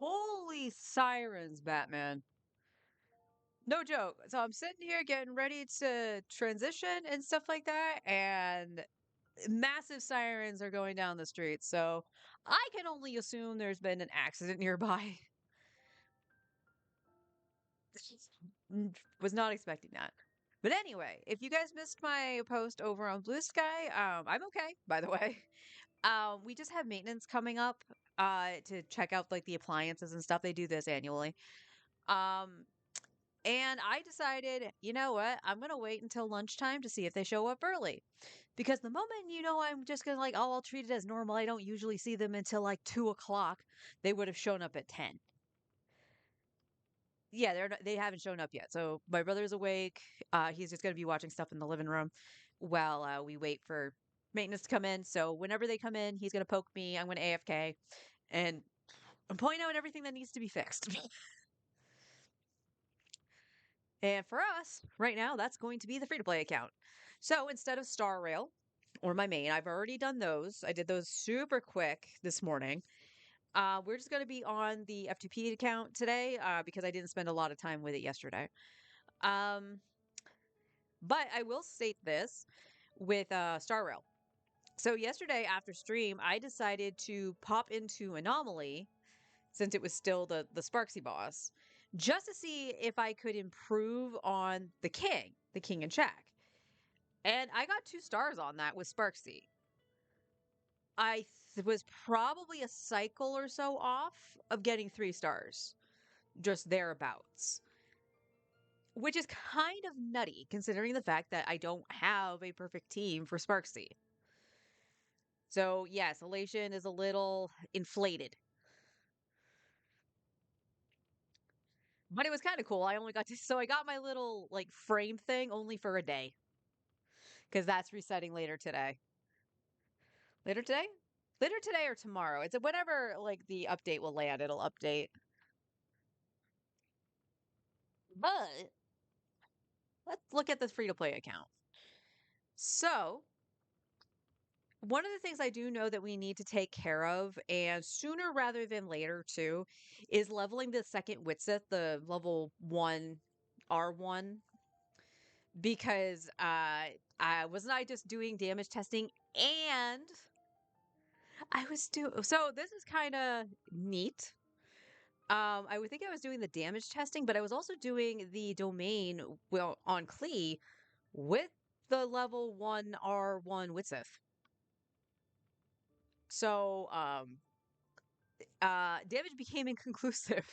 Holy sirens, Batman. No joke. So I'm sitting here getting ready to transition and stuff like that, and massive sirens are going down the street. So I can only assume there's been an accident nearby. Was not expecting that. But anyway, if you guys missed my post over on Blue Sky, I'm okay, by the way. We just have maintenance coming up to check out like the appliances and stuff. They do this annually. Um, and I decided, you know what? I'm gonna wait until lunchtime to see if they show up early. Because the moment I'm just gonna like, oh, I'll treat it as normal. I don't usually see them until like 2 o'clock. They would have shown up at 10. Yeah, they haven't shown up yet. So my brother's awake. He's just gonna be watching stuff in the living room while we wait for maintenance to come in. So whenever they come in, he's gonna poke me. I'm gonna AFK and point out everything that needs to be fixed. And for us, right now, that's going to be the free to play account. So instead of Star Rail or my main, I've already done those. I did those super quick this morning. We're just going to be on the F2P account today because I didn't spend a lot of time with it yesterday. Um, but I will state this with Star Rail. So yesterday after stream, I decided to pop into Anomaly since it was still the Sparksy boss, just to see if I could improve on the king and check. And I got 2 stars on that with Sparksy. Was probably a cycle or so off of getting 3 stars, just thereabouts. Which is kind of nutty considering the fact that I don't have a perfect team for Sparksy. So, yes, Elation is a little inflated. But it was kind of cool. I only got to, so I got my little like frame thing only for a day because that's resetting later today. Later today? Later today or tomorrow. It's whenever like the update will land, it'll update. But let's look at the free to play account. So, one of the things I do know that we need to take care of, and sooner rather than later too, is leveling the second Witsith, the level 1 R1, because I wasn't I just doing damage testing and I was doing so this is kind of neat. I would think I was doing the damage testing, but I was also doing the domain well on Klee with the level 1 R1 Witsith. So damage became inconclusive.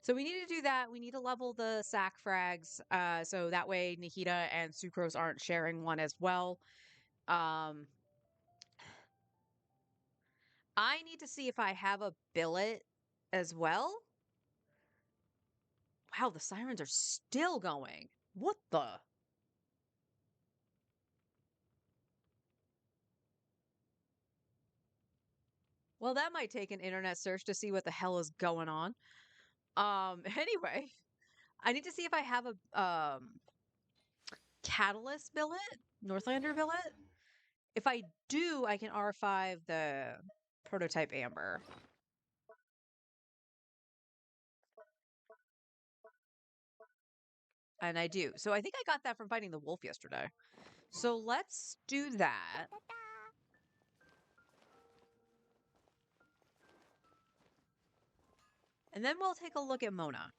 So we need to do that. We need to level the sack frags, so that way Nahida and Sucrose aren't sharing one as well. Um, I need to see if I have a billet as well. Wow, the sirens are still going. What the? Well, that might take an internet search to see what the hell is going on. Anyway, I need to see if I have a catalyst billet, Northlander billet. If I do, I can R5 the prototype amber. And I do. So I think I got that from fighting the wolf yesterday. So let's do that. And then we'll take a look at Mona.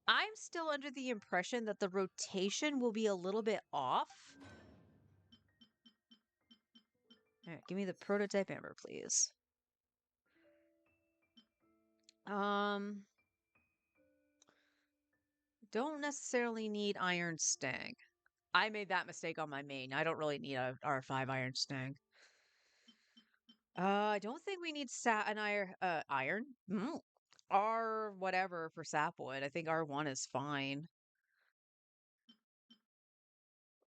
I'm still under the impression that the rotation will be a little bit off. All right, give me the prototype amber, please. Don't necessarily need Iron Sting. I made that mistake on my main. I don't really need a R5 Iron Sting. I don't think we need an iron. R whatever for sapwood. I think R1 is fine.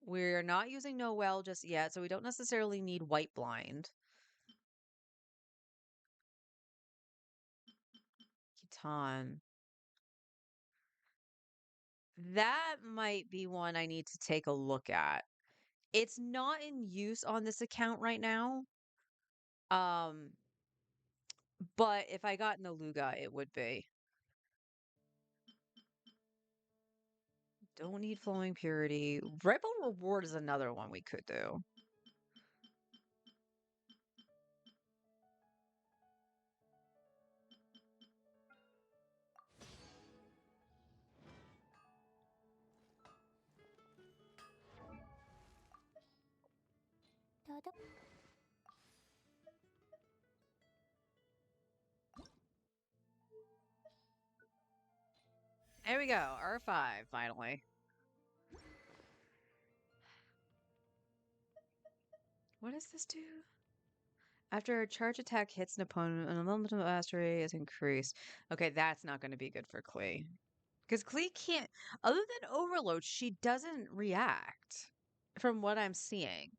We're not using Noel just yet, so we don't necessarily need white blind. Kitan. That might be one I need to take a look at. It's not in use on this account right now. Um, But if I got Naluga, it would be. Don't need flowing purity. Rebel reward is another one we could do. There we go. R5, finally. What does this do? After a charge attack hits an opponent, an elemental mastery is increased. Okay, that's not going to be good for Klee. Because Klee can't, other than Overload, she doesn't react from what I'm seeing.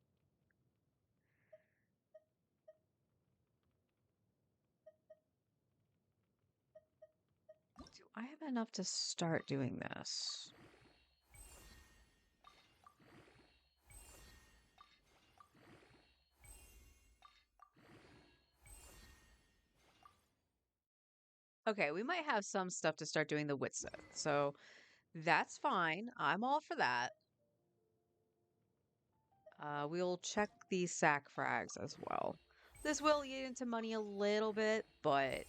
Do I have enough to start doing this? Okay, we might have some stuff to start doing the Witsith, so that's fine. I'm all for that. We'll check the sack frags as well. This will eat into money a little bit, but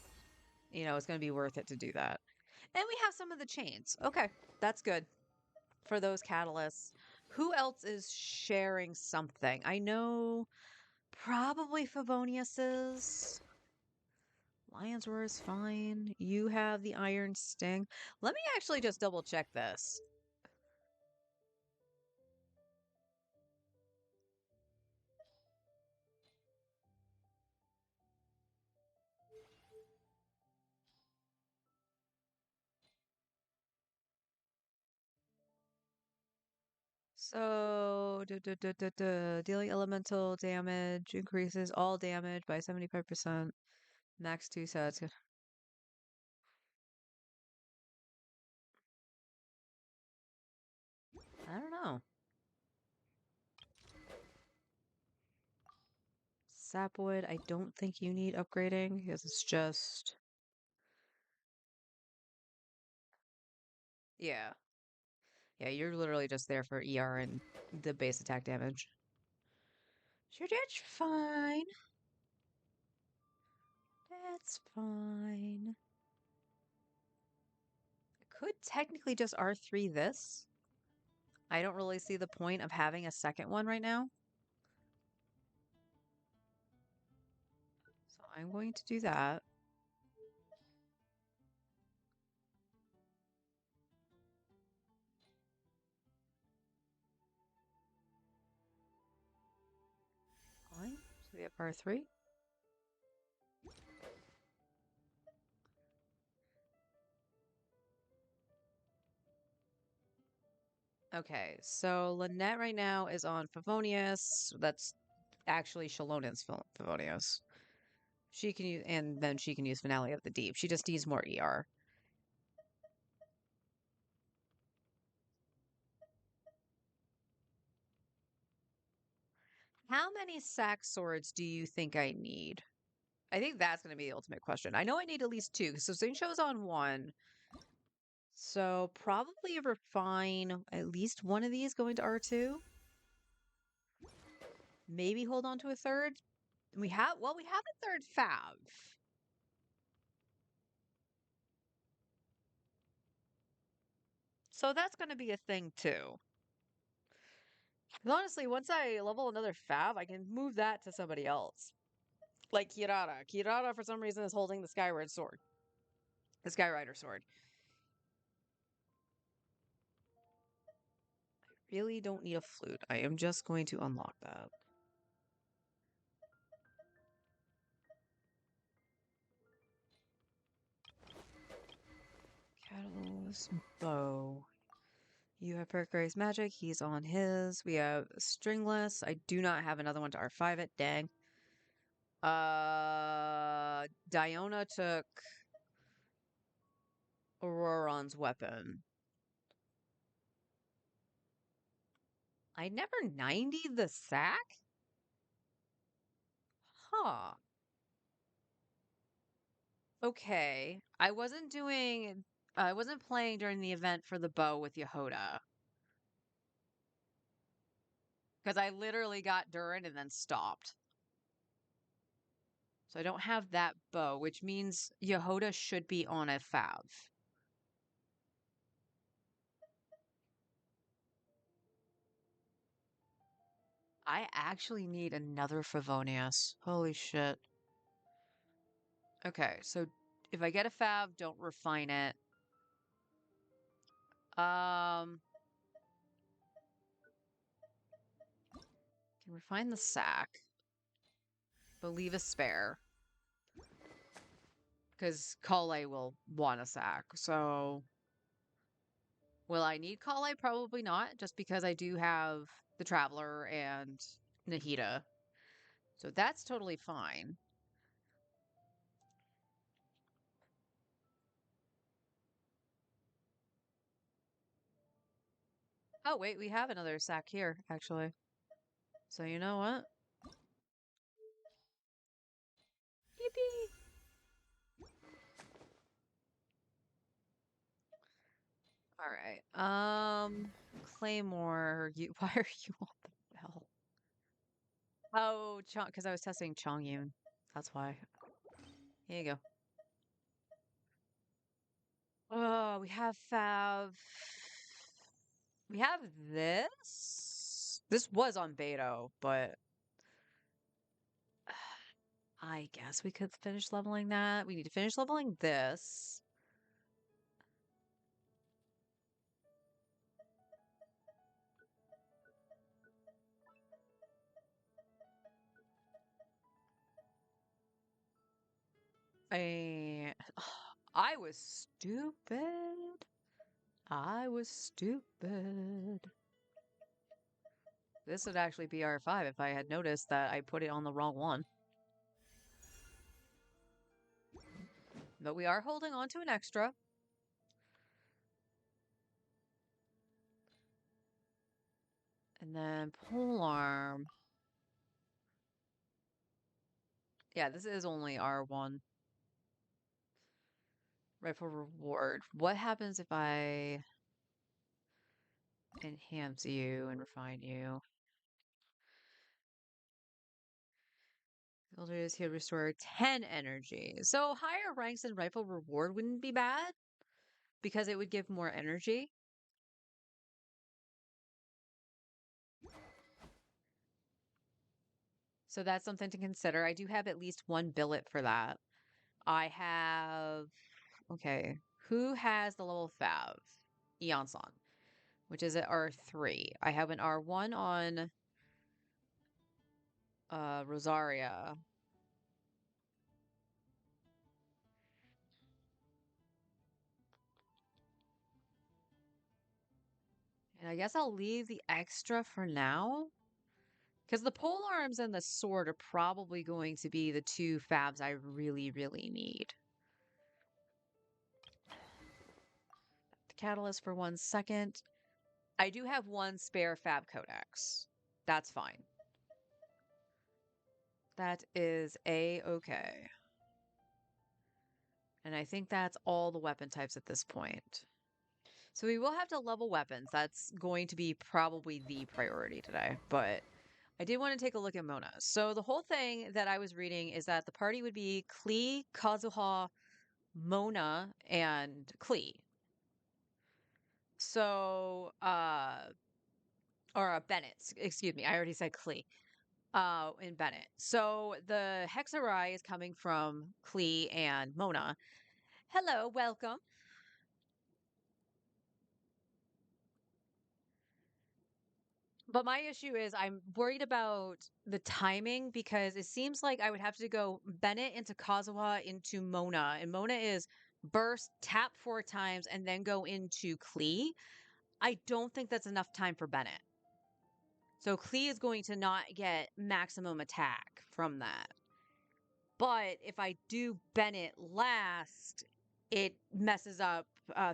it's going to be worth it to do that. And we have some of the chains. Okay, that's good for those catalysts. Who else is sharing something? I know probably Favonius's. Lion's Roar is fine. You have the Iron Sting. Let me actually just double check this. So, dealing elemental damage increases all damage by 75%. Max 2 sets. I don't know. Sapwood, I don't think you need upgrading because it's just. Yeah. Yeah, you're literally just there for ER and the base attack damage. Sure, that's fine. That's fine. I could technically just R3 this. I don't really see the point of having a second one right now. So I'm going to do that. Fine. So we have R3. Okay, so Lynette right now is on Favonius. That's actually Shalonen's Favonius. She can use, and then she can use Finale of the Deep. She just needs more ER. How many sack swords do you think I need? I think that's going to be the ultimate question. I know I need at least two. So Xingqiu's on one. So probably refine at least one of these going to R2. Maybe hold on to a third. We have a third Fav. So that's going to be a thing too. And honestly, once I level another Fav, I can move that to somebody else. Like Kirara. Kirara, for some reason, is holding the Skyward Sword. The Skyrider Sword. I really don't need a flute. I am just going to unlock that. Catalyst bow. You have Perkgrave's magic. He's on his. We have Stringless. I do not have another one to R5 it. Dang. Diona took Auroron's weapon. I never 90'd the sack? Huh. Okay. I wasn't playing during the event for the bow with Yehoda. Because I literally got Durin and then stopped. So I don't have that bow, which means Yehoda should be on a Fav. I actually need another Favonius. Holy shit. Okay, so if I get a Fav, don't refine it. Can refine the sack, but leave a spare. Because Kale will want a sack. So will I need Kale? Probably not, just because I do have the Traveler and Nahida. So that's totally fine. Oh, wait, we have another sack here, actually. So you know what? Yippee! All right. Claymore, you why are you on the bell? Oh, Chong, because I was testing Chongyun. That's why. Here you go. Oh, we have Fav. We have this. This was on Beto, but I guess we could finish leveling that. We need to finish leveling this. I was stupid. I was stupid. This would actually be R5 if I had noticed that I put it on the wrong one. But we are holding on to an extra. And then polearm. Yeah, this is only R1. Rifle reward. What happens if I enhance you and refine you? Soldiers here restore 10 energy. So higher ranks in rifle reward wouldn't be bad because it would give more energy. So that's something to consider. I do have at least one billet for that. I have, okay, who has the level Fav? Eonson, which is at R3. I have an R1 on Rosaria. And I guess I'll leave the extra for now. Because the pole arms and the sword are probably going to be the two Fabs I really, really need. The catalyst for 1 second. I do have one spare Fab Codex. That's fine. That is A-okay. And I think that's all the weapon types at this point. So we will have to level weapons. That's going to be probably the priority today. But I did want to take a look at Mona. So the whole thing that I was reading is that the party would be Klee, Kazuha, Mona, and Klee. So, or Bennett, excuse me. I already said Klee. In Bennett. So the Hexarai is coming from Klee and Mona. Hello, welcome. But my issue is I'm worried about the timing because it seems like I would have to go Bennett into Kazuha into Mona. And Mona is burst, tap 4 times, and then go into Klee. I don't think that's enough time for Bennett. So Klee is going to not get maximum attack from that. But if I do Bennett last, it messes up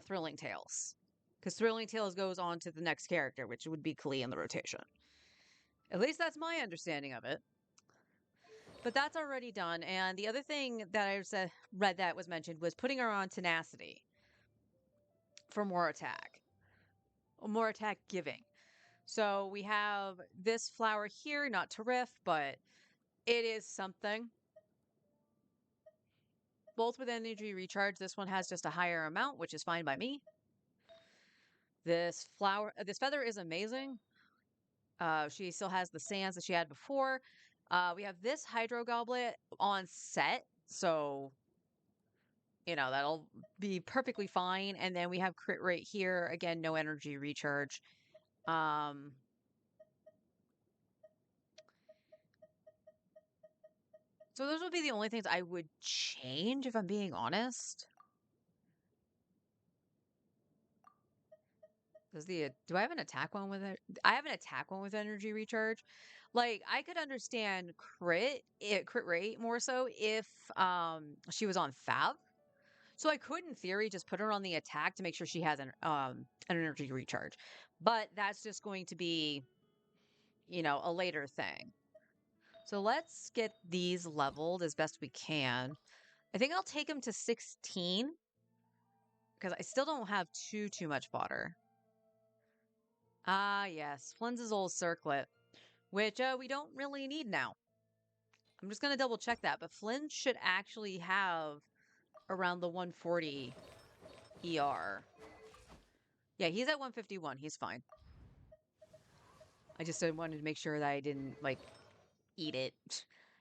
Thrilling Tales. Because Thrilling Tales goes on to the next character, which would be Klee in the rotation. At least that's my understanding of it. But that's already done. And the other thing that I said read that was mentioned was putting her on tenacity for more attack giving. So we have this flower here, not Terrific, but it is something. Both with energy recharge. This one has just a higher amount, which is fine by me. This feather is amazing. She still has the sands that she had before. We have this hydro goblet on set, so that'll be perfectly fine. And then we have crit rate here again, no energy recharge. So those would be the only things I would change if I'm being honest. Do I have an attack one with it? I have an attack one with energy recharge. Like I could understand crit rate more so if she was on Fab. So I could in theory just put her on the attack to make sure she has an energy recharge. But that's just going to be, a later thing. So let's get these leveled as best we can. I think I'll take them to 16 because I still don't have too much fodder. Ah, yes, Flynn's old circlet, which we don't really need now. I'm just going to double check that, but Flynn should actually have around the 140 ER. Yeah, he's at 151. He's fine. I just wanted to make sure that I didn't, eat it.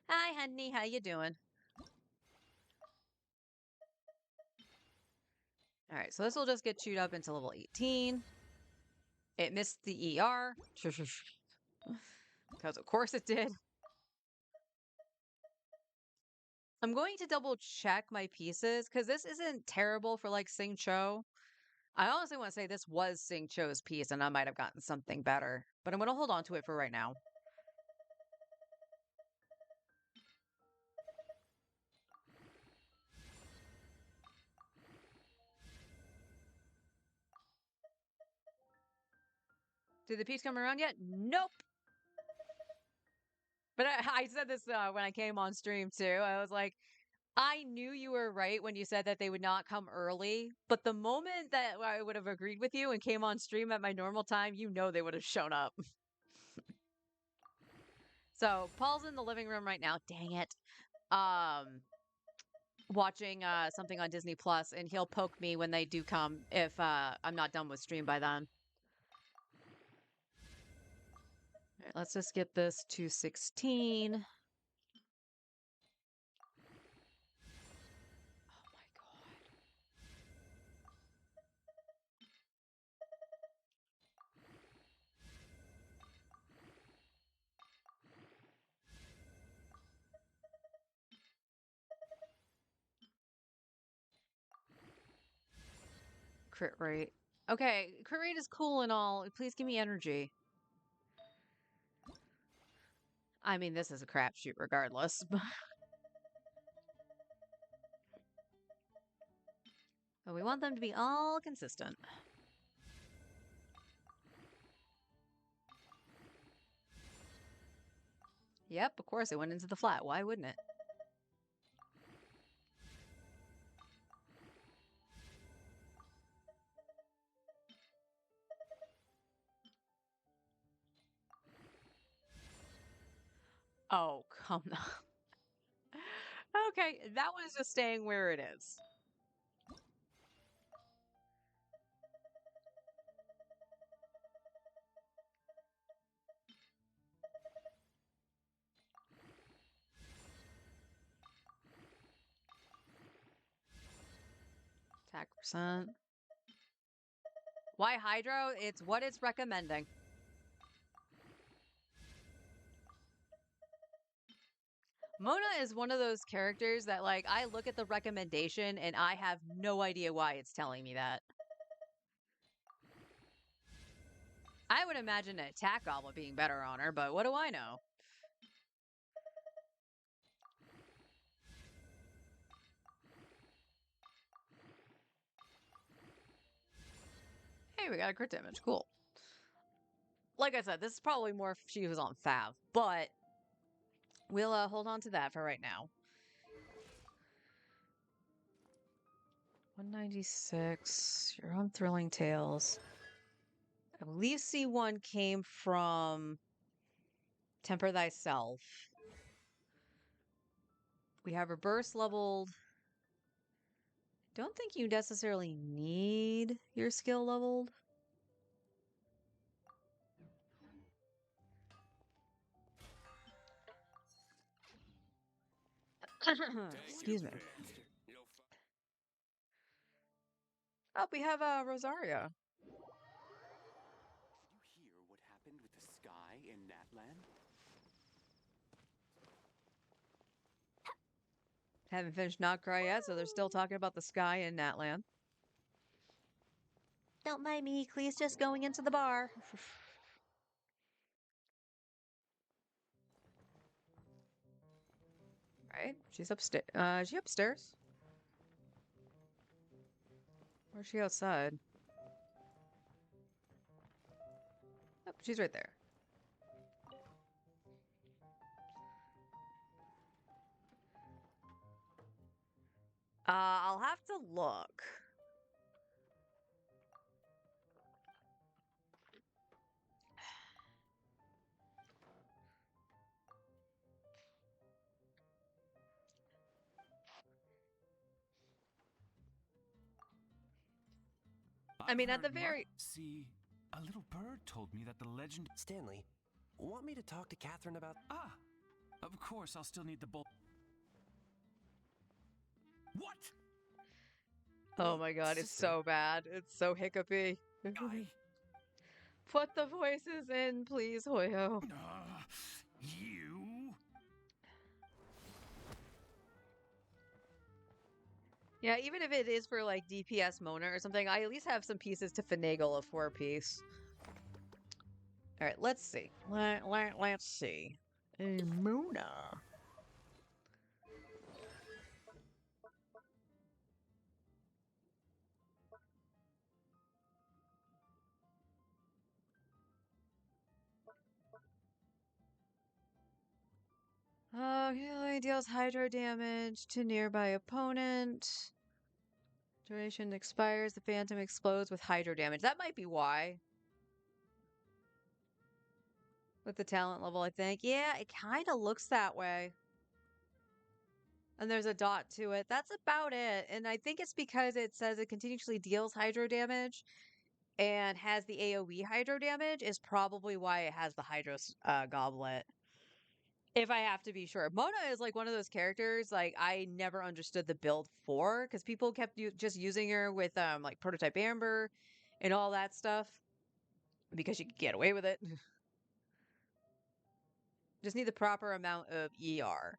Hi, honey. How you doing? All right, so this will just get chewed up into level 18. It missed the ER. Because of course it did. I'm going to double check my pieces because this isn't terrible for Sing Cho. I honestly want to say this was Sing Cho's piece and I might have gotten something better, but I'm going to hold on to it for right now. Did the piece come around yet? Nope. But I said this when I came on stream too. I was like, I knew you were right when you said that they would not come early, but the moment that I would have agreed with you and came on stream at my normal time, they would have shown up. So Paul's in the living room right now. Dang it. Watching something on Disney Plus, and he'll poke me when they do come if I'm not done with stream by then. All right, let's just get this to 16. Crit rate. Okay, crit rate is cool and all. Please give me energy. I mean, this is a crapshoot regardless. But we want them to be all consistent. Yep, of course it went into the flat. Why wouldn't it? Oh, come on. Okay, that one is just staying where it is. Attack percent. Why Hydro? It's what it's recommending. Mona is one of those characters that, I look at the recommendation and I have no idea why it's telling me that. I would imagine an attack goblet being better on her, but what do I know? Hey, we got a crit damage. Cool. Like I said, this is probably more if she was on Fav, but We'll hold on to that for right now. 196. You're on Thrilling Tales. I believe C1 came from Temper Thyself. We have reverse leveled. Don't think you necessarily need your skill leveled. Excuse me. Oh, we have Rosaria. You hear what happened with the sky in Natland? Haven't finished Not Cry yet, so they're still talking about the sky in Natland. Don't mind me, Clee's just going into the bar. Right? She's upstairs. Is she upstairs? Or is she outside? Oh, she's right there. I'll have to look. I mean, at the very... See, a little bird told me that the legend... Stanley, want me to talk to Catherine about... Ah, of course, I'll still need the bowl. What? Oh my god, it's so bad. It's so hiccupy. Put the voices in, please, Hoyo. You? Yeah, even if it is for like DPS Mona or something, I at least have some pieces to finagle a 4-piece. All right, let's see. Let's see. Mona. Healing deals hydro damage to nearby opponent. Duration expires. The phantom explodes with hydro damage. That might be why. With the talent level, I think. Yeah, it kind of looks that way. And there's a dot to it. That's about it. And I think it's because it says it continuously deals hydro damage and has the AoE hydro damage is probably why it has the hydro goblet. If I have to be sure. Mona is like one of those characters like I never understood the build for because people kept just using her with like Prototype Amber and all that stuff because you could get away with it. Just need the proper amount of ER.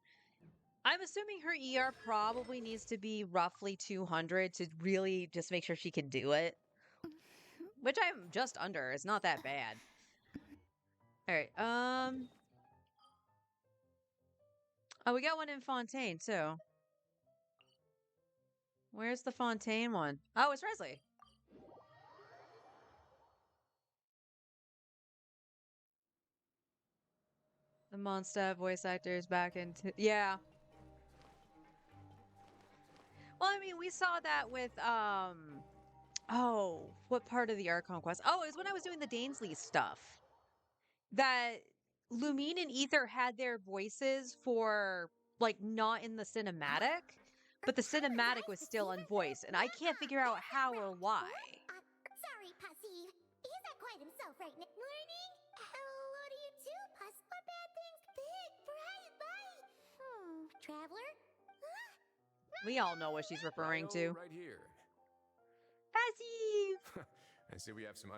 I'm assuming her ER probably needs to be roughly 200 to really just make sure she can do it. Which I'm just under. It's not that bad. All right. Oh, we got one in Fontaine too. Where's the Fontaine one? Oh, it's Resley. The Mondstadt voice actor is back into... Yeah. Well, I mean, we saw that with, oh, what part of the Archon quest? Oh, it was when I was doing the Dainsley stuff. That Lumine and Ether had their voices for, like, not in the cinematic, but the cinematic was still unvoiced, and I can't figure out how or why. Sorry, Pussy. He's not quite himself right now. Morning? What do you do, Puss? What bad things? Big, bright light. Traveler? We all know what she's referring to. Right here. Passive! I see we have some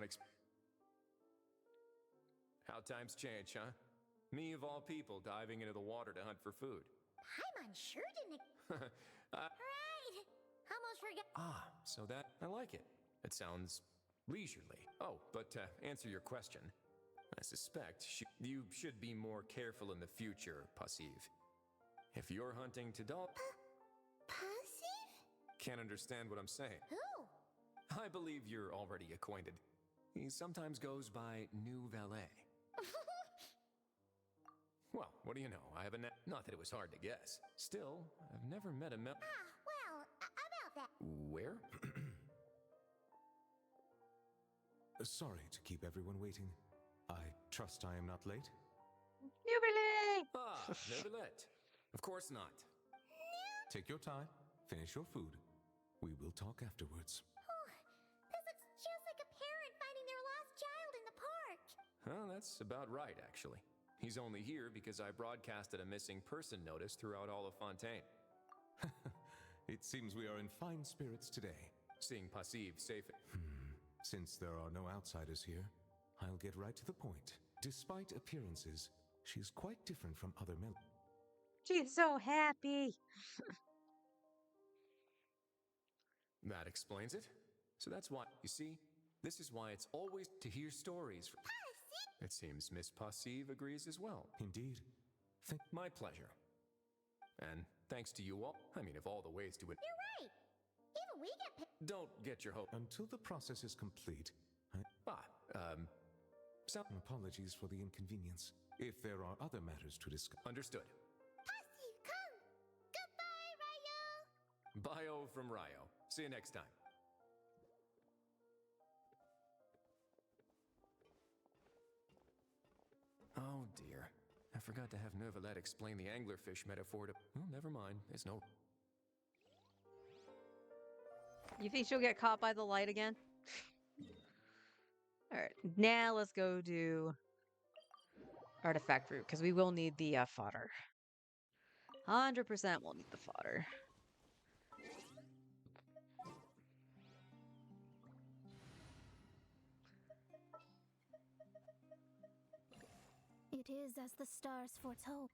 How times change, huh? Me of all people diving into the water to hunt for food. I'm unsure didn't... Right! Almost forgot... Ah, so that... I like it. It sounds leisurely. Oh, but to answer your question, I suspect you should be more careful in the future, Passive. If you're hunting to Pussy? Can't understand what I'm saying. Who? I believe you're already acquainted. He sometimes goes by New Valet. Well, what do you know? I have a not that it was hard to guess. Still, I've never met a mel. Ah, well, about that. Where? Sorry to keep everyone waiting. I trust I am not late? Jubilee! Ah, Neverlet. Of course not. Take your time, finish your food. We will talk afterwards. This looks just like a parent finding their lost child in the park. Well, that's about right, actually. He's only here because I broadcasted a missing person notice throughout all of Fontaine. It seems we are in fine spirits today. Seeing Passive safe. Since there are no outsiders here, I'll get right to the point. Despite appearances, she's quite different from other men. She's so happy. That explains it. So that's why, you see, this is why it's always to hear stories. It seems Miss Passive agrees as well. Indeed. My pleasure. And thanks to you all. I mean, of all the ways to it. You're right. Even we get picked. Don't get your hope. Until the process is complete, apologies for the inconvenience. If there are other matters to discuss. Understood. Passive, come. Goodbye, Ryo. Bio from Ryo. See you next time. Oh dear. I forgot to have Neuvillette explain the anglerfish metaphor to. Well, never mind. It's no. You think she'll get caught by the light again? Alright, now let's go do artifact route, because we will need the fodder. 100% we'll need the fodder. It is as the stars foretold.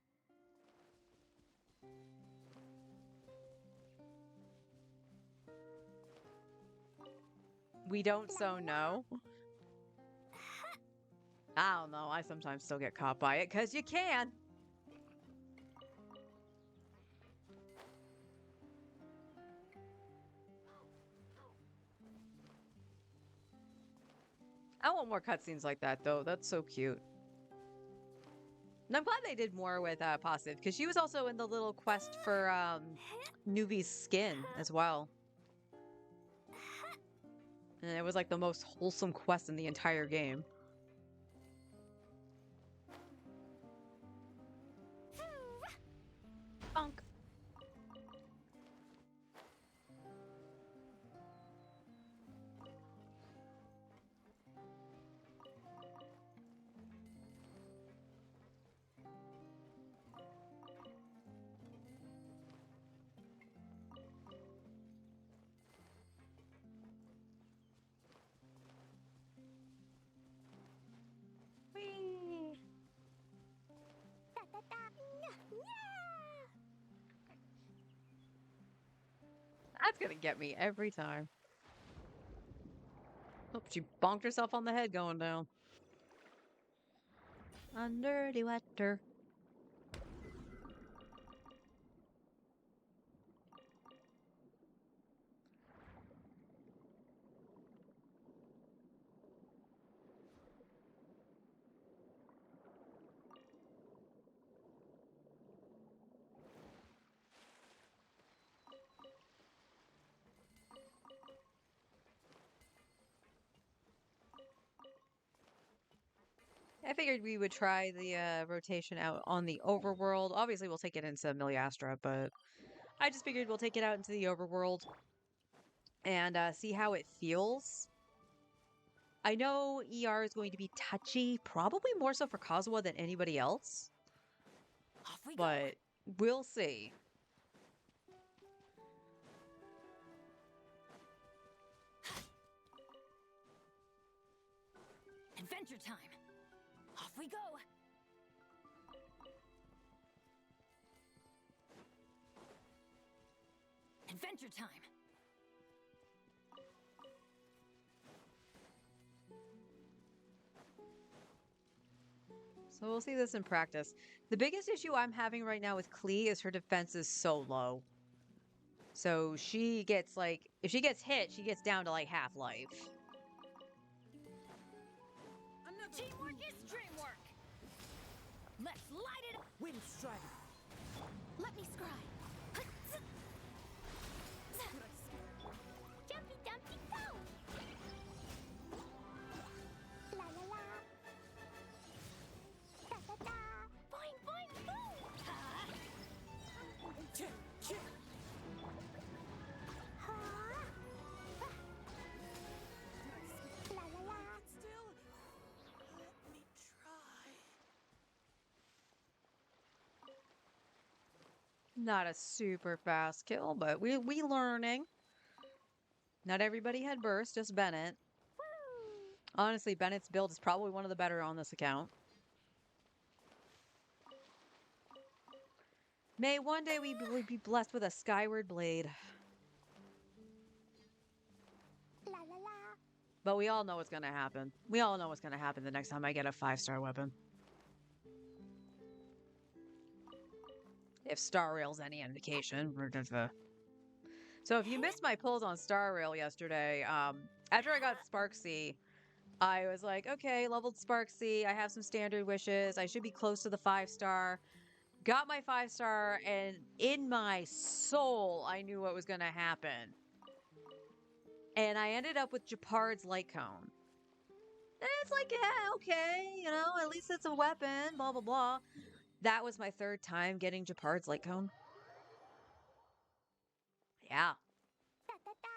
We don't so know. I don't know. I sometimes still get caught by it, because you can. I want more cutscenes like that, though. That's so cute. And I'm glad they did more with Positive, because she was also in the little quest for Nuvi's skin as well. And it was like the most wholesome quest in the entire game. Bonk. Whee! Da, da, da. Yeah. That's gonna get me every time. Oh, she bonked herself on the head going down. Under the water. I figured we would try the rotation out on the overworld. Obviously, we'll take it into Miliastra, but I just figured we'll take it out into the overworld and see how it feels. I know ER is going to be touchy, probably more so for Kazuha than anybody else, Off we go. but we'll see. Adventure time. Off we go. Adventure time. So we'll see this in practice. The biggest issue I'm having right now with Klee is her defense is so low. So she gets like, if she gets hit, she gets down to like half life. Teamwork is dreamwork. Let's light it up. Wind strider. Let me scry. Jumpy Dumpty go! La la la. Da da da. Boing boing boom. Chip, chip. Ha. La la la. Still, let me try. Not a super fast kill, but we learning. Not everybody had burst, just Bennett. Honestly, Bennett's build is probably one of the better on this account. May one day we be blessed with a skyward blade. La la la. But we all know what's going to happen. We all know what's going to happen the next time I get a 5-star weapon. If Star Rail's any indication. So if you missed my pulls on Star Rail yesterday, after I got Sparksy, I was like, okay, leveled Sparksy. I have some standard wishes. I should be close to the 5-star. Got my 5-star, and in my soul, I knew what was going to happen. And I ended up with Japard's Light Cone. And it's like, yeah, okay, you know, at least it's a weapon, blah, blah, blah. That was my 3rd time getting Japard's Light Cone. Yeah. Da da da.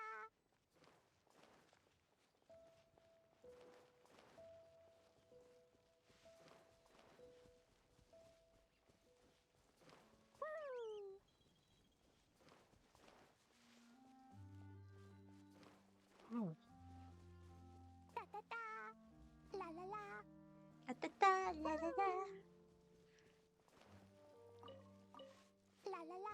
Oh. Da da da. La la la. Da da da. La la la. La la la.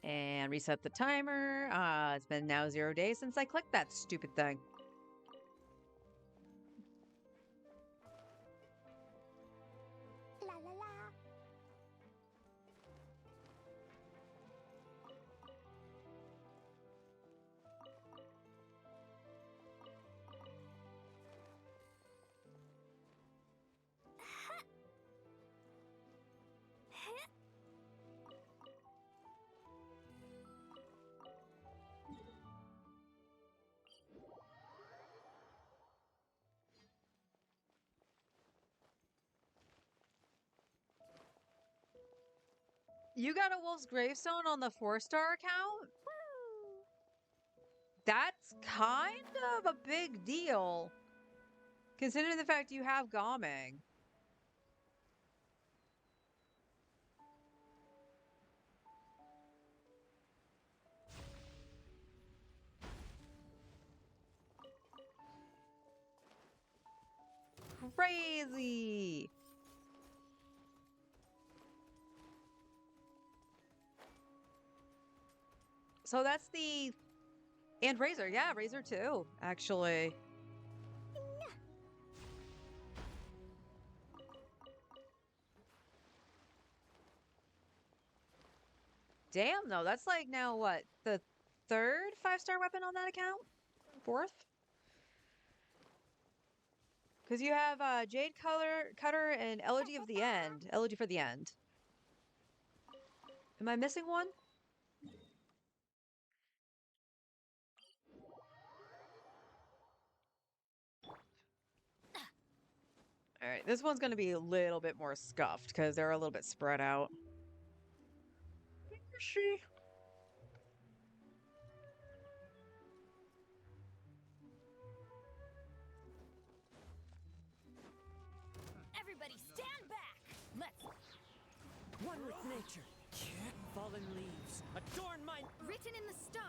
And reset the timer. It's been now 0 days since I clicked that stupid thing. La la la. You got a Wolf's Gravestone on the 4-star account? That's kind of a big deal, considering the fact you have Gomming. Crazy. So that's the... And Razor. Yeah, Razor too, actually. Damn, though. That's like now what? The 3rd 5-star weapon on that account? 4th? Because you have Jade Cutter and Elegy of the End. Elegy for the End. Am I missing one? Alright, this one's going to be a little bit more scuffed because they're a little bit spread out. Where is she? Everybody stand back. Let's One with nature. Fallen leaves. Adorn my... written in the stars.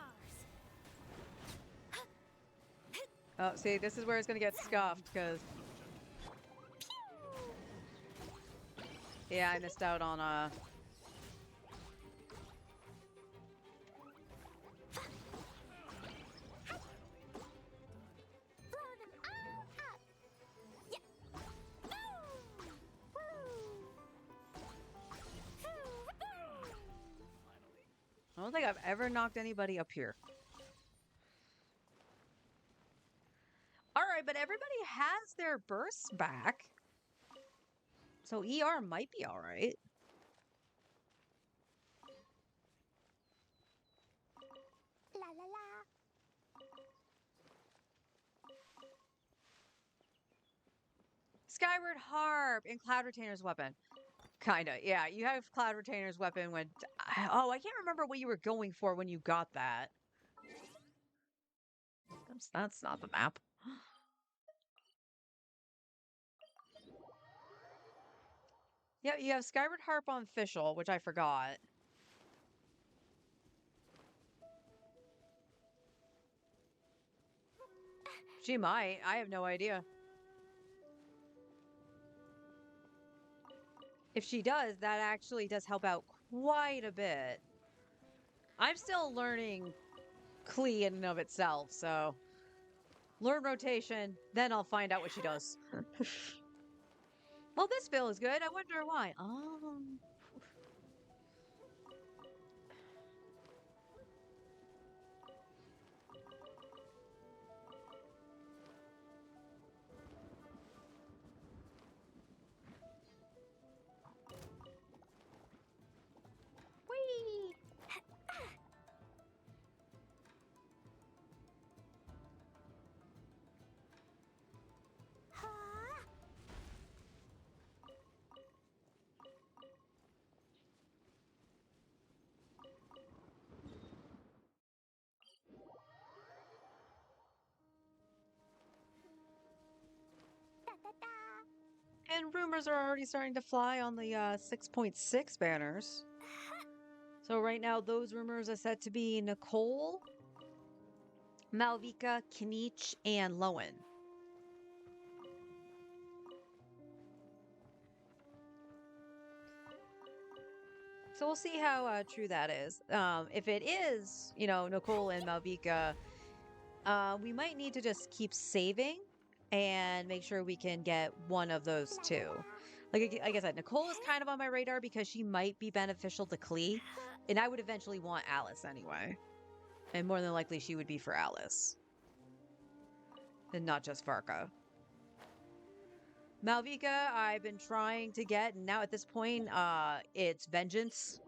Oh, see, this is where it's going to get scuffed because... Yeah, I missed out on don't think I've ever knocked anybody up here. All right, but everybody has their bursts back. So ER might be all right. La la la. Skyward Harp and Cloud Retainer's weapon. Kinda, yeah. You have Cloud Retainer's weapon when... Oh, I can't remember what you were going for when you got that. That's not the map. Yeah, you have Skyward Harp on Fischl, which I forgot. She might. I have no idea. If she does, that actually does help out quite a bit. I'm still learning Klee in and of itself, so... Learn rotation, then I'll find out what she does. Well, this bill is good. I wonder why. Oh... Whee! Huh? Da da da. And rumors are already starting to fly on the 6.6 banners. So right now, those rumors are set to be Nicole, Malvika, Kinich, and Lowen. So we'll see how true that is. If it is, you know, Nicole and Malvika, we might need to just keep saving and make sure we can get one of those two. Like I said, Nicole is kind of on my radar because she might be beneficial to Klee, and I would eventually want Alice anyway. And more than likely, she would be for Alice, and not just Varka. Malvika, I've been trying to get, and now at this point, it's vengeance.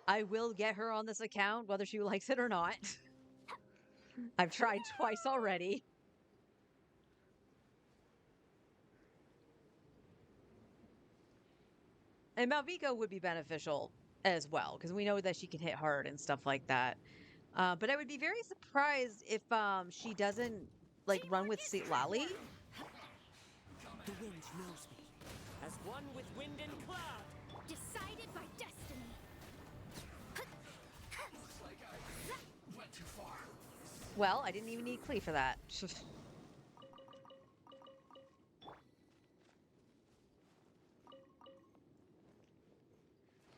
I will get her on this account, whether she likes it or not. I've tried twice already. And Malvika would be beneficial as well, because we know that she can hit hard and stuff like that. But I would be very surprised if she doesn't like run with Lali. The wind knows me. As one with wind and cloud. Decided by destiny. Well, I didn't even need Klee for that.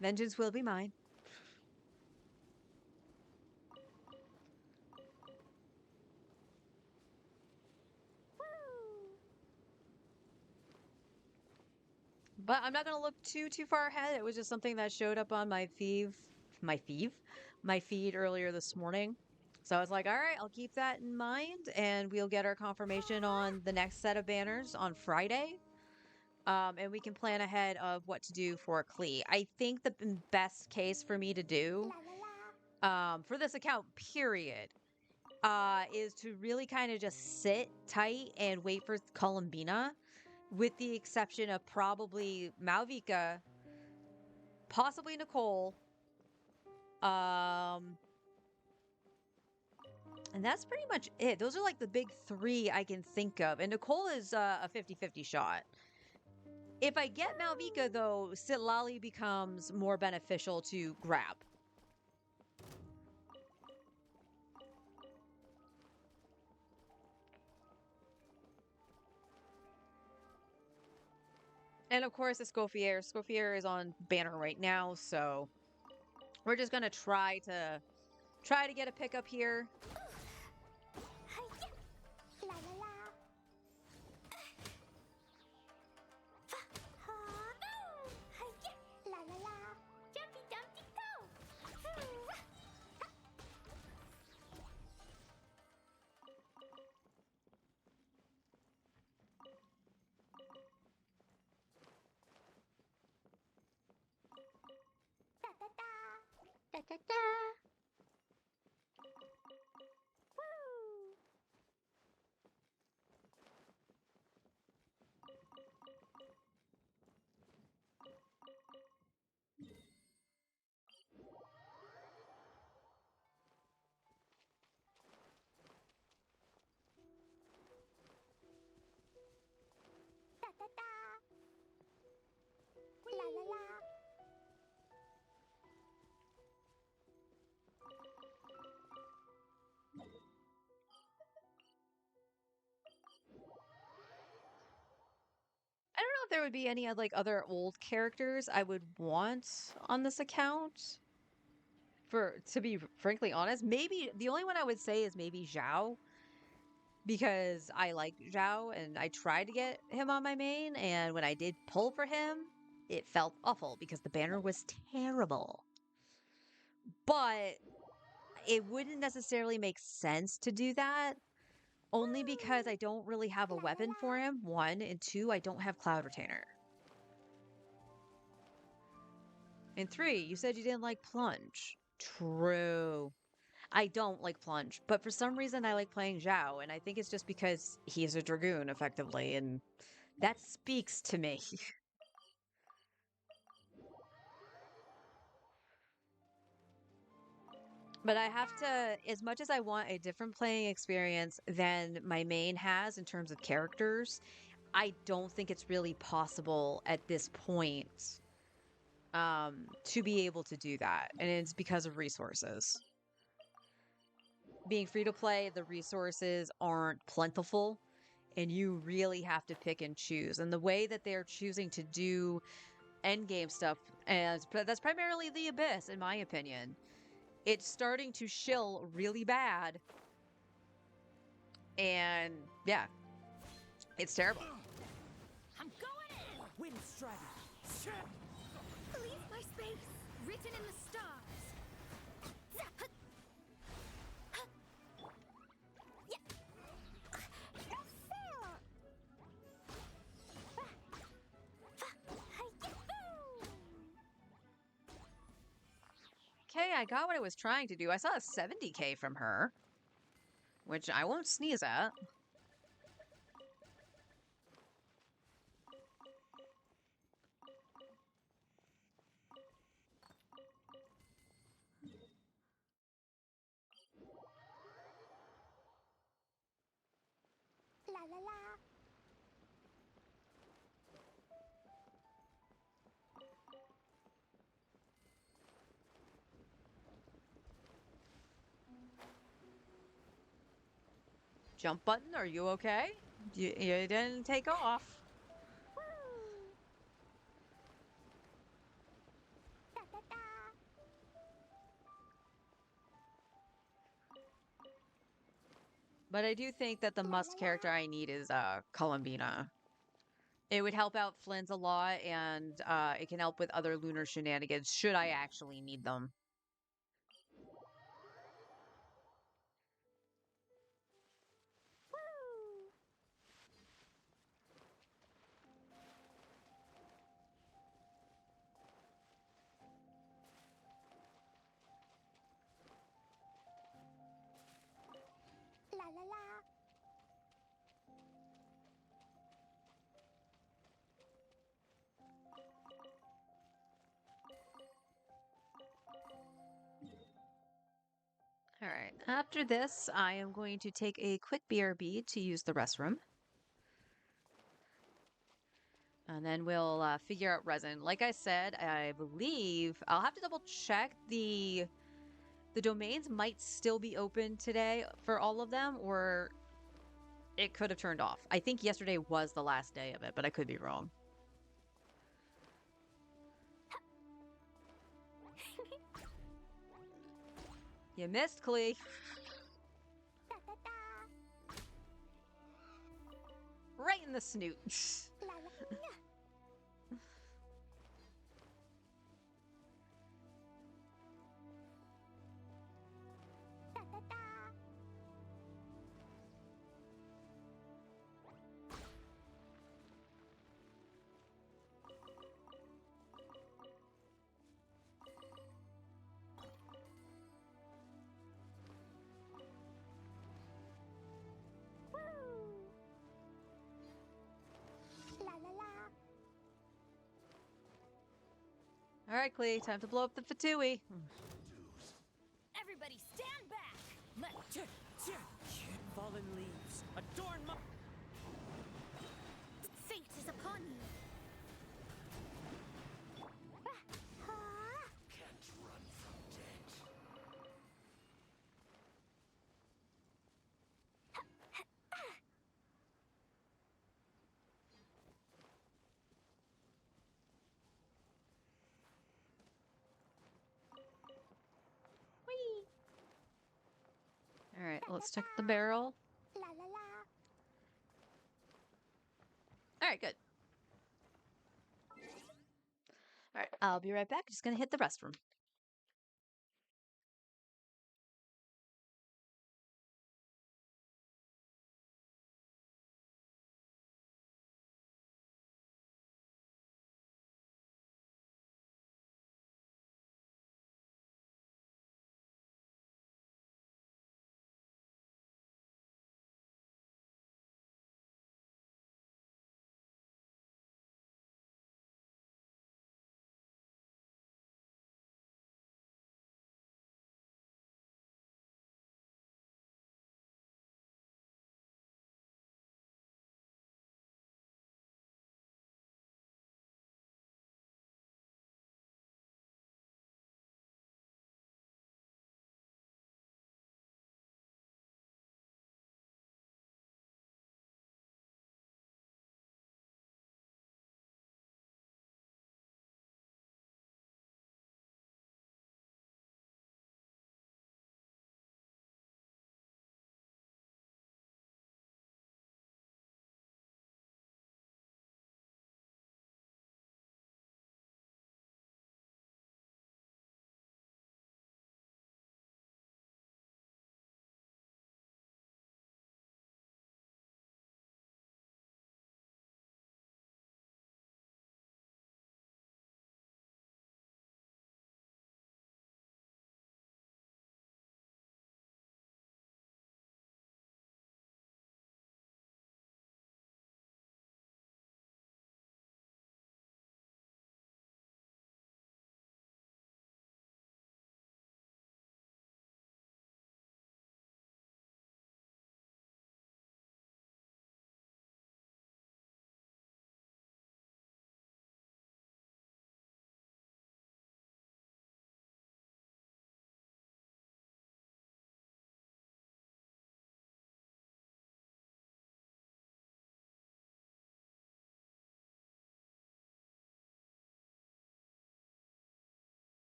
Vengeance will be mine. But I'm not going to look too far ahead. It was just something that showed up on my feed earlier this morning. So I was like, all right, I'll keep that in mind, and we'll get our confirmation on the next set of banners on Friday. And we can plan ahead of what to do for Klee. I think the best case for me to do, La la la. for this account, period, is to really kind of just sit tight and wait for Columbina, with the exception of probably Malvika, possibly Nicole, and that's pretty much it. Those are like the big three I can think of. And Nicole is a 50-50 shot. If I get Malvika, though, Sitlali becomes more beneficial to grab. And of course, Escoffier. Escoffier is on banner right now, so we're just gonna try to get a pickup here. Hi-ya. La la la. Huh? Hi-ya. La la la. Jumpy Dumpty go. there would be any like other old characters I would want on this account. For to be frankly honest, maybe the only one I would say is maybe Zhao, because I like Zhao and I tried to get him on my main, and when I did pull for him, it felt awful because the banner was terrible. But it wouldn't necessarily make sense to do that, only because I don't really have a weapon for him, one, and two, I don't have Cloud Retainer. And three, you said you didn't like Plunge. True. I don't like Plunge, but for some reason I like playing Zhao, and I think it's just because he's a Dragoon, effectively, and that speaks to me. But I have to, as much as I want a different playing experience than my main has in terms of characters, I don't think it's really possible at this point to be able to do that. And it's because of resources. Being free to play, the resources aren't plentiful, and you really have to pick and choose. And the way that they're choosing to do endgame stuff, and that's primarily the Abyss, in my opinion, it's starting to shill really bad. And yeah, it's terrible. I'm going in! Wind Strider. Leave my space, written in the stars. Okay, I got what I was trying to do. I saw a 70k from her, which I won't sneeze at. La la la. Jump button, are you okay? You didn't take off. Woo! Da da da. But I do think that the La la must character la. I need is Columbina. It would help out Flynn's a lot, and it can help with other lunar shenanigans should I actually need them. Woo! La la la. All right. After this, I am going to take a quick BRB to use the restroom. And then we'll figure out resin. Like I said, I believe I'll have to double check the domains might still be open today for all of them, or it could have turned off. I think yesterday was the last day of it, but I could be wrong. You missed, Klee. Da da da. Right in the snoot. La la. Da da da. Woo! La la la. All right, Klee, time to blow up the Fatui. Everybody stand back! Let Fallen leaves. Adorn my... fate is upon you. Ah. right, let's check the barrel. La la la. All right, good. All right, I'll be right back. Just gonna hit the restroom.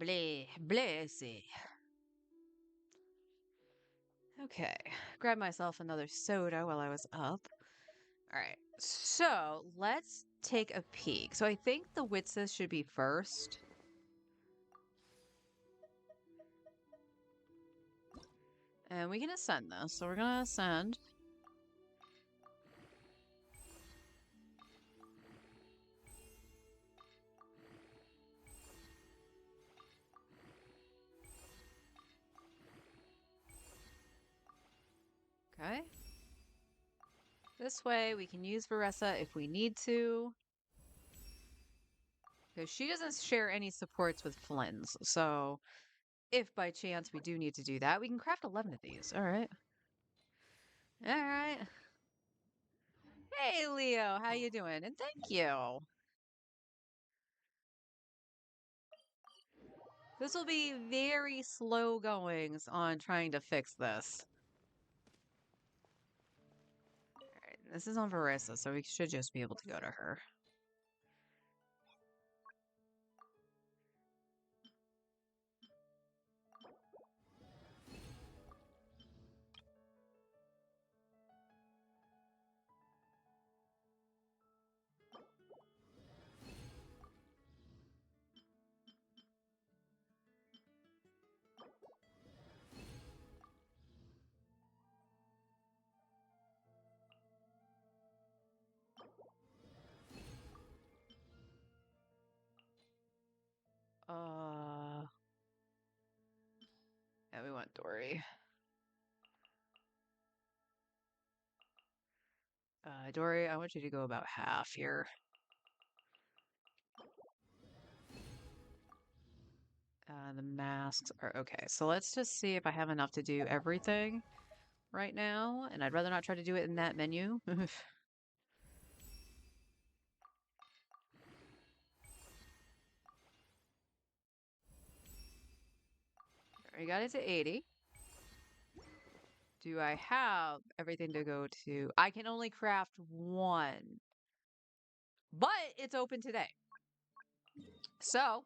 Bleh, blessy. Okay, grab myself another soda while I was up. All right, so let's take a peek. So I think the Witzes should be first. And we can ascend this. So we're gonna ascend. Okay. This way we can use Varessa if we need to. Because she doesn't share any supports with Flynn's. So if by chance we do need to do that, we can craft 11 of these. All right. All right. Hey, Leo. How you doing? And thank you. This will be very slow goings on trying to fix this. All right. This is on Varessa, so we should just be able to go to her. Yeah, we want Dory. Dory, I want you to go about half here. The masks are okay. So let's just see if I have enough to do everything right now. And I'd rather not try to do it in that menu. We got it to 80. Do I have everything to go to? I can only craft one. But it's open today. So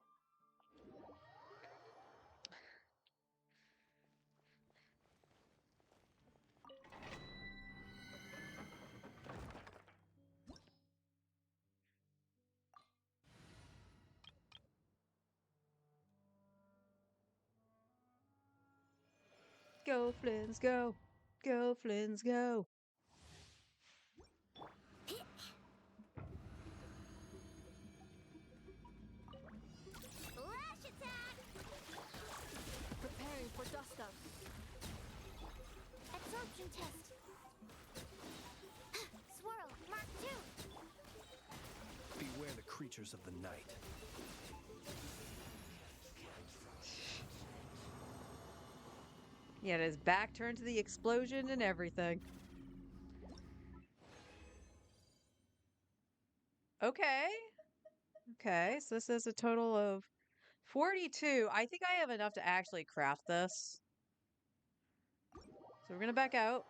go, Flynn's, go. Go, Flynn's, go. Flash attack! Preparing for dust up. Absorption test. Swirl, Mark 2. Beware the creatures of the night. Yeah, his back turned to the explosion and everything. Okay. Okay, so this is a total of 42. I think I have enough to actually craft this. So we're going to back out.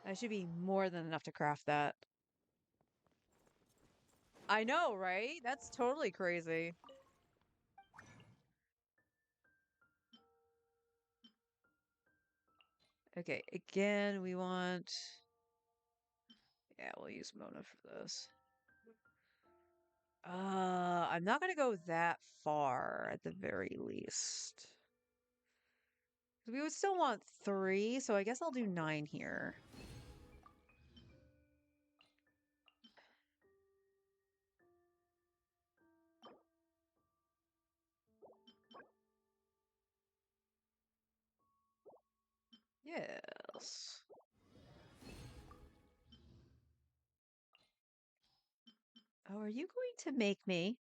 That should be more than enough to craft that. I know, right? That's totally crazy. Okay, again, we want... Yeah, we'll use Mona for this. I'm not gonna go that far at the very least. We would still want 3, so I guess I'll do 9 here. Yes. Oh, are you going to make me?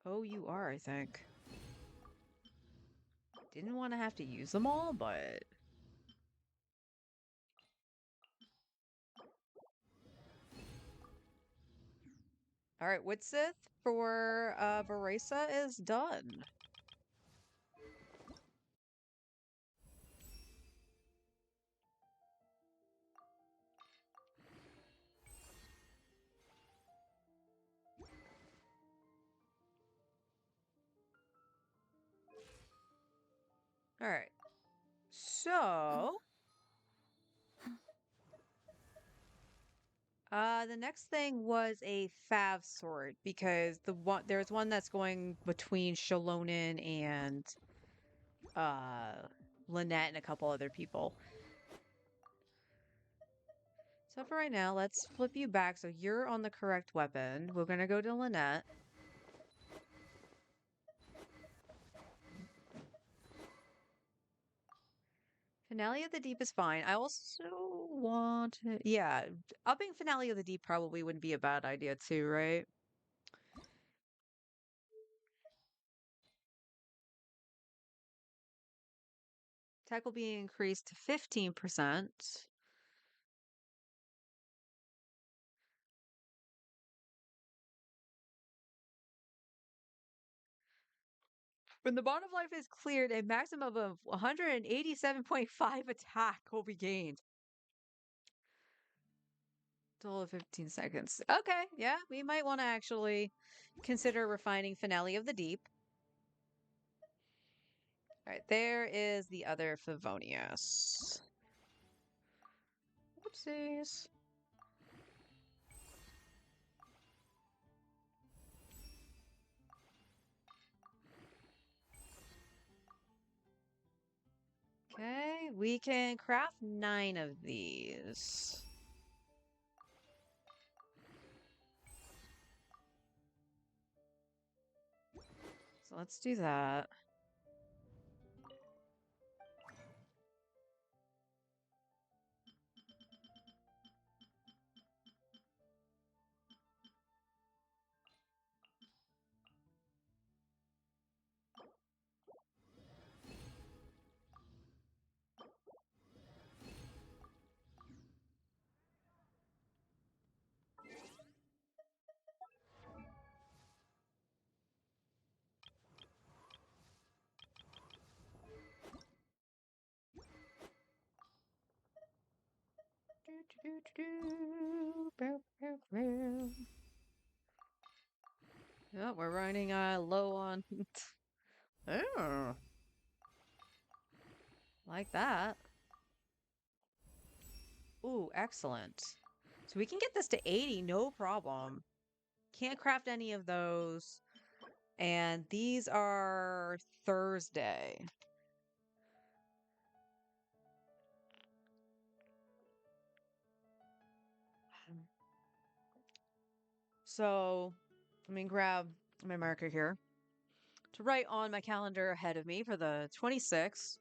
Oh, you are, I think. Didn't want to have to use them all, but... Alright, Witsith for Varesa is done. . All right. So, the next thing was a fav sort because there's one that's going between Shalonen and uh Lynette and a couple other people. So for right now, let's flip you back so you're on the correct weapon. We're gonna go to Lynette. Finale of the Deep is fine. I also want to, yeah, upping Finale of the Deep probably wouldn't be a bad idea too, right? Tech will be increased to 15%. When the bond of life is cleared, a maximum of 187.5 attack will be gained. Total of 15 seconds. Okay, yeah, we might want to actually consider refining Finale of the Deep. All right, there is the other Favonius. Whoopsies. Okay, we can craft 9 of these. So let's do that. Oh, we're running low on. Oh, like that. Ooh, excellent. So we can get this to 80, no problem. Can't craft any of those. And these are Thursday. So let me grab my marker here to write on my calendar ahead of me for the 26th.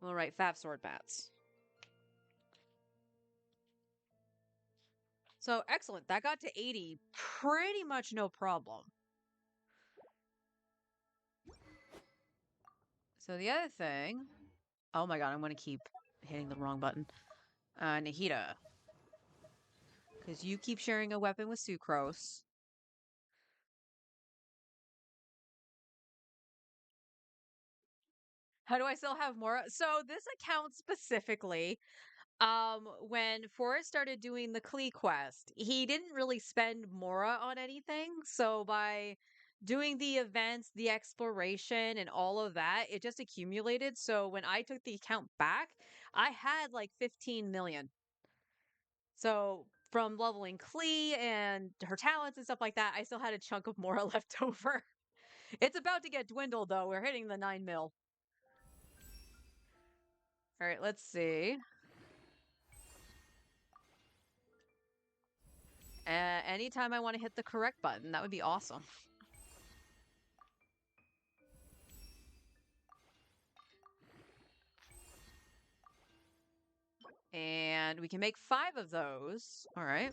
We'll write Fab Sword Bats. So excellent. That got to 80. Pretty much no problem. So the other thing. Oh my god, I'm going to keep hitting the wrong button. Nahida. Because you keep sharing a weapon with Sucrose. How do I still have more? So this account specifically, when Forrest started doing the Klee quest, he didn't really spend Mora on anything. So by doing the events, the exploration, and all of that, it just accumulated. So when I took the account back, I had like 15 million. So from leveling Klee and her talents and stuff like that, I still had a chunk of Mora left over. It's about to get dwindled though. We're hitting the 9 mil. All right, let's see. Anytime I want to hit the correct button, that would be awesome. And we can make 5 of those. All right.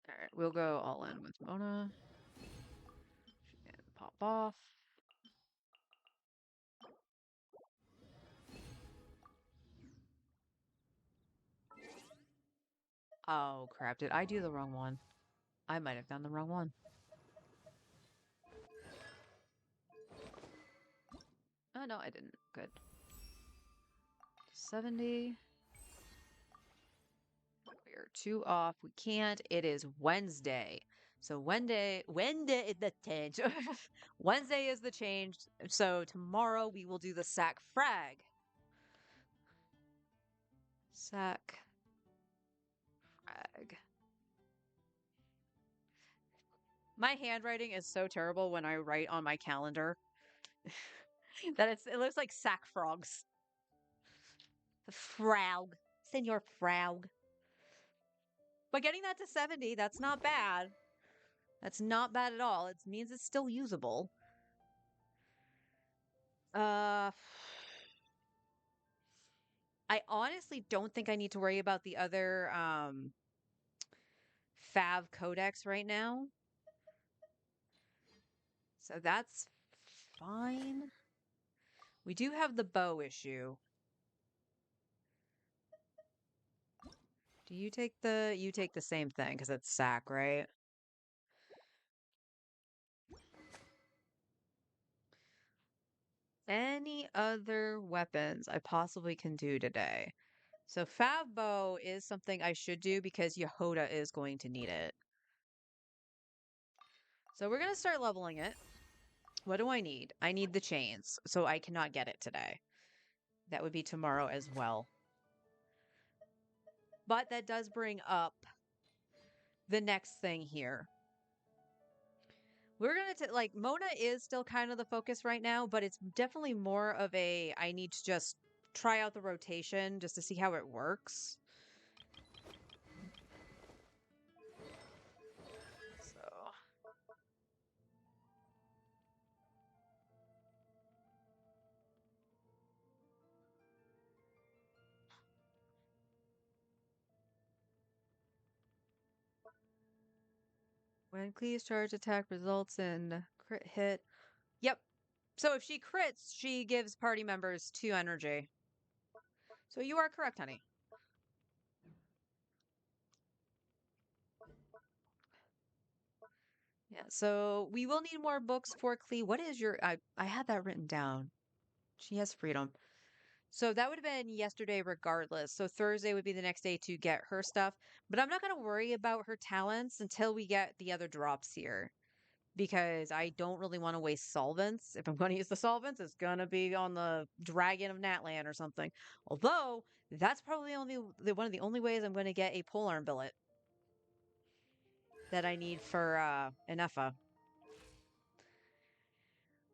All right, we'll go all in with Mona. And pop off. Oh, crap. Did I do the wrong one? I might have done the wrong one. Oh, no, I didn't. Good. 70. We're 2 off. We can't. It is Wednesday. So Wednesday is the change. Wednesday is the change. So tomorrow we will do the sack frag. Sack frag. My handwriting is so terrible when I write on my calendar that it looks like sack frogs. Frog. Senor Frog. But getting that to 70, that's not bad. That's not bad at all. It means it's still usable. I honestly don't think I need to worry about the other Fav codex right now. So that's fine. We do have the bow issue. Do you take the same thing because it's sack, right? Any other weapons I possibly can do today? So Fav bow is something I should do because Yehoda is going to need it. So we're going to start leveling it. What do I need? I need the chains, so I cannot get it today. That would be tomorrow as well. But that does bring up the next thing here. We're going to, like, Mona is still kind of the focus right now, but it's definitely more of a, I need to just try out the rotation just to see how it works. So. When Clee's charge attack results in crit hit. Yep. So if she crits, she gives party members 2 energy. So you are correct, honey. Yeah, so we will need more books for Clee. What is your... I had that written down. She has freedom. So that would have been yesterday regardless. So Thursday would be the next day to get her stuff. But I'm not going to worry about her talents until we get the other drops here. Because I don't really want to waste solvents. If I'm going to use the solvents, it's going to be on the Dragon of Natlan or something. Although, that's probably one of the only ways I'm going to get a polearm billet that I need for Enefa.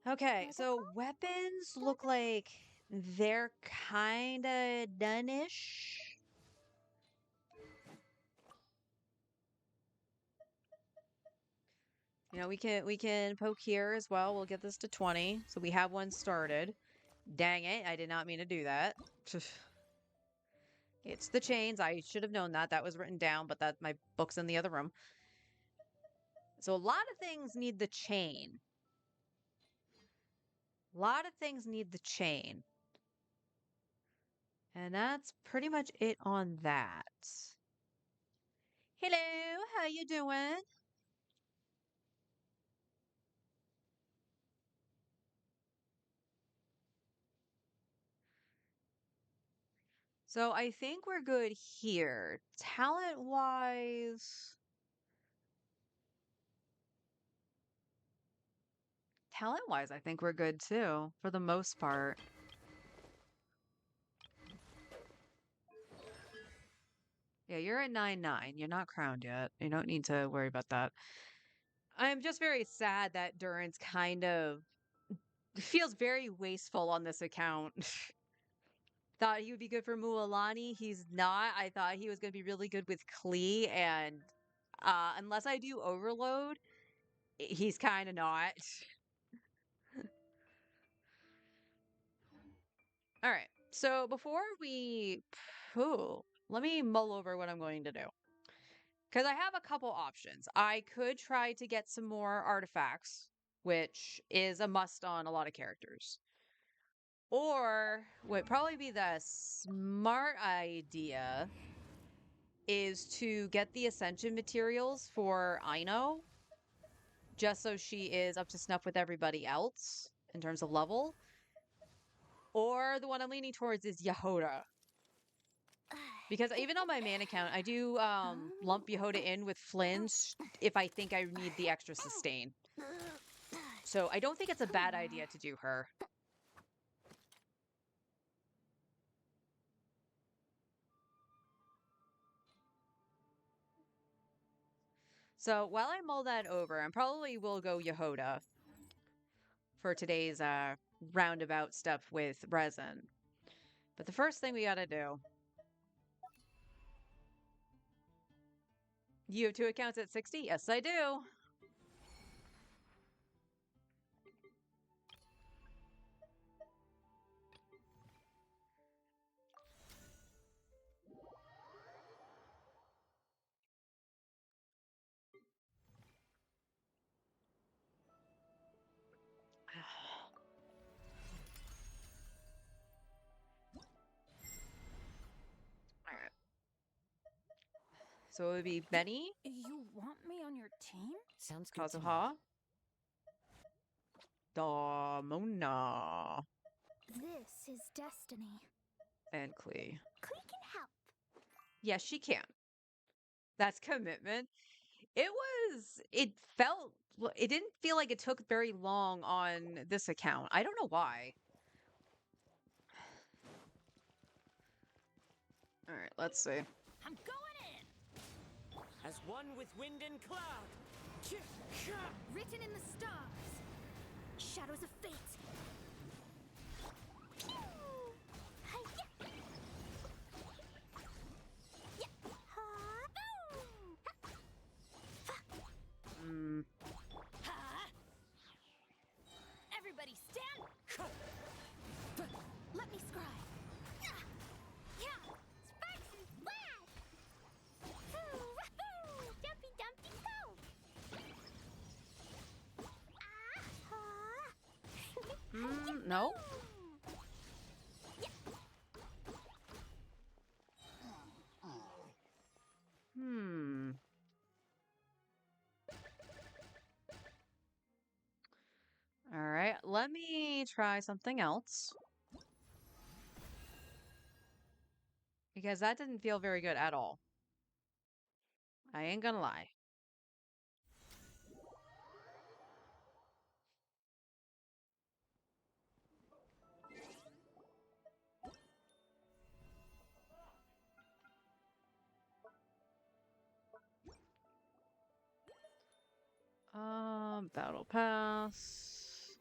Okay, so weapons look like they're kind of done-ish. You know, we can poke here as well. We'll get this to 20. So we have one started. Dang it, I did not mean to do that. It's the chains. I should have known that. That was written down, but that my book's in the other room. So a lot of things need the chain. A lot of things need the chain. And that's pretty much it on that. Hello, how you doing? So I think we're good here. Talent-wise, I think we're good too, for the most part. Yeah, you're at 9-9. You're not crowned yet. You don't need to worry about that. I'm just very sad that Duran's kind of feels very wasteful on this account. Thought he would be good for Mualani. He's not. I thought he was going to be really good with Klee, and unless I do Overload, he's kind of not. All right. So before we, let me mull over what I'm going to do. Because I have a couple options. I could try to get some more artifacts, which is a must on a lot of characters. Or would probably be the smart idea is to get the ascension materials for Aino, just so she is up to snuff with everybody else in terms of level. Or the one I'm leaning towards is Yehoda. Because even on my mana count, I do lump Yehoda in with Flynn if I think I need the extra sustain. So I don't think it's a bad idea to do her. So while I mull that over, I probably will go Yehoda for today's roundabout stuff with resin. But the first thing we gotta do... You have 2 accounts at 60? Yes, I do. Alright. So it would be Benny, You want me on your team? Sounds good to me. Kazuha, Damona, This is destiny. and Klee. Klee can help. Yes, she can. That's commitment. It didn't feel like it took very long on this account. I don't know why. All right, let's see. I'm going in! As one with wind and cloud. Written in the stars. Shadows of fate. Pew! Hi-ya! Yeah. Ha-boo! Mm, Ha! Everybody stand! Let me scry. Yeah! Sparks and flash! Hoo-wahoo! Jumpy dumpy go! no. Hmm. All right, let me try something else. Because that didn't feel very good at all. I ain't gonna lie. Battle pass.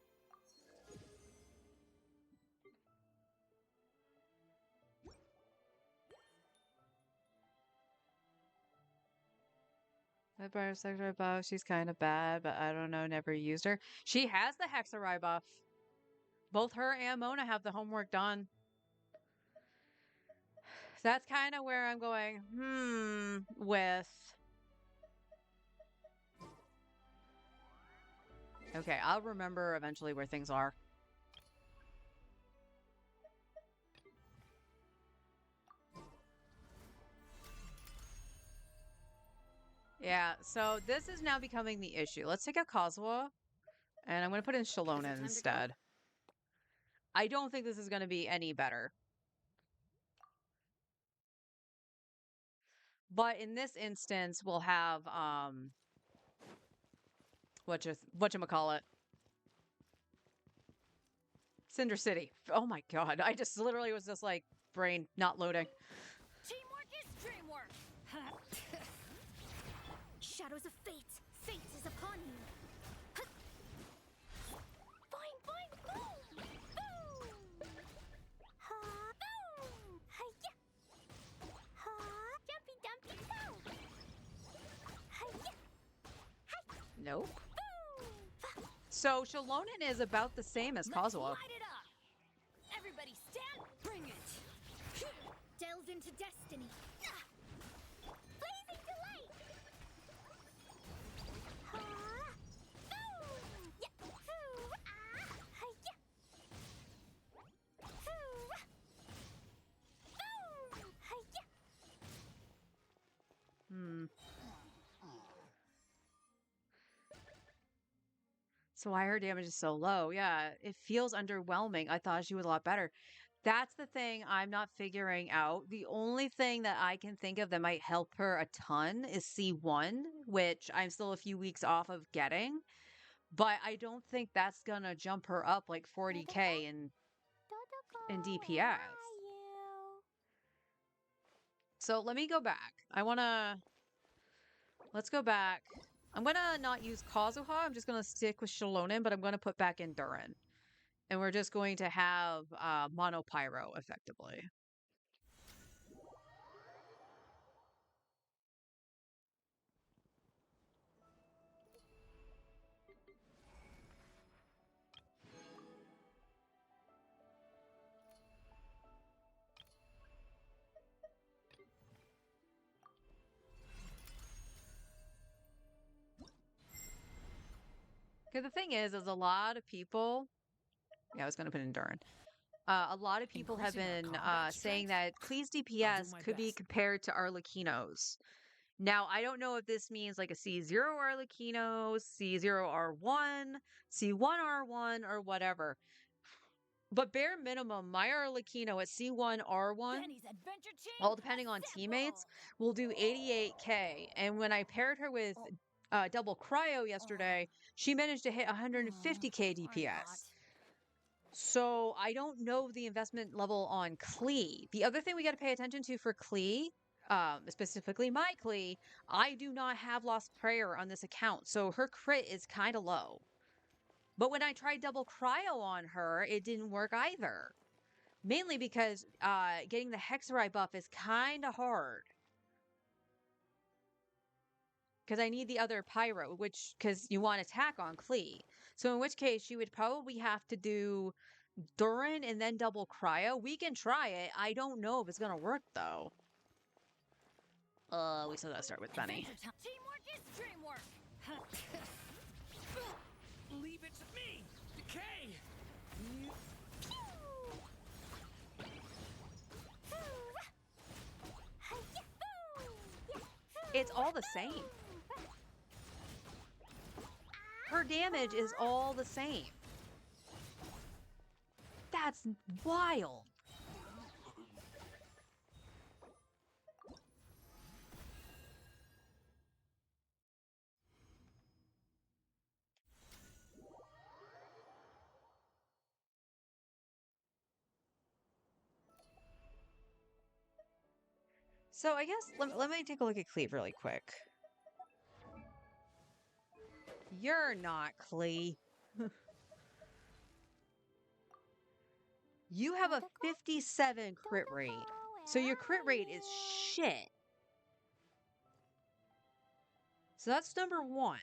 That bar sector buff, she's kind of bad, but I don't know, never used her. She has the Hexarai buff. Both her and Mona have the homework done. That's kind of where I'm going, with... Okay, I'll remember eventually where things are. Yeah, so this is now becoming the issue. Let's take out Kazuha, and I'm going to put in Shalona instead. I don't think this is going to be any better. But in this instance, we'll have, whatchamacallit? Cinder City. Oh my god, I just literally was just like, brain not loading. Teamwork is dreamwork. Shadows of fate. Fate is upon you. Boing, boing, boom! Boom! Ha-boom! Hi-ya! Ha! Jumpy dumpy go! Hi-ya! Nope. Boom! So Shalonen is about the same as Let's Kazuha. light it up! Everybody stand! Bring it! Delve into destiny. Blazing delight! Ha! Boom! Yeah! Hoo! Ah! Hi-ya! Hoo! Boom! Hi-ya! So why her damage is so low? Yeah, it feels underwhelming. I thought she was a lot better. That's the thing I'm not figuring out. The only thing that I can think of that might help her a ton is C1, which I'm still a few weeks off of getting, but I don't think that's gonna jump her up like 40k in Dodoco, where DPS. are you? So let me go back. Let's go back. I'm gonna not use Kazuha. I'm just gonna stick with Shalonen, but I'm gonna put back in Durin. And we're just going to have Mono Pyro effectively. Because the thing is a lot of people. Yeah, I was going to put in Durin. A lot of people have Increasing our been combat saying strength? that Klee's I'll do DPS my could be best. compared to Arlecchino's. Now, I don't know if this means like a C0 Arlecchino, C0 R1, C1 R1, or whatever. But bare minimum, my Arlecchino at C1 R1, Benny's adventure all chain depending on teammates, assemble. will do 88k. And when I paired her with double cryo yesterday, she managed to hit 150k Or not. DPS. So I don't know the investment level on Klee. The other thing we got to pay attention to for Klee, specifically my Klee, I do not have Lost Prayer on this account, so her crit is kind of low. But when I tried double cryo on her, it didn't work either. Mainly because getting the Hexerite buff is kind of hard. Because I need the other Pyro, because you want attack on Klee. So in which case, you would probably have to do Durin and then double cryo. We can try it. I don't know if it's gonna work though. We still gotta start with Benny. Adventure time. Teamwork is dreamwork. Leave it to me! Decay! It's all the same. Her damage is all the same. That's wild. So I guess let me take a look at Cleve really quick. You're not Cleve. You have a 57 crit rate. So your crit rate is shit. So that's number one.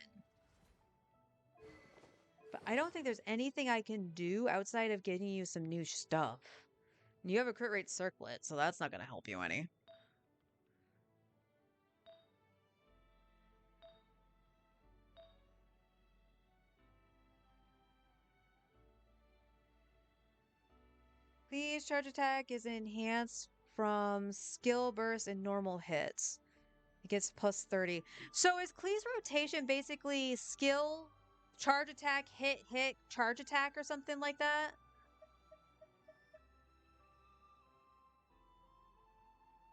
But I don't think there's anything I can do outside of getting you some new stuff. You have a crit rate circlet, so that's not going to help you any. Please, charge attack is enhanced from skill burst and normal hits. It gets plus 30. So is Klee's rotation basically skill, charge attack, hit, hit, charge attack, or something like that?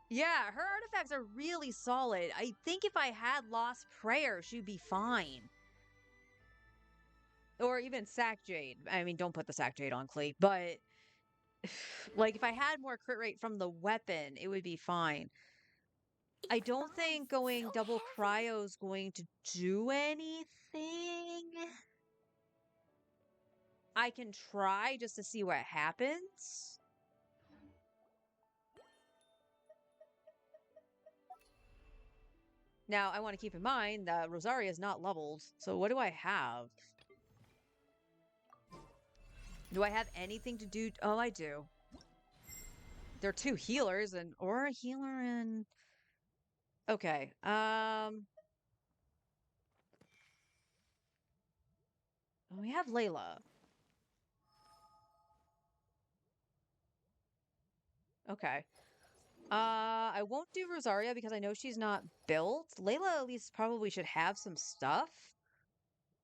Yeah, her artifacts are really solid. I think if I had Lost Prayer, she'd be fine. Or even Sack Jade. I mean, don't put the Sack Jade on Klee, but like if I had more crit rate from the weapon, it would be fine. I don't think going double cryo is going to do anything. I can try just to see what happens. Now, I want to keep in mind that Rosaria is not leveled, so what do I have? Do I have anything to do? Oh, I do. There are two healers or a healer and okay. We have Layla. Okay. I won't do Rosaria because I know she's not built. Layla at least probably should have some stuff.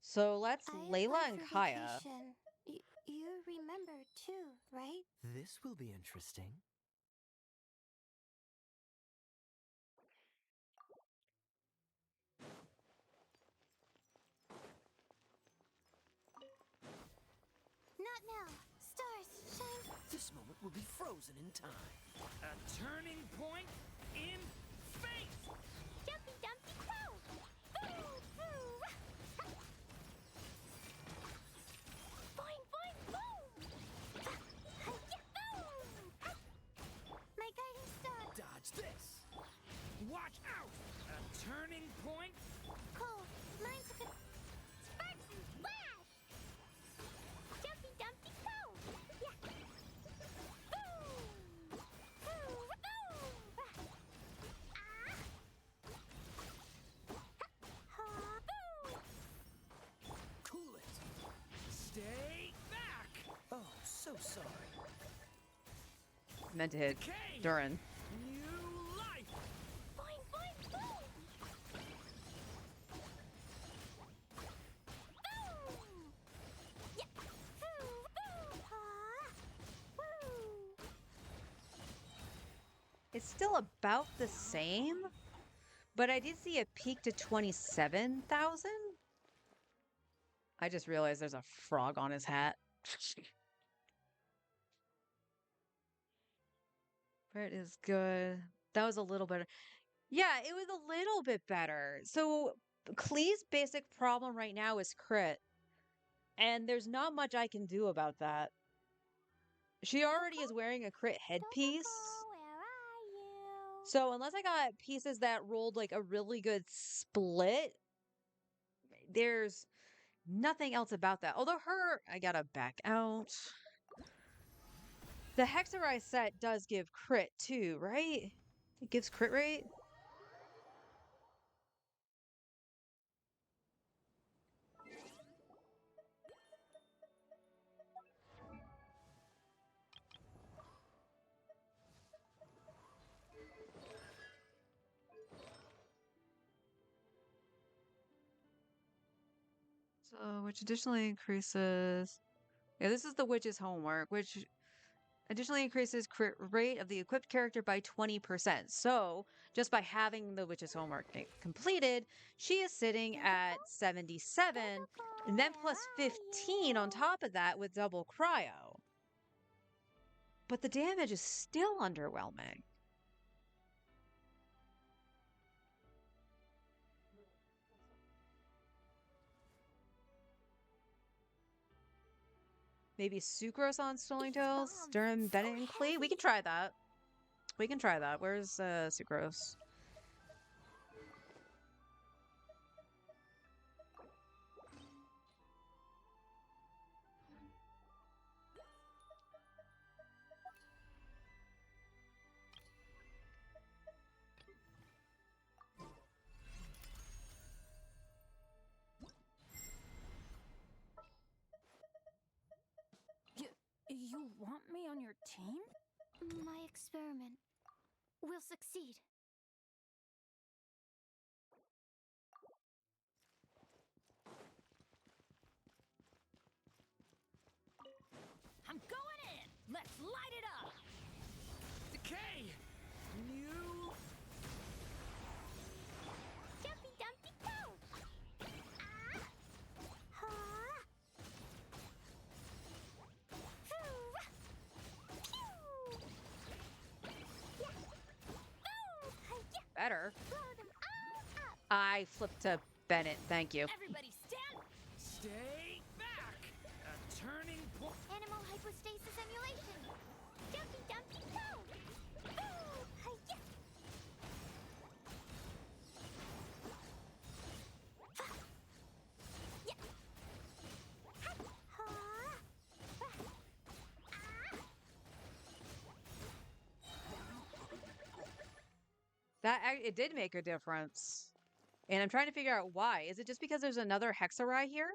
So let's I Layla applied and for Kaya. vacation. You remember too, right? This will be interesting. Not now. Stars, shine. This moment will be frozen in time. A turning point in fate! Jumpy Dumpy Crow. Boo, boo. Boing, boing, boom. Yahoo! My guiding star. Dodge this! Watch out! A turning point? Cold. Mine took a sparks and flash. Jumpy Dumpy Crow. Yeah. Boom. Boom. Boom. Ah. Ha. Boom. Cool it! Stay back! Oh, so sorry. Meant to hit Decay! Durin. New life! Boing, boing, boom. Boom. Yeah. Boo, boo. Ha. Woo. It's still about the same, but I did see it peak to 27,000. I just realized there's a frog on his hat. But it is good. That was a little better. Yeah, it was a little bit better. So Klee's basic problem right now is crit, and there's not much I can do about that. She already is wearing a crit headpiece. Where are you? So unless I got pieces that rolled like a really good split, there's nothing else about that. Although I gotta back out. The Hexarai set does give crit too, right? It gives crit rate? So, which additionally increases. Yeah, this is the witch's homework, which additionally increases crit rate of the equipped character by 20%. So, just by having the witch's homework completed, she is sitting at 77, and then plus 15 on top of that with double cryo. But the damage is still underwhelming. Maybe sucrose on Stolling Tails during Bennett and Klee? We can try that. We can try that. Where's sucrose? You want me on your team? My experiment will succeed. I'm going in! Let's light it up! Decay! New... Jumpy Dumpy Go! Ah! Ha! Hoo! Pew! Yeah! Boom! Hi-ya! Better. Blow them all up! I flipped to Bennett. Thank you. Everybody stand! Stay back! A turning point... Animal hypostasis emulation! Jumpy Dumpy Go! Boom! Hi-ya! Ha! Yeah! Ha! Ha! Ah! It did make a difference. And I'm trying to figure out why. Is it just because there's another Hexarai here?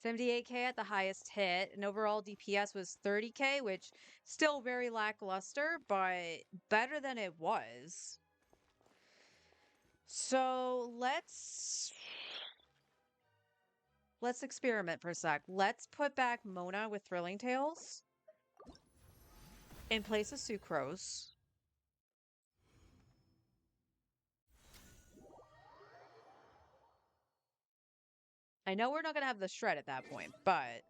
$78K at the highest hit, and overall DPS was 30K, which still very lackluster, but better than it was. So let's experiment for a sec. Let's put back Mona with Thrilling Tales in place of Sucrose. I know we're not gonna have the shred at that point, but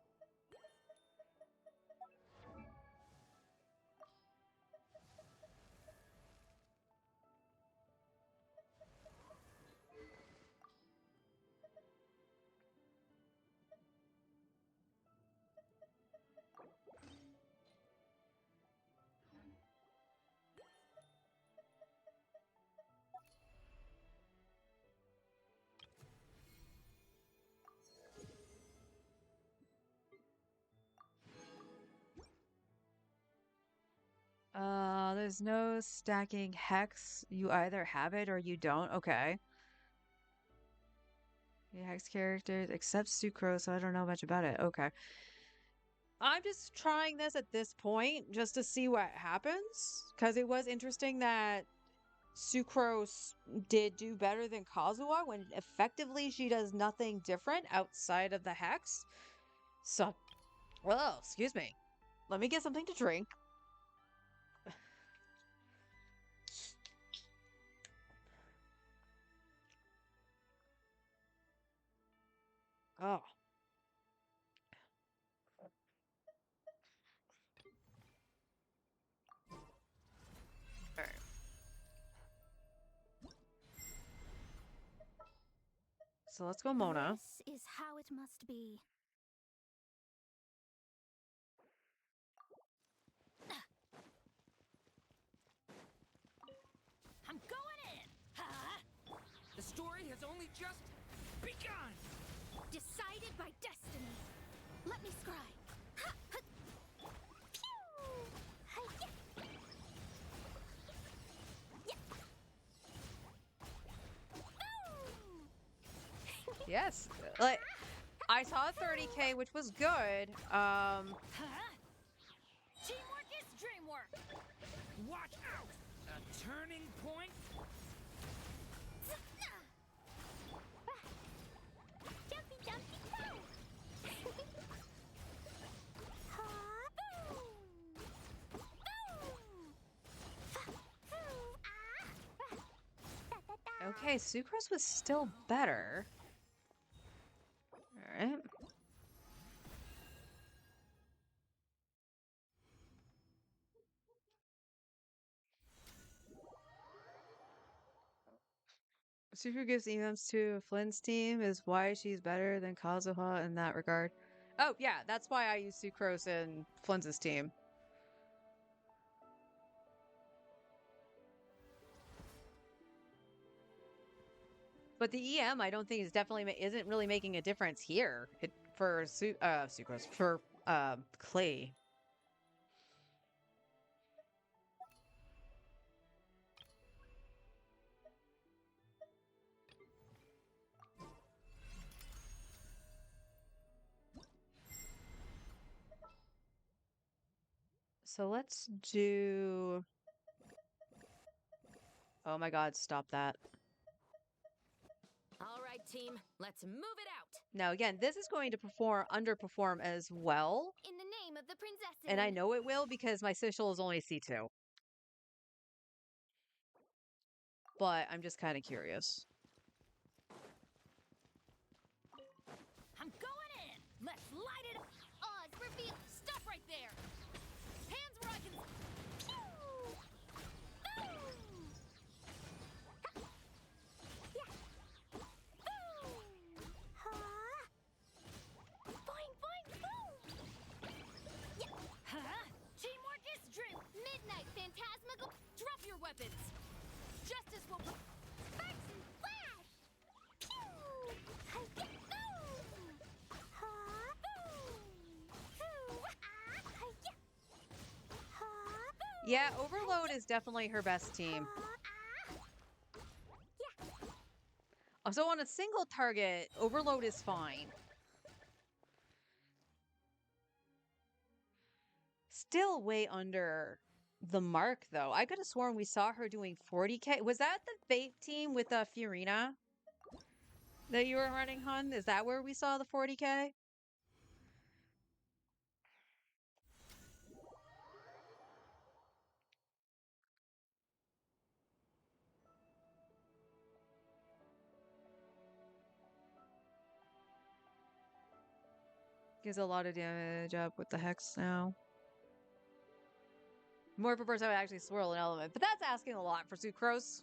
there's no stacking hex. You either have it or you don't. Okay. Yeah, hex characters except Sucrose, so I don't know much about it. Okay. I'm just trying this at this point just to see what happens. Because it was interesting that Sucrose did do better than Kazuha when effectively she does nothing different outside of the hex. So, oh, excuse me. Let me get something to drink. Oh. All right. So let's go Mona. This is how it must be. I'm going in! Huh? The story has only just begun! Decided by destiny. Let me scry. Ha, ha. Pew! Hi-ya. Yeah. Ooh. Yes. Like, I saw 30K, which was good. Huh? Teamwork is dreamwork! Watch out! A turning point? Jumpy, jumpy, go! Ha, boom! Boom! Okay, Sucrose was still better. All right. Super gives emotes to Flynn's team is why she's better than Kazuha in that regard. Oh, yeah, that's why I use Sucrose in Flynn's team. But the EM, I don't think is definitely isn't really making a difference here. For Sucrose for Clay. So let's do. Oh my God! Stop that. All right, team. Let's move it out. Now again, this is going to underperform as well. In the name of the princess. And I know it will because my Sigil is only C2. But I'm just kind of curious. I'm going in! Let's light it up! Oz, reveal. Stop right there. Hands where I can... Pew! Boom! Yeah. Boom! Ha! Boing, boing, boom! Yeah. Huh? Teamwork is dream... Midnight Phantasmical. Drop your weapons! Justice will... Sparks and flash! Pew! Hi-ya! Boom! Ha! Boom! Hoo! Ah! Hi-ya! Ha! Boom! Yeah, Overload is definitely her best team. Ha! Ah! Yeah. So on a single target, Overload is fine. Still way under the mark, though. I could have sworn we saw her doing 40K. Was that the Fate team with Fiorina that you were running, Hun? Is that where we saw the 40K? Gives a lot of damage up with the Hex now. More per person would actually swirl an element, but that's asking a lot for Sucrose.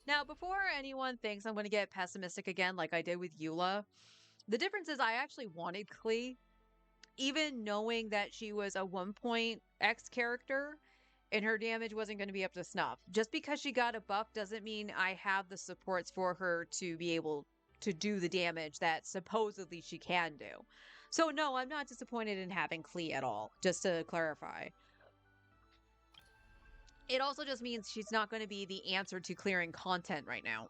Now, before anyone thinks I'm going to get pessimistic again like I did with Eula, the difference is I actually wanted Klee, even knowing that she was a 1.x character and her damage wasn't going to be up to snuff. Just because she got a buff doesn't mean I have the supports for her to be able to do the damage that supposedly she can do. So no, I'm not disappointed in having Klee at all, just to clarify. It also just means she's not going to be the answer to clearing content right now.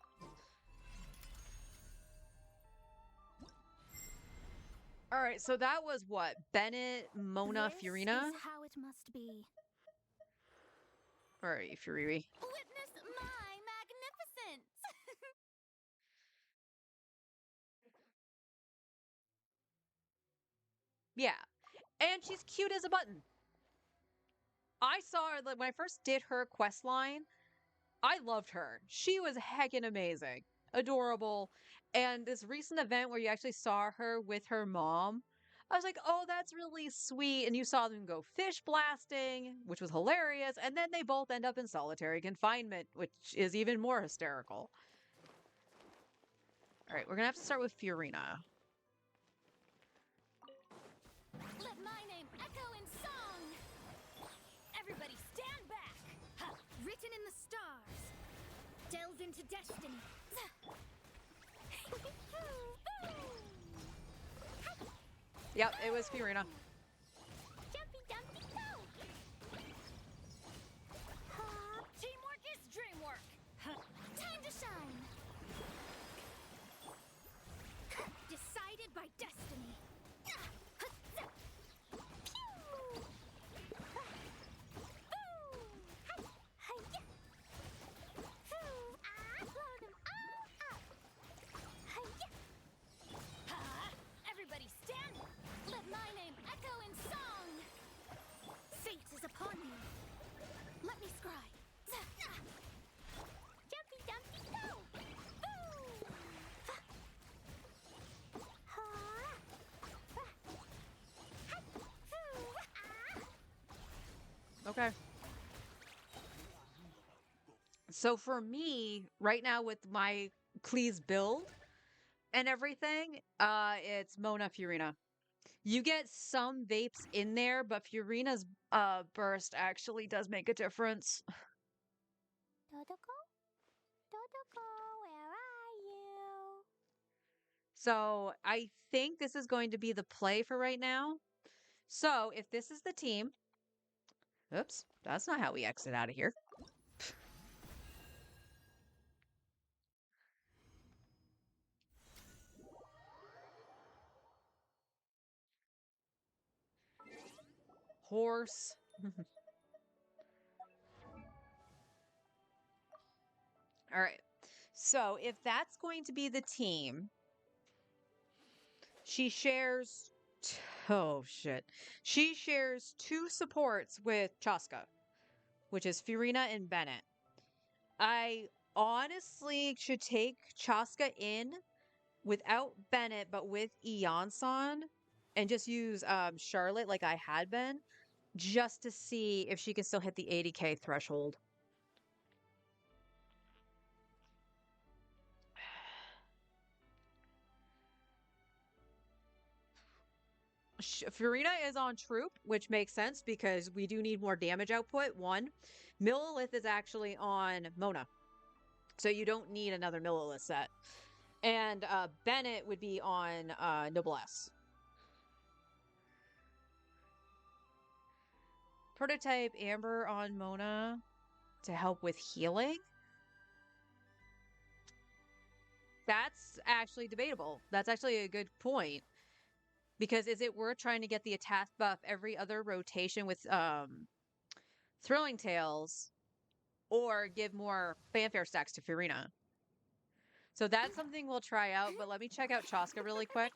All right, so that was what? Bennett, Mona, Fiorina? This is how it must be. All right, Furiri. Witness my magnificence! Yeah, and she's cute as a button. I saw her, like, when I first did her quest line, I loved her. She was heckin' amazing, adorable. And this recent event where you actually saw her with her mom, I was like, oh, that's really sweet. And you saw them go fish blasting, which was hilarious. And then they both end up in solitary confinement, which is even more hysterical. All right, we're going to have to start with Fiorina. Let my name echo in song! Everybody stand back! Ha! Written in the stars. Delve into destiny. Yep, it was Fiorina. Jumpy dumpy go! Teamwork is dreamwork! Time to shine! Decided by destiny. Blow them all up! Everybody stand! Let my name echo in song! Fate is upon you. Let me scry. Jumpy dumpy go! Okay. So for me, right now with my Klee's build and everything, it's Mona Fiorina. You get some vapes in there, but Fiorina's burst actually does make a difference. Dodoko? Dodoko, where are you? So I think this is going to be the play for right now. So if this is the team, oops, that's not how we exit out of here. Horse. All right. So if that's going to be the team, she shares. Oh, shit. She shares 2 supports with Chaska, which is Fiorina and Bennett. I honestly should take Chaska in without Bennett, but with Eonson, and just use Charlotte like I had been, just to see if she can still hit the 80K threshold. Furina is on Troop, which makes sense because we do need more damage output. 1. Millilith is actually on Mona, so you don't need another Millilith set. And Bennett would be on Noblesse. Prototype Amber on Mona. to help with healing. That's actually debatable. That's actually a good point. Because is it worth trying to get the attack buff every other rotation with Thrilling Tales or give more fanfare stacks to Furina? So that's something we'll try out, but let me check out Chaska really quick.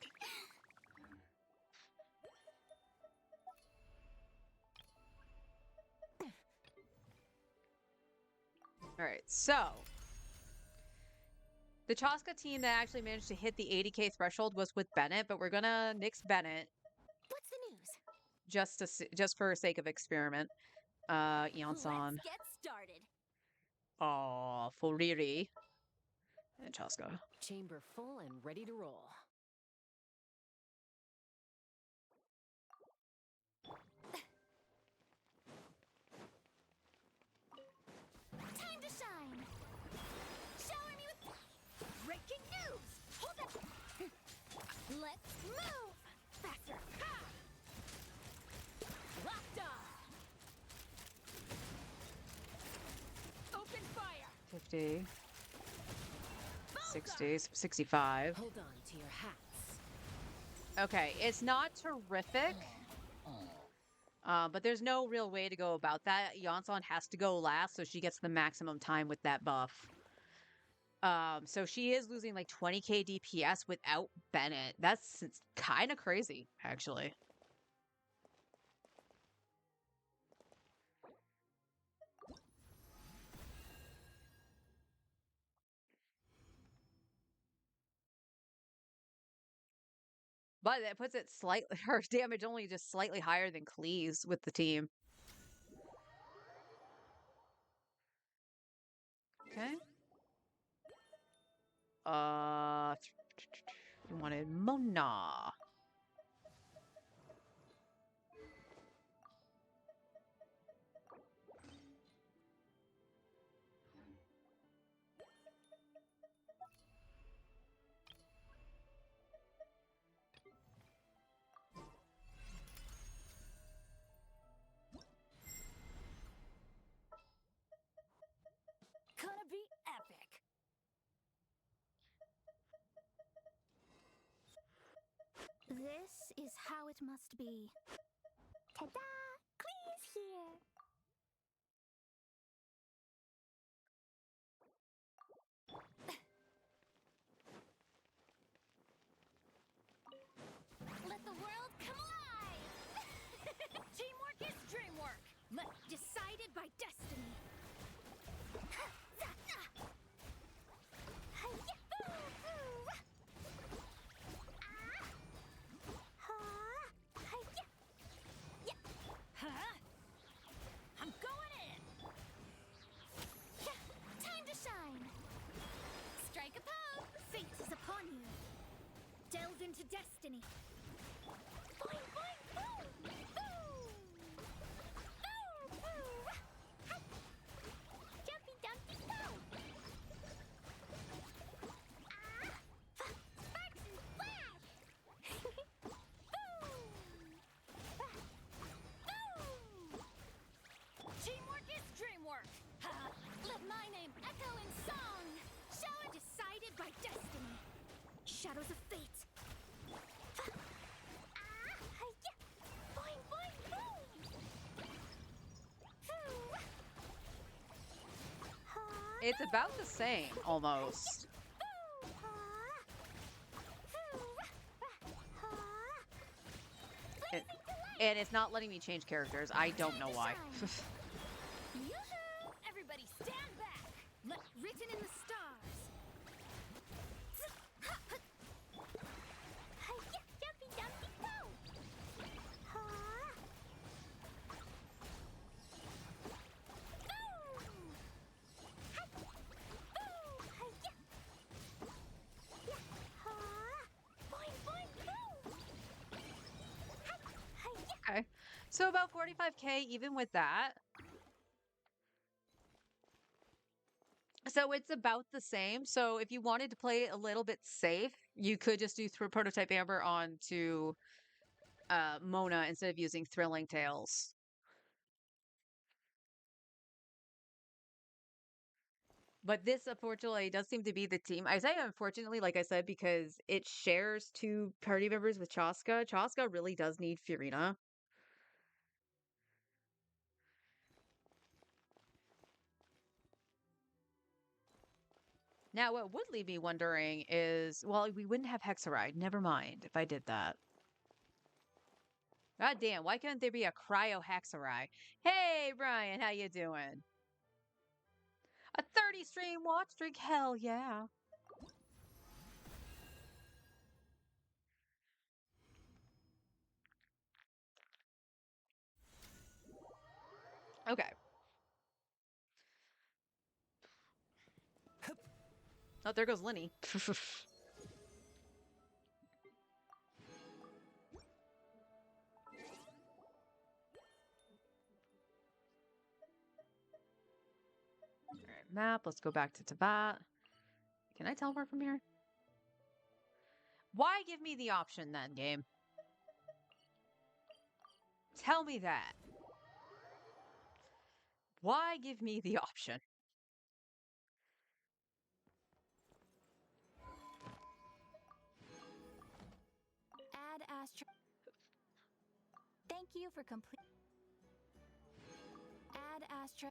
All right, so the Chaska team that actually managed to hit the 80K threshold was with Bennett, but we're gonna nix Bennett What's the news? just for sake of experiment. Yansan. Let's get started. Oh, Furiri. And Chaska. Chamber full and ready to roll. Time to shine. Shower me with breaking news. Hold up. Let's move. Faster. Ha! Locked on. Open fire. 50. 60, 65. Hold on to your hats. Okay, it's not terrific. But there's no real way to go about that. Yansan has to go last, so she gets the maximum time with that buff. So she is losing like 20k DPS without Bennett. That's kind of crazy, actually. But that puts it slightly, her damage only just slightly higher than Klee's with the team. Okay. We wanted Mona. Gonna be epic. This is how it must be. Ta-da! Clee's here. Let the world come alive! Teamwork is dreamwork. Decided by destiny. Huh? I'm going in. Time to shine. Strike a pose. Fate is upon you. Delve into destiny. Boing, boing, boom! Boom! Boom, boom! Ha! Jumpy, dumpy, go! Sparks and flash! Boom! Boom! Teamwork is dreamwork. Let my name echo in song. Shower decided by destiny. Shadows of fate. Boing, boing, boom! It's about the same, almost. And it's not letting me change characters. I don't know why. Yoo-hoo! Everybody stand back. Written in the stars. Jumpy, jumpy, go! Okay. So about 45k even with that. So it's about the same. So if you wanted to play it a little bit safe, you could just do Prototype Amber onto Mona instead of using Thrilling Tales. But this, unfortunately, does seem to be the team. I say unfortunately, like I said, because it shares two party members with Chaska. Chaska really does need Furina. Now, what would leave me wondering is, well, we wouldn't have Hexaride. Never mind if I did that. God damn, why couldn't there be a Cryo Hexaride? Hey, Brian, how you doing? A 30 stream watch streak? Hell yeah. Okay. Oh, there goes Lenny. Alright, map. Let's go back to Tibet. Can I teleport from here? Why give me the option then, game? Tell me that. Why give me the option? Add Astra. Thank you for complete. Add Astra.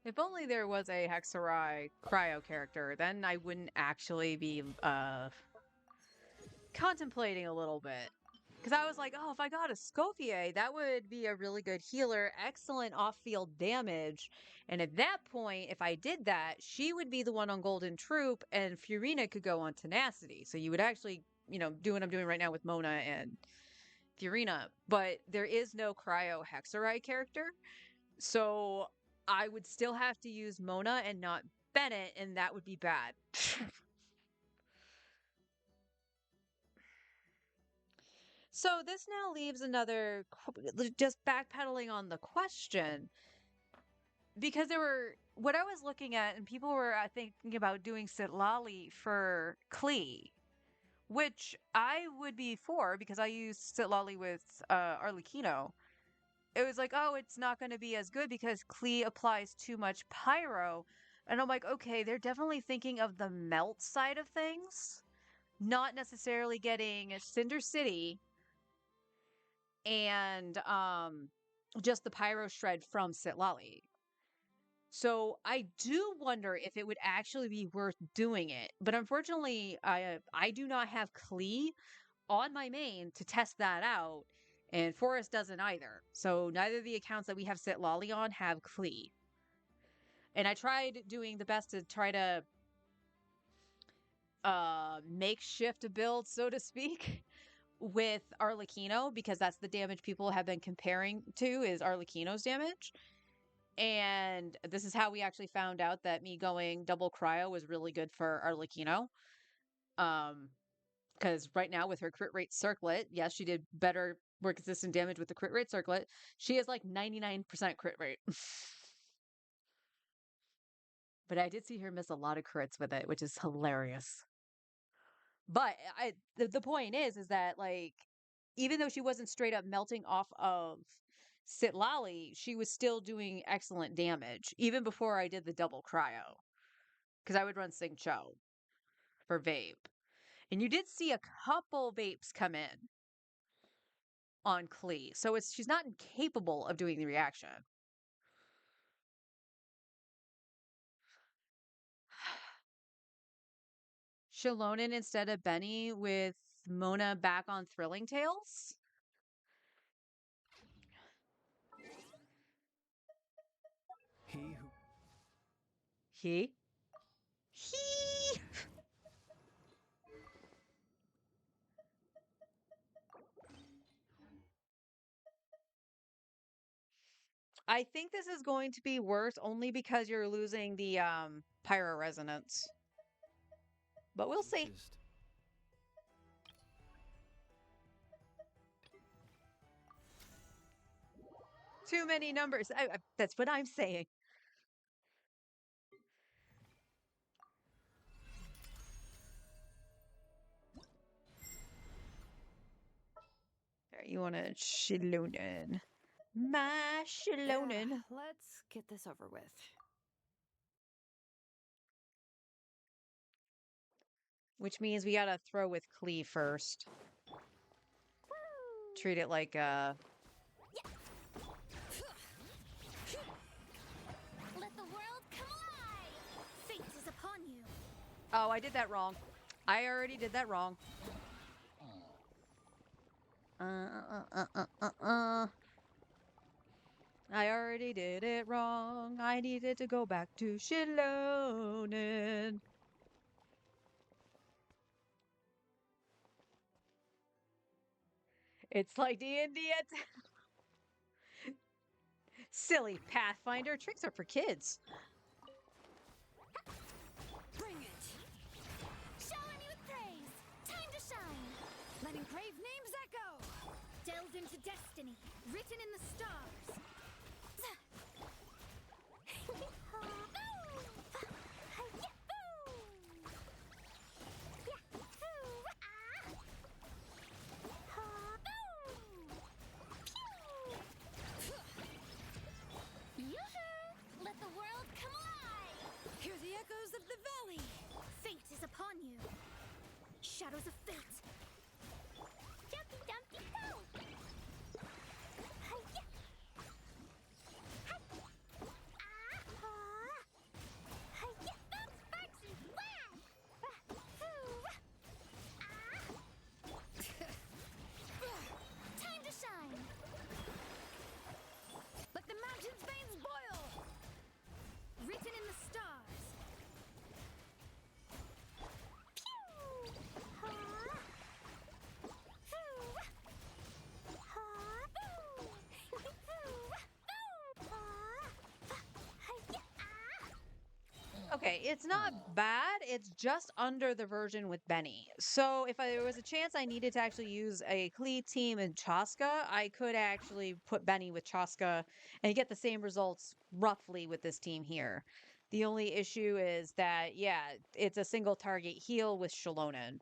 If only there was a Hexarai cryo character, then I wouldn't actually be contemplating a little bit. Because I was like, oh, if I got a Scofier, that would be a really good healer, excellent off-field damage. And at that point, if I did that, she would be the one on Golden Troop, and Furina could go on Tenacity. So you would actually, do what I'm doing right now with Mona and Furina. But there is no Cryo Hexarai character. So I would still have to use Mona and not Bennett, and that would be bad. So this now leaves another, just backpedaling on the question, because there were, what I was looking at, and people were thinking about doing Sitlali for Klee, which I would be for because I use Sitlali with Arlecchino. It was like, oh, it's not going to be as good because Klee applies too much pyro. And I'm like, okay, they're definitely thinking of the melt side of things, not necessarily getting Cinder City and just the pyro shred from Sitlali. So I do wonder if it would actually be worth doing it. But unfortunately, I do not have Klee on my main to test that out, and Forrest doesn't either. So neither of the accounts that we have Sitlali on have Klee. And I tried doing the best to try to makeshift a build, so to speak, with Arlecchino, because that's the damage people have been comparing to is Arlecchino's damage. And this is how we actually found out that me going double cryo was really good for Arlecchino. Because right now with her crit rate circlet, yes, she did better, more consistent damage with the crit rate circlet. She has like 99% crit rate. But I did see her miss a lot of crits with it, which is hilarious. But the point is that like, even though she wasn't straight up melting off of Sitlali, she was still doing excellent damage, even before I did the double cryo. Because I would run Sing Cho for Vape. And you did see a couple Vapes come in on Klee. So she's not incapable of doing the reaction. Shalonen instead of Benny with Mona back on Thrilling Tales? He who He? He! I think this is going to be worse only because you're losing the pyro resonance. But we'll see. just Too many numbers. That's what I'm saying. There, you want to Shilonen. My Shalonen. Let's get this over with. Which means we gotta throw with Klee first. Treat it like Let the world come alive! Fate is upon you. Oh, I did that wrong. I already did that wrong. I already did it wrong. I needed to go back to Shilonen. It's like D&D at silly Pathfinder. Tricks are for kids. Bring it! Shower me with praise! Time to shine! Let engraved names echo! Delve into destiny, written in the stars. Let the world come alive! Hear the echoes of the valley! Fate is upon you. Shadows of fate. Jumpy Dumpty Go! Hi-ya! Hi! Ah-ha! Hi-ya! Sparks and flash! Time to shine! Let the mountain's veins boil! Written in the stars. Okay, it's not bad. It's just under the version with Benny. So if there was a chance I needed to actually use a Klee team in Chaska, I could actually put Benny with Chaska and get the same results roughly with this team here. The only issue is that, yeah, it's a single target heal with Shalonen.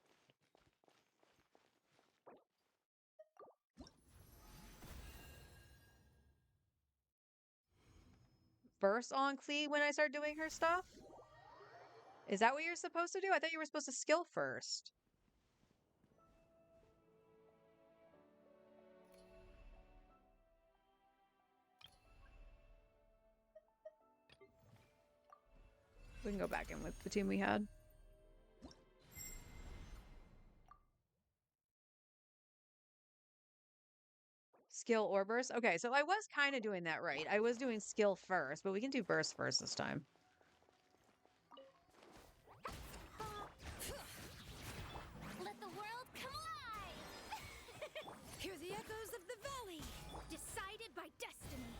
Burst on Klee when I start doing her stuff? Is that what you're supposed to do? I thought you were supposed to skill first. We can go back in with the team we had. Skill or burst? Okay, so I was kind of doing that right. I was doing skill first, but we can do burst first this time. Let the world come alive! Hear the echoes of the valley! Decided by destiny.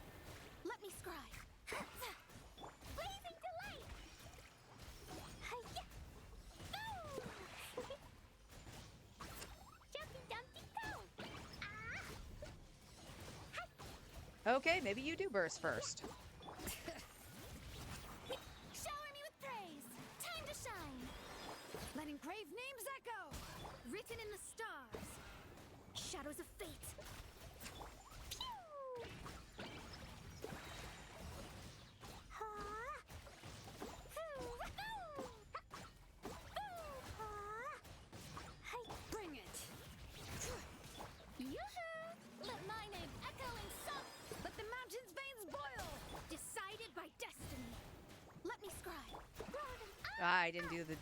Let me scribe. Blazing delight! Hi-ya! Boom! Jumpy Dumpty Go! Okay, maybe you do burst first. Shower me with praise! Time to shine! Let engraved names echo! Written in the stars. Shadows of fate. Bring it! Yoo-hoo! Let my name echo in song. Let the mountain's veins boil! Decided by destiny. Let me scribe. I didn't do the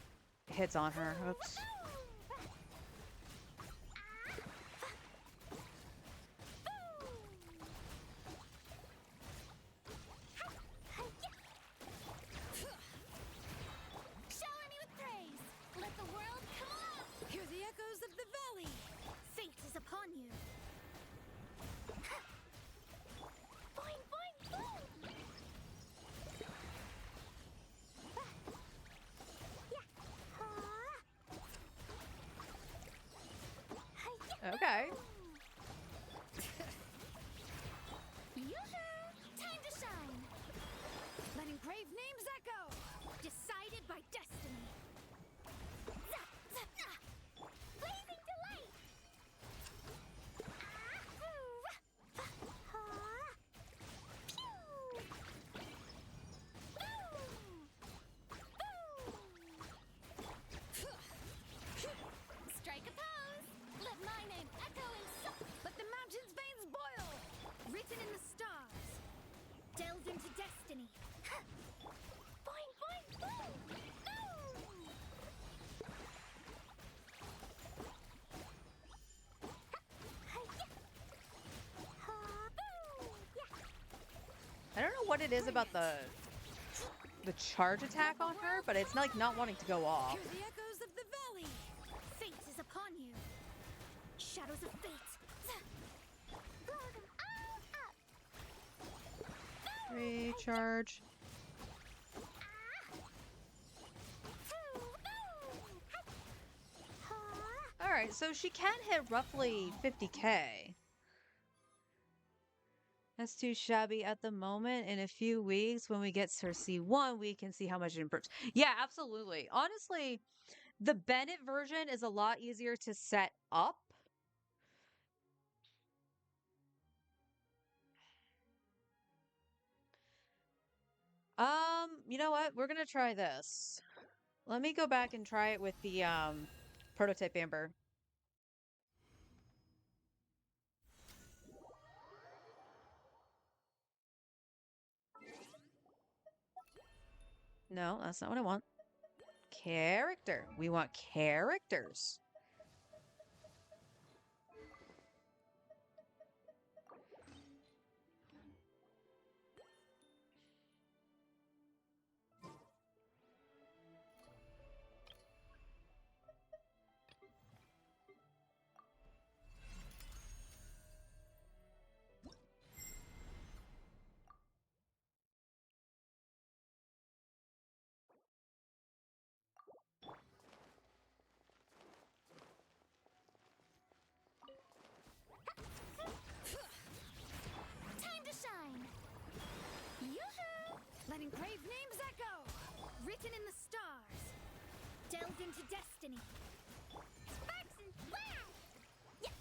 hits on her. Oops. Shower me with praise. Let the world come alive. Hear the echoes of the valley! Fate is upon you. Boing, boing, boom! Okay. Yoo-hoo! Time to shine. Let engraved names echo! Decided by destiny. Blazing delight. what it is about the charge attack on her, but it's like not wanting to go off. Hear the echoes of the valley. Fate is upon you. Shadows of fate. Blow them all up. Recharge. All right, so she can hit roughly 50K. That's too shabby at the moment. In a few weeks, when we get to C1, we can see how much it improves. Yeah, absolutely. Honestly, the Bennett version is a lot easier to set up. You know what? We're gonna try this. Let me go back and try it with the prototype Amber. No, that's not what I want. Character. We want characters. Time to shine. Yoo-hoo! Let engraved names echo. Written in the stars. Delved into destiny. Sparks and flash! Yeah.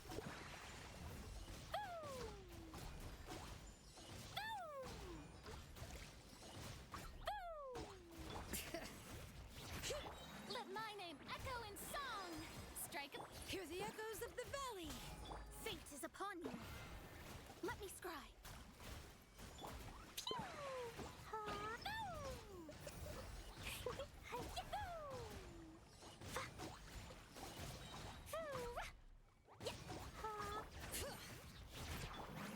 Boom! Boom! Boom! Let my name echo in song. Strike a... Hear the echoes of the valley. Fate is upon you. Let me scry. Pew!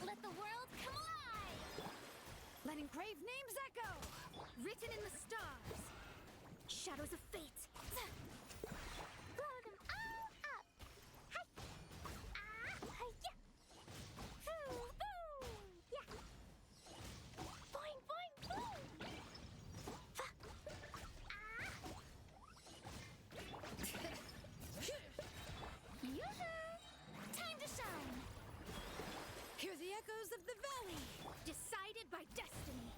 Let the world come alive! Let engraved names echo. Written in the stars. Shadows of fate. Blow them all up. Hi. Yeah. Boom. Yeah. Boing, boing, boom. Yoo-hoo! Time to shine. Hear the echoes of the valley. Decided by destiny.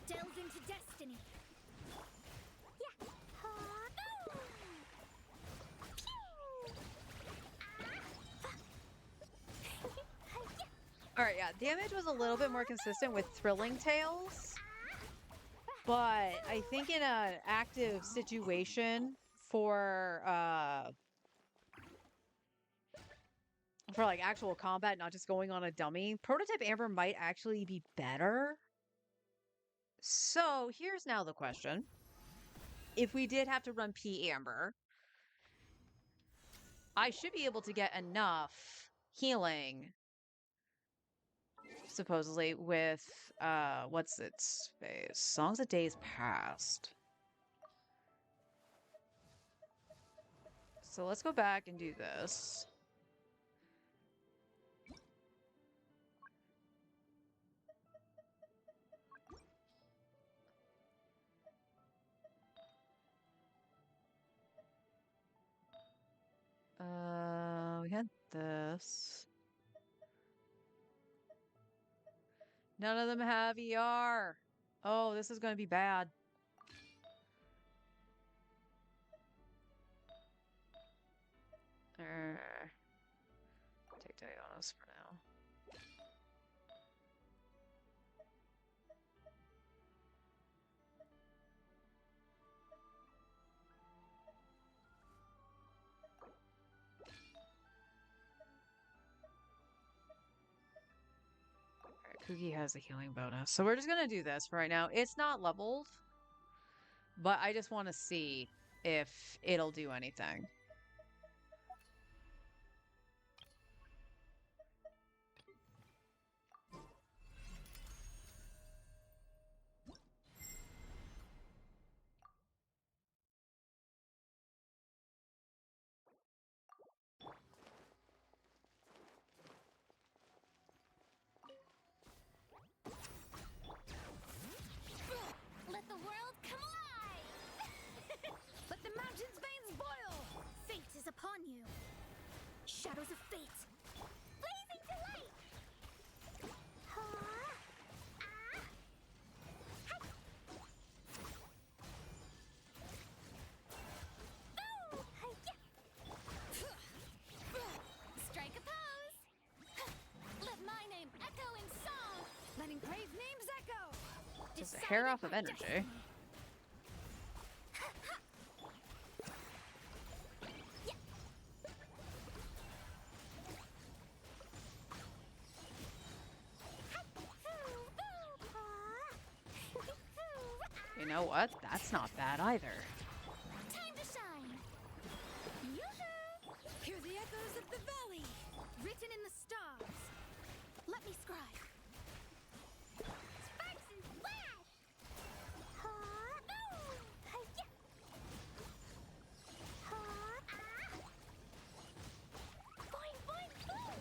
Delve into destiny. Yeah. Boom. All right, yeah, damage was a little bit more consistent with Thrilling Tales, but I think in an active situation for like actual combat, not just going on a dummy, Prototype Amber might actually be better. So here's now the question. If we did have to run P Amber, I should be able to get enough healing, supposedly, with what's its face? Songs of Days Past. So let's go back and do this. We had this. None of them have ER. Oh, this is going to be bad. Take Dionysus for now. Alright, Kugi has a healing bonus. So we're just going to do this for right now. It's not leveled, but I just want to see if it'll do anything. Shadows of fate. Blazing delight. Huh? Ah. Hi. Ooh. Hi-ya. Strike a pose. Let my name echo in song. Let engraved names echo. Just a hair off of by energy. destiny. You know what? That's not bad either. Time to shine. Yoo-hoo! Hear the echoes of the valley. Written in the stars. Let me scribe. Sparks and flash! Huh? Ooh! Hi-ya! Huh? Ah! Boing, boing, boom!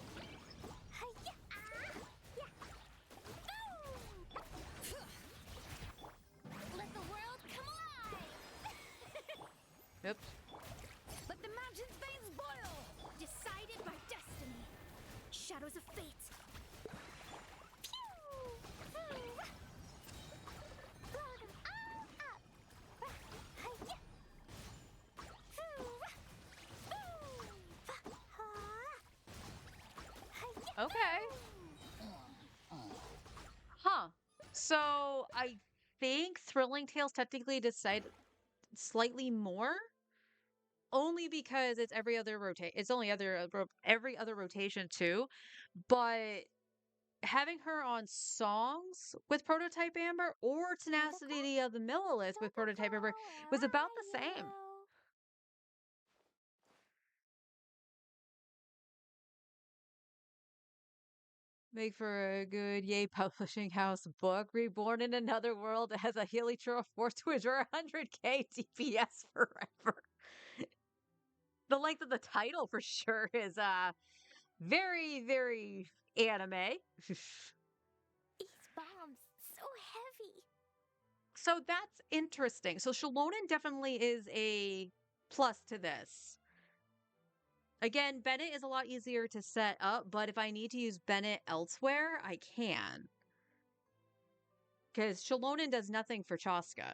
Hi-ya! Ah! Yeah! Ooh! Let the world come alive! Oops. Let the mountain's veins boil! Decided by destiny. Shadows of fate. Pew! Hoo! Blow them all up! Hi-ya! Hoo! Boom! Hi-ya! Okay. Huh. So I think Thrilling Tales technically decide slightly more, only because it's every other rotate. It's only every other rotation too. But having her on songs with Prototype Amber or Tenacity of the Millilith with Prototype Amber was about the same. Make for a good Yay Publishing House book. Reborn in another world as a heliotrope forced to endure 100k DPS forever. The length of the title for sure is very, very anime. These bombs, so heavy. So that's interesting. So Shalonen definitely is a plus to this. Again, Bennett is a lot easier to set up, but if I need to use Bennett elsewhere, I can. Because Shalonen does nothing for Chaska.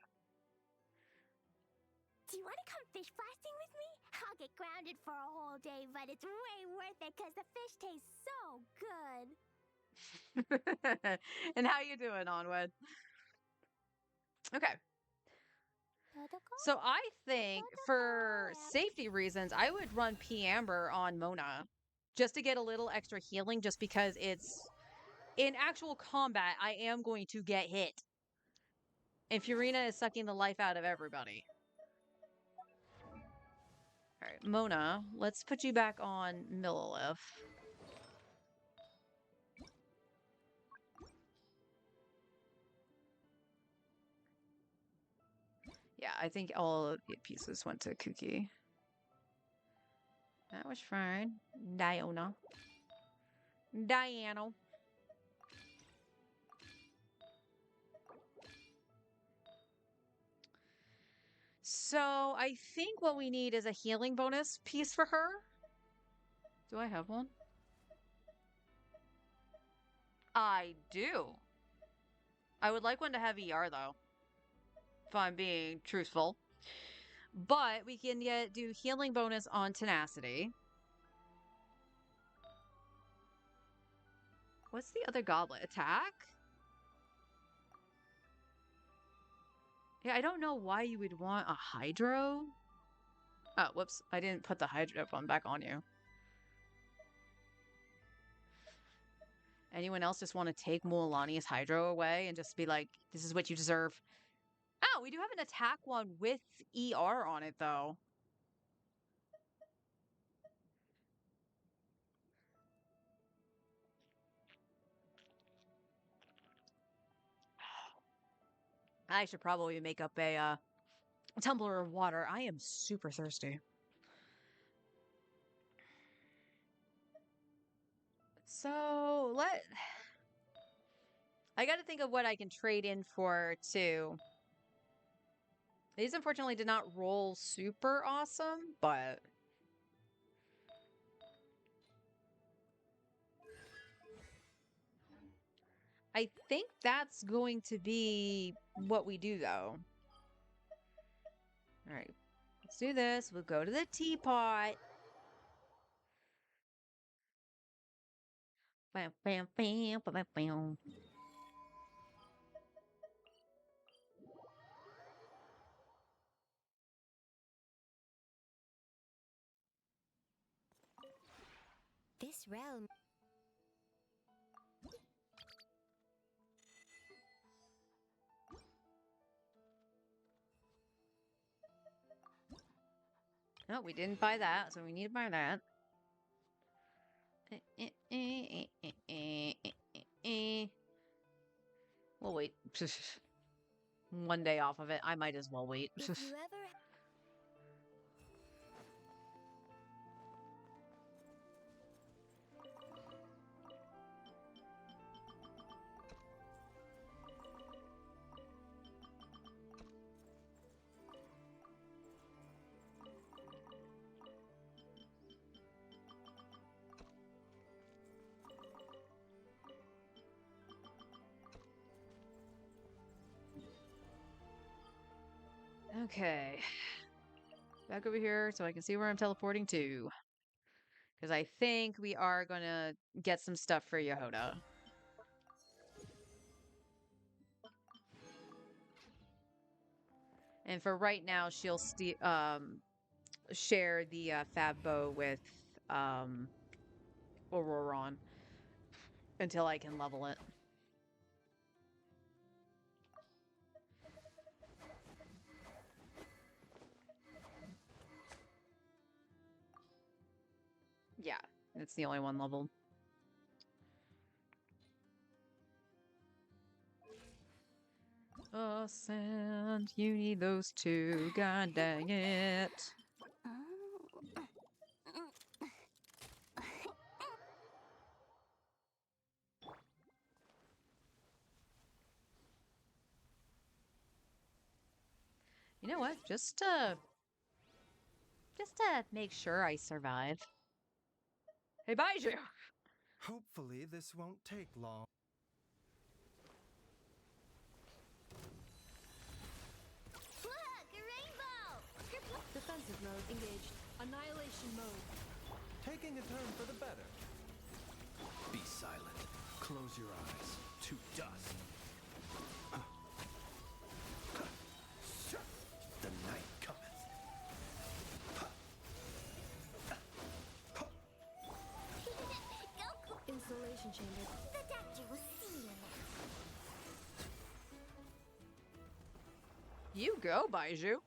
Do you want to come fish blasting with me? I'll get grounded for a whole day, but it's way worth it because the fish tastes so good. And how you doing, Onward? Okay. So I think for safety reasons, I would run P Amber on Mona just to get a little extra healing, just because it's in actual combat, I am going to get hit. And Furina is sucking the life out of everybody. All right, Mona, let's put you back on Millilith. Yeah, I think all of the pieces went to Kuki. That was fine. Diana. Diana. So I think what we need is a healing bonus piece for her. Do I have one? I do. I would like one to have ER though, if I'm being truthful. But we can yet do healing bonus on Tenacity. What's the other goblet? Attack? Yeah, I don't know why you would want a Hydro. Oh, whoops. I didn't put the Hydro one back on you. Anyone else just want to take Mualani's Hydro away and just be like, this is what you deserve? Oh, we do have an attack one with ER on it, though. I should probably make up a tumbler of water. I am super thirsty. So, I gotta think of what I can trade in for, too. These unfortunately did not roll super awesome, but I think that's going to be what we do, though. All right, let's do this. We'll go to the teapot. Bam, bam, bam, bam, bam, bam. This realm. No, we didn't buy that, so we need to buy that. We'll wait. One day off of it. I might as well wait. If you ever Okay. Back over here so I can see where I'm teleporting to. Because I think we are going to get some stuff for Yehoda. And for right now, she'll share the Fab Bow with Auroron until I can level it. Yeah, it's the only one leveled. Oh, sand, you need those two. God dang it. You know what? Just to make sure I survive. Hey, Baiju! Hopefully, this won't take long. Look, a rainbow! Defensive mode engaged. Annihilation mode. Taking a turn for the better. Be silent. Close your eyes. To dust. The night cometh. Go, Installation chamber. the doctor will see you now. You go, Baiju.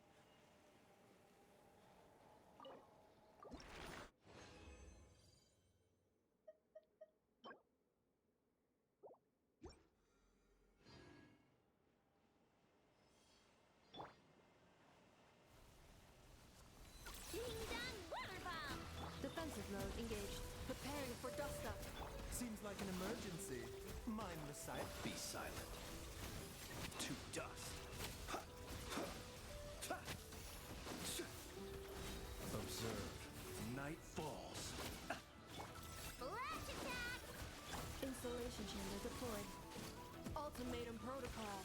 Ding-dong water bomb! Defensive mode engaged. Preparing for dust up. Seems like an emergency. Mind the sight. Be silent. To dust. Observe. Night falls. Flash attack! Installation chamber deployed. Ultimatum protocol.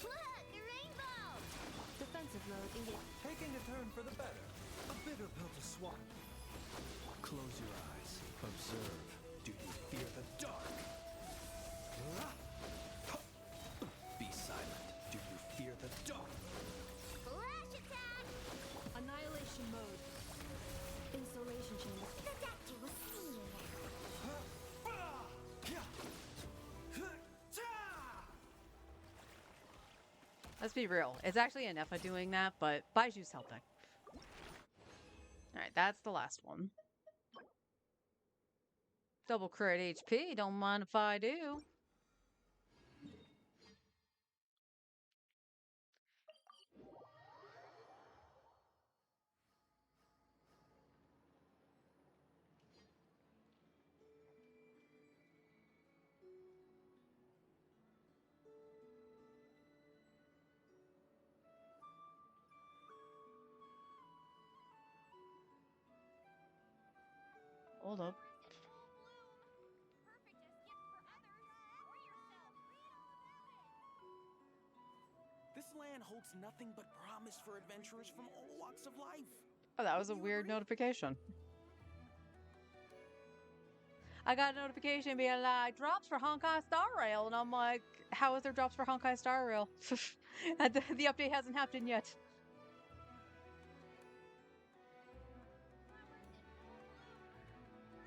Look, a rainbow! Defensive mode engaged. Taking a turn for the better. A bitter pill to swallow. Close your eyes. Observe. Do you fear the dark? Be silent. Do you fear the dark? Flash attack! Annihilation mode. Installation chamber. The doctor will see you now. Let's be real. It's actually Anefa doing that, but Baiju's helping. Alright, that's the last one. Double crit HP, don't mind if I do. hold up. This land holds nothing but promise for adventurers from all walks of life. Oh, that was a You weird agree? notification. I got a notification being like, drops for Honkai Star Rail. And I'm like, how is there drops for Honkai Star Rail? And the update hasn't happened yet.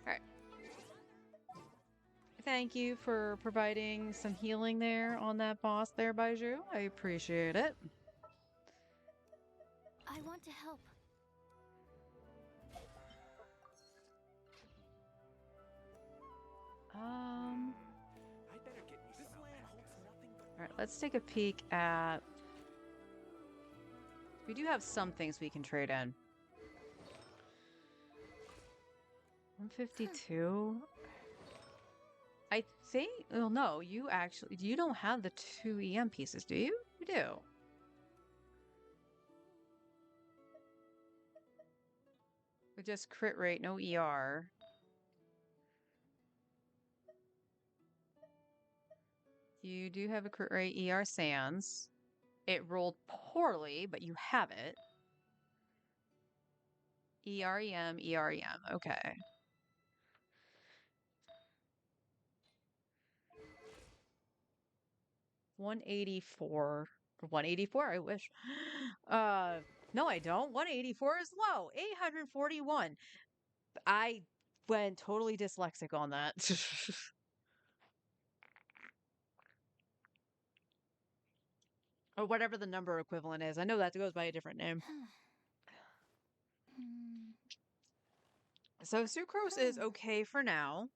All right. Thank you for providing some healing there on that boss there, Baiju. I appreciate it. I want to help. I'd better get me This some land alpacas. holds nothing but All right, let's take a peek at... We do have some things we can trade in. 152. I think... Well, no, you actually... You don't have the 2 EM pieces, do you? You do. With just crit rate, no ER. You do have a crit rate ER Sans. It rolled poorly, but you have it. EREM, EREM. Okay. 184. 184, I wish. No, I don't. 184 is low. 841. I went totally dyslexic on that. Or whatever the number equivalent is. I know that goes by a different name. So Sucrose is okay for now.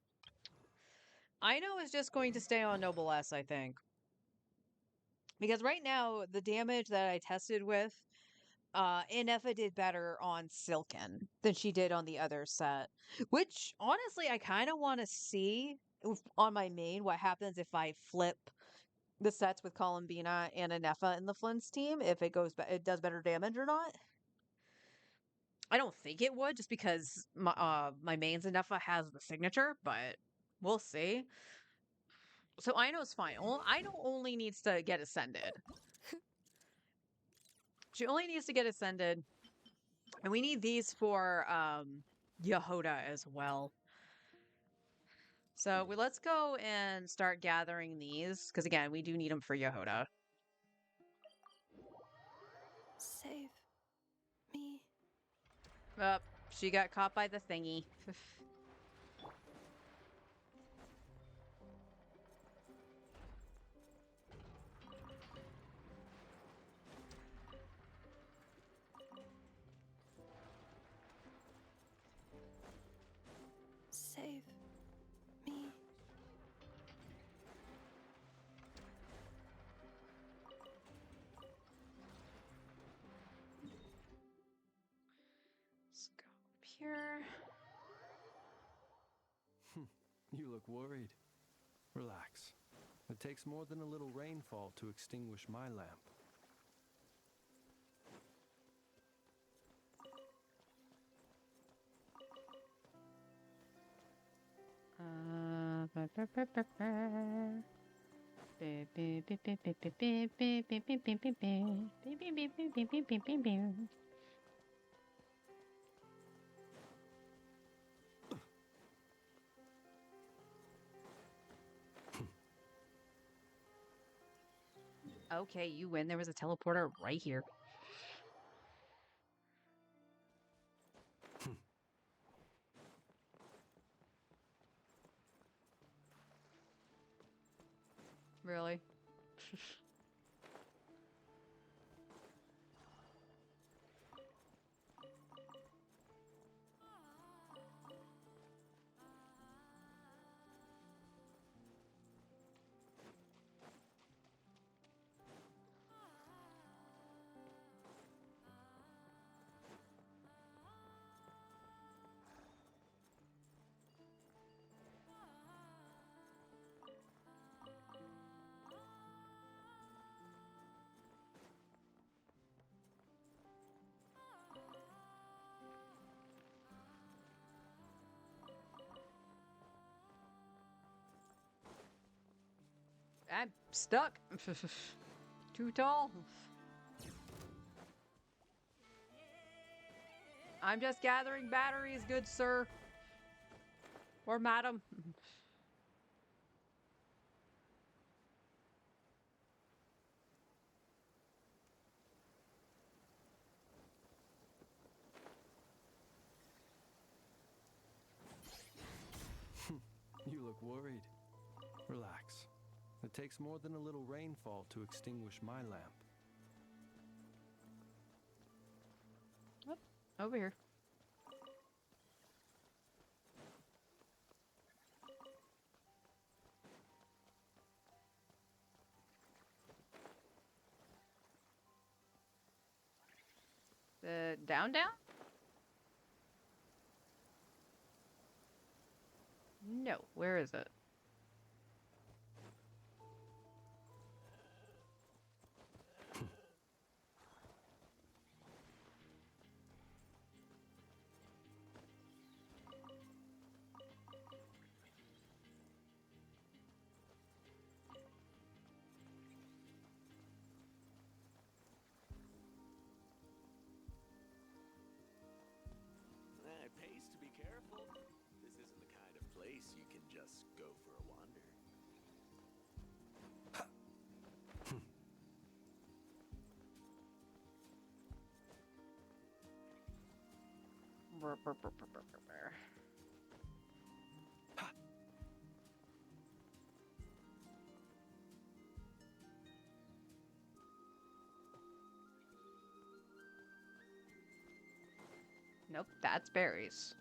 Ino is just going to stay on Noble S, I think. Because right now, the damage that I tested with, Inefa did better on Silken than she did on the other set. Which, honestly, I kind of want to see on my main what happens if I flip the sets with Columbina and Inefa in the Flynn's team, if it goes, it does better damage or not. I don't think it would, just because my mains Inefa has the signature, but we'll see. So Ino's fine. Ino only needs to get ascended. She only needs to get ascended. And we need these for Yehoda as well. So let's go and start gathering these, because again, we do need them for Yehoda. Save me. She got caught by the thingy. Save me. Let's go up here. You look worried. Relax. It takes more than a little rainfall to extinguish my lamp. Okay, you win. There was a teleporter right here. Really? I'm stuck. Too tall. I'm just gathering batteries, good sir. Or madam. You look worried. Relax. It takes more than a little rainfall to extinguish my lamp. Oh, over here. Down? No, where is it? It pays to be careful. This isn't the kind of place you can just go for a wander. Nope, that's berries.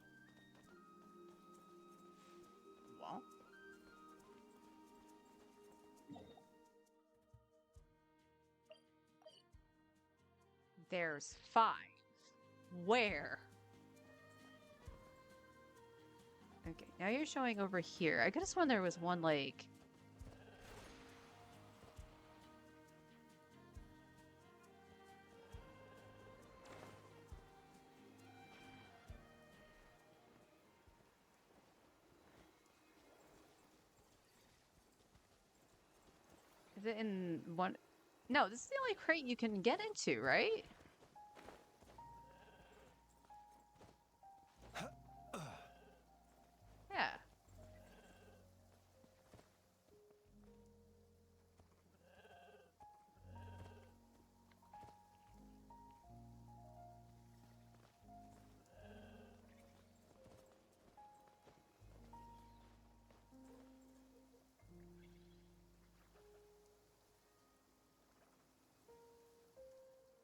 Well. There's 5. Where? Okay, now you're showing over here. I could have sworn there was one, like... Is it in one? No, this is the only crate you can get into, right? Yeah.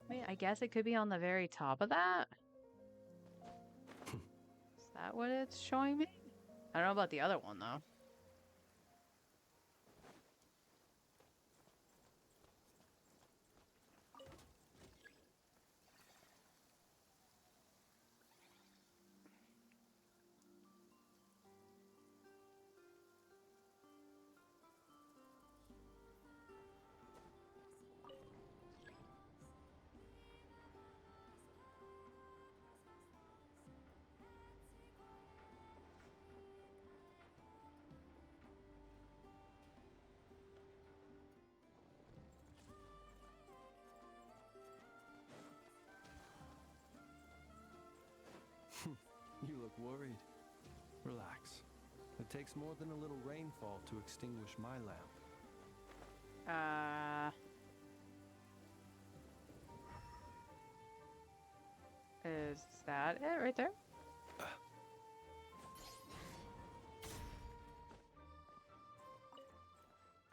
I mean, I guess it could be on the very top of that. Is that what it's showing me? I don't know about the other one, though. You look worried. Relax. It takes more than a little rainfall to extinguish my lamp. Is that it right there?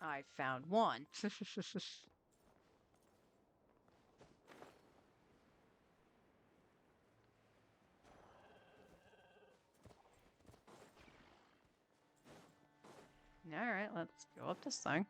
I found one. Alright, let's go up this thing.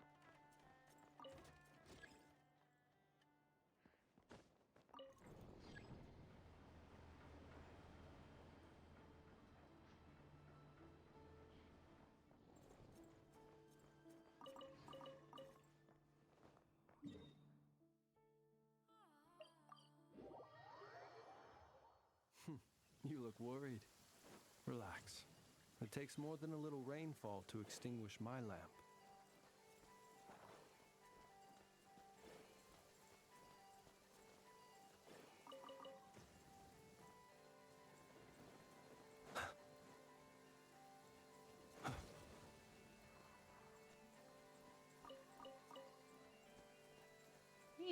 You look worried. Relax. It takes more than a little rainfall to extinguish my lamp.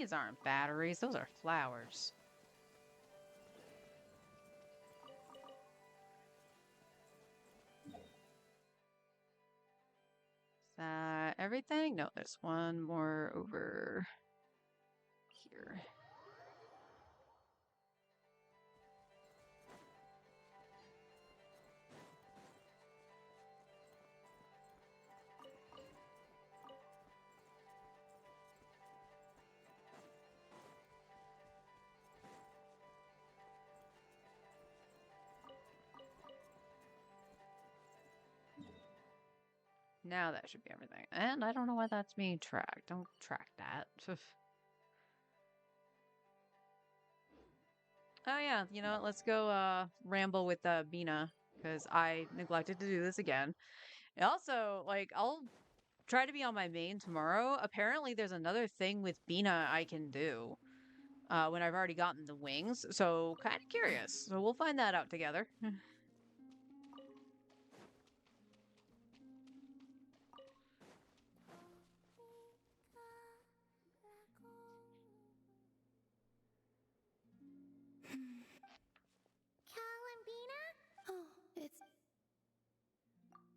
These aren't batteries, those are flowers. Is that everything? No, there's one more over here. Now that should be everything. And I don't know why that's being tracked. Don't track that. Oh yeah, you know what? Let's go ramble with Bina, because I neglected to do this again. And also, like, I'll try to be on my main tomorrow. Apparently there's another thing with Bina I can do when I've already gotten the wings. So kind of curious. So we'll find that out together. Columbina? Oh, it's...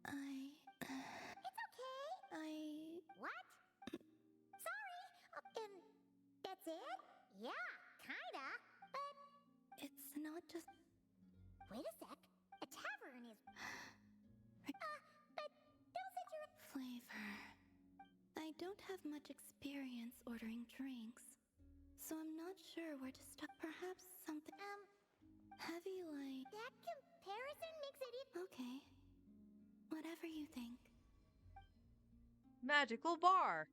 It's okay. What? Sorry. And that's it? Yeah, kinda. But It's not just... wait a sec. A tavern is. But don't sit your. flavor. I don't have much experience ordering drinks, so I'm not sure where to start. Perhaps something heavy like... That comparison makes it even. Okay. Whatever you think. Magical bar.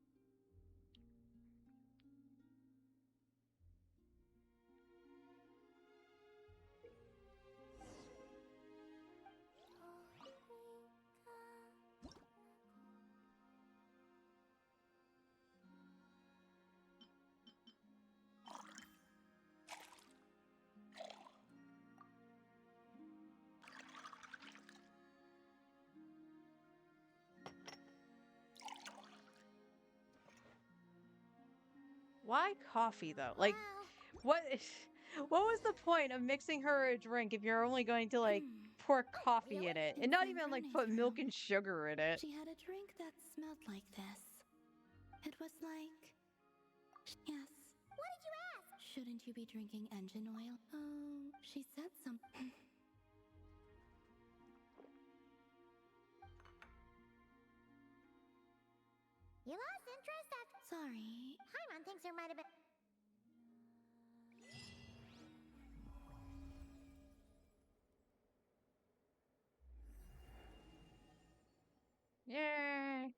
Why coffee though? Like, Wow. what was the point of mixing her a drink if you're only going to like pour coffee in it and not even like put milk and sugar in it? She had a drink that smelled like this. It was like... Yes. What did you ask? Shouldn't you be drinking engine oil? Oh, she said something. You lost interest after. Sorry. Paimon thinks there might have been. Yay!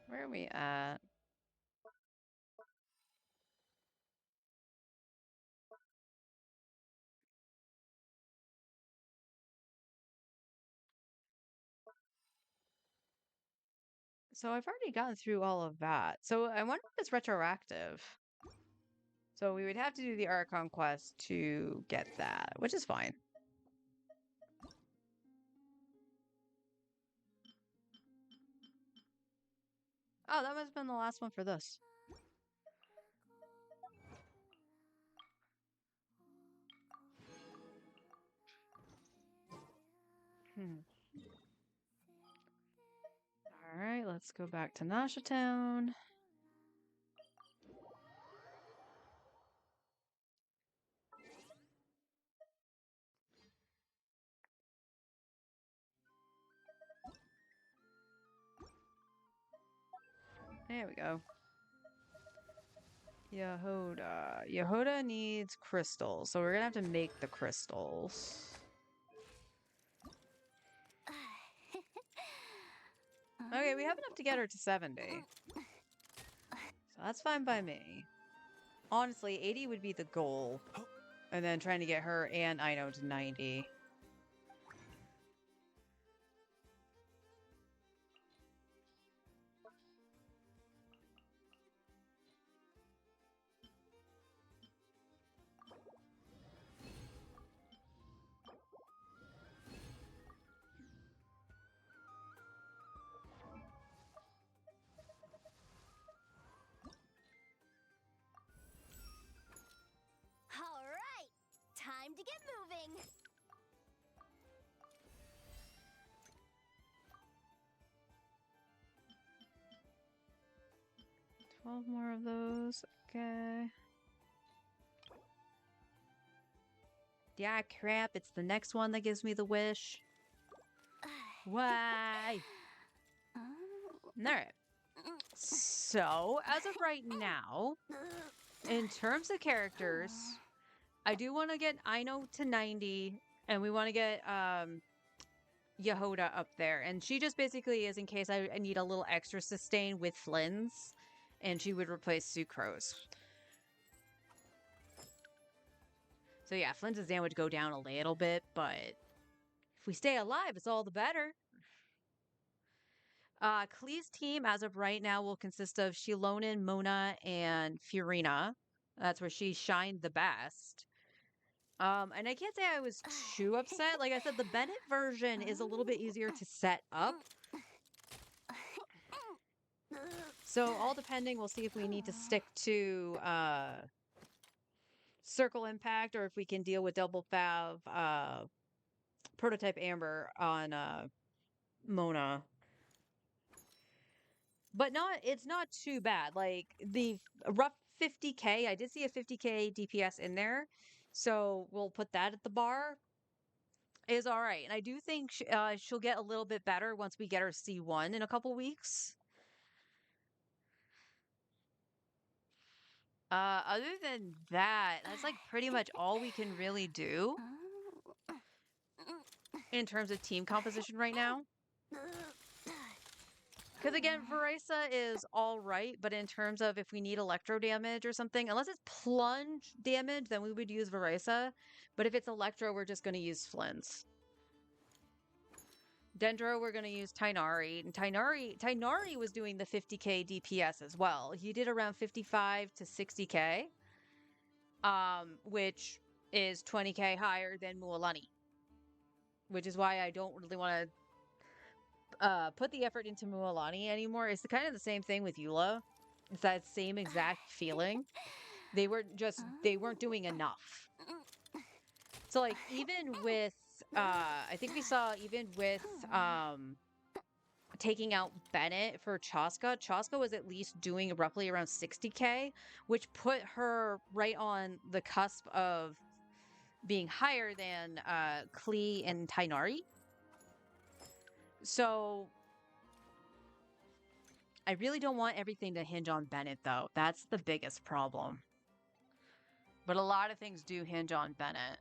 Where are we at? So I've already gotten through all of that. So I wonder if it's retroactive. So we would have to do the Archon quest to get that, which is fine. Oh, that must have been the last one for this. All right, let's go back to Nasha Town. There we go. Yehoda. Yehoda needs crystals, so we're gonna have to make the crystals. Okay, we have enough to get her to 70. So that's fine by me. Honestly, 80 would be the goal. And then trying to get her and Ino to 90. 12 more of those. Okay. Yeah, crap. It's the next one that gives me the wish. Why? Alright. So, as of right now, in terms of characters, I do want to get Aino to 90, and we want to get Yehoda up there. And she just basically is in case I need a little extra sustain with Flynn's, and she would replace Sucrose. So yeah, Flynn's exam would go down a little bit, but if we stay alive, it's all the better. Klee's team, as of right now, will consist of Shilonen, Mona, and Furina. That's where she shined the best. And I can't say I was too upset. Like I said, the Bennett version is a little bit easier to set up. So all depending, we'll see if we need to stick to Circle Impact or if we can deal with Double Fav Prototype Amber on Mona. But it's not too bad. Like the rough 50k, I did see a 50k DPS in there. So we'll put that at the bar. Is all right. And I do think she'll get a little bit better once we get her C1 in a couple weeks. Other than that, that's like pretty much all we can really do in terms of team composition right now. Because again, Verisa is all right, but in terms of if we need electro damage or something, unless it's plunge damage, then we would use Verisa. But if it's electro, we're just going to use Flynn's. Dendro, we're going to use Tainari. And Tainari was doing the 50k DPS as well. He did around 55 to 60k, which is 20k higher than Mualani. Which is why I don't really want to put the effort into Mualani anymore. It's kind of the same thing with Eula. It's that same exact feeling. They weren't doing enough. So like even with I think we saw even with taking out Bennett for Chaska was at least doing roughly around 60k, which put her right on the cusp of being higher than Klee and Tainari. So I really don't want everything to hinge on Bennett, though. That's the biggest problem. But a lot of things do hinge on Bennett.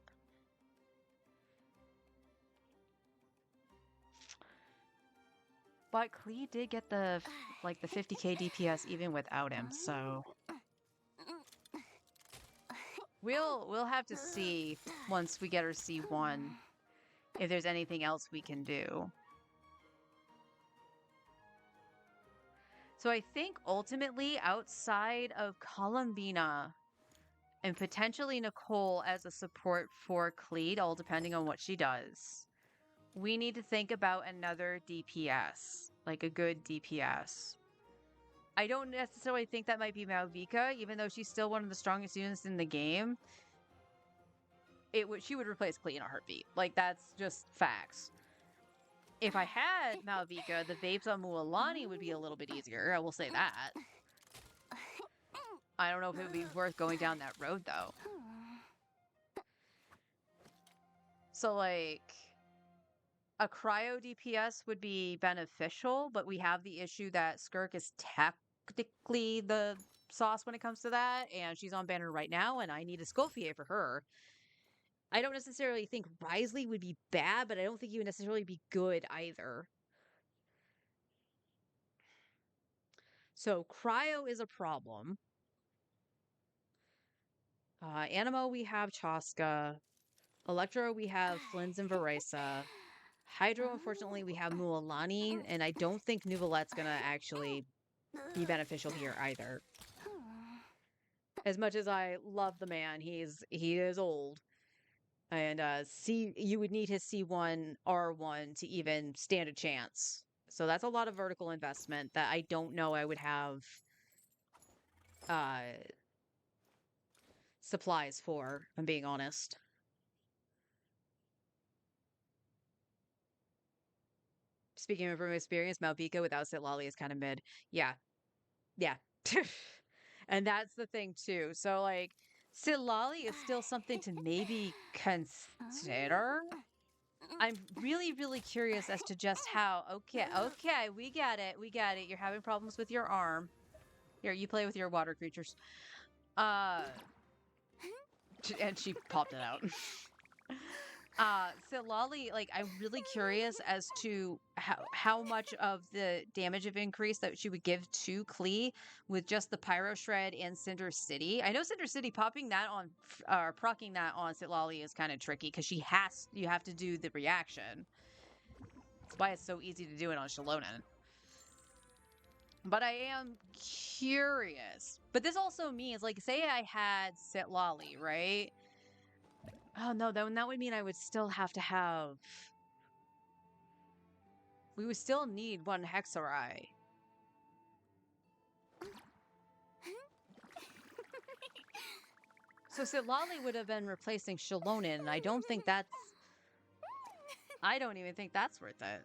But Klee did get the 50k DPS even without him, so we'll have to see once we get our C1 if there's anything else we can do. So I think ultimately outside of Columbina and potentially Nicole as a support for Cleed, all depending on what she does, we need to think about another DPS, like a good DPS. I don't necessarily think that might be Malvika, even though she's still one of the strongest units in the game. She would replace Clee in a heartbeat. Like, that's just facts. If I had Malvika, the vapes on Mualani would be a little bit easier. I will say that. I don't know if it would be worth going down that road, though. So, like, a cryo DPS would be beneficial, but we have the issue that Skirk is technically the sauce when it comes to that, and she's on banner right now, and I need a Scofier for her. I don't necessarily think Risley would be bad, but I don't think he would necessarily be good either. So cryo is a problem. Animo, we have Chaska. Electro, we have Flynn's and Verisa. Hydro, unfortunately, we have Mualani, and I don't think Nuvolette's gonna actually be beneficial here either. As much as I love the man, he is old. And you would need his C1 R1 to even stand a chance. So that's a lot of vertical investment that I don't know I would have supplies for, if I'm being honest. Speaking from experience, Malvika without Sitlali is kind of mid. Yeah. Yeah. And that's the thing too. So like Silali is still something to maybe consider. I'm really, really curious as to just how. Okay, we get it. We get it. You're having problems with your arm. Here, you play with your water creatures. Uh, and she popped it out. So Lolly, like, I'm really curious as to how much of the damage of increase that she would give to Klee with just the Pyro Shred and Cinder City. I know Cinder City popping that on, or procking that on Lolly is kind of tricky because you have to do the reaction. That's why it's so easy to do it on Shalonen. But I am curious. But this also means, like, say I had Sitlali, right? Oh no, then that would mean I would still have to have. We would still need one Hexarai. So Sitlali would have been replacing Shalonen, and I don't think that's. I don't even think that's worth it.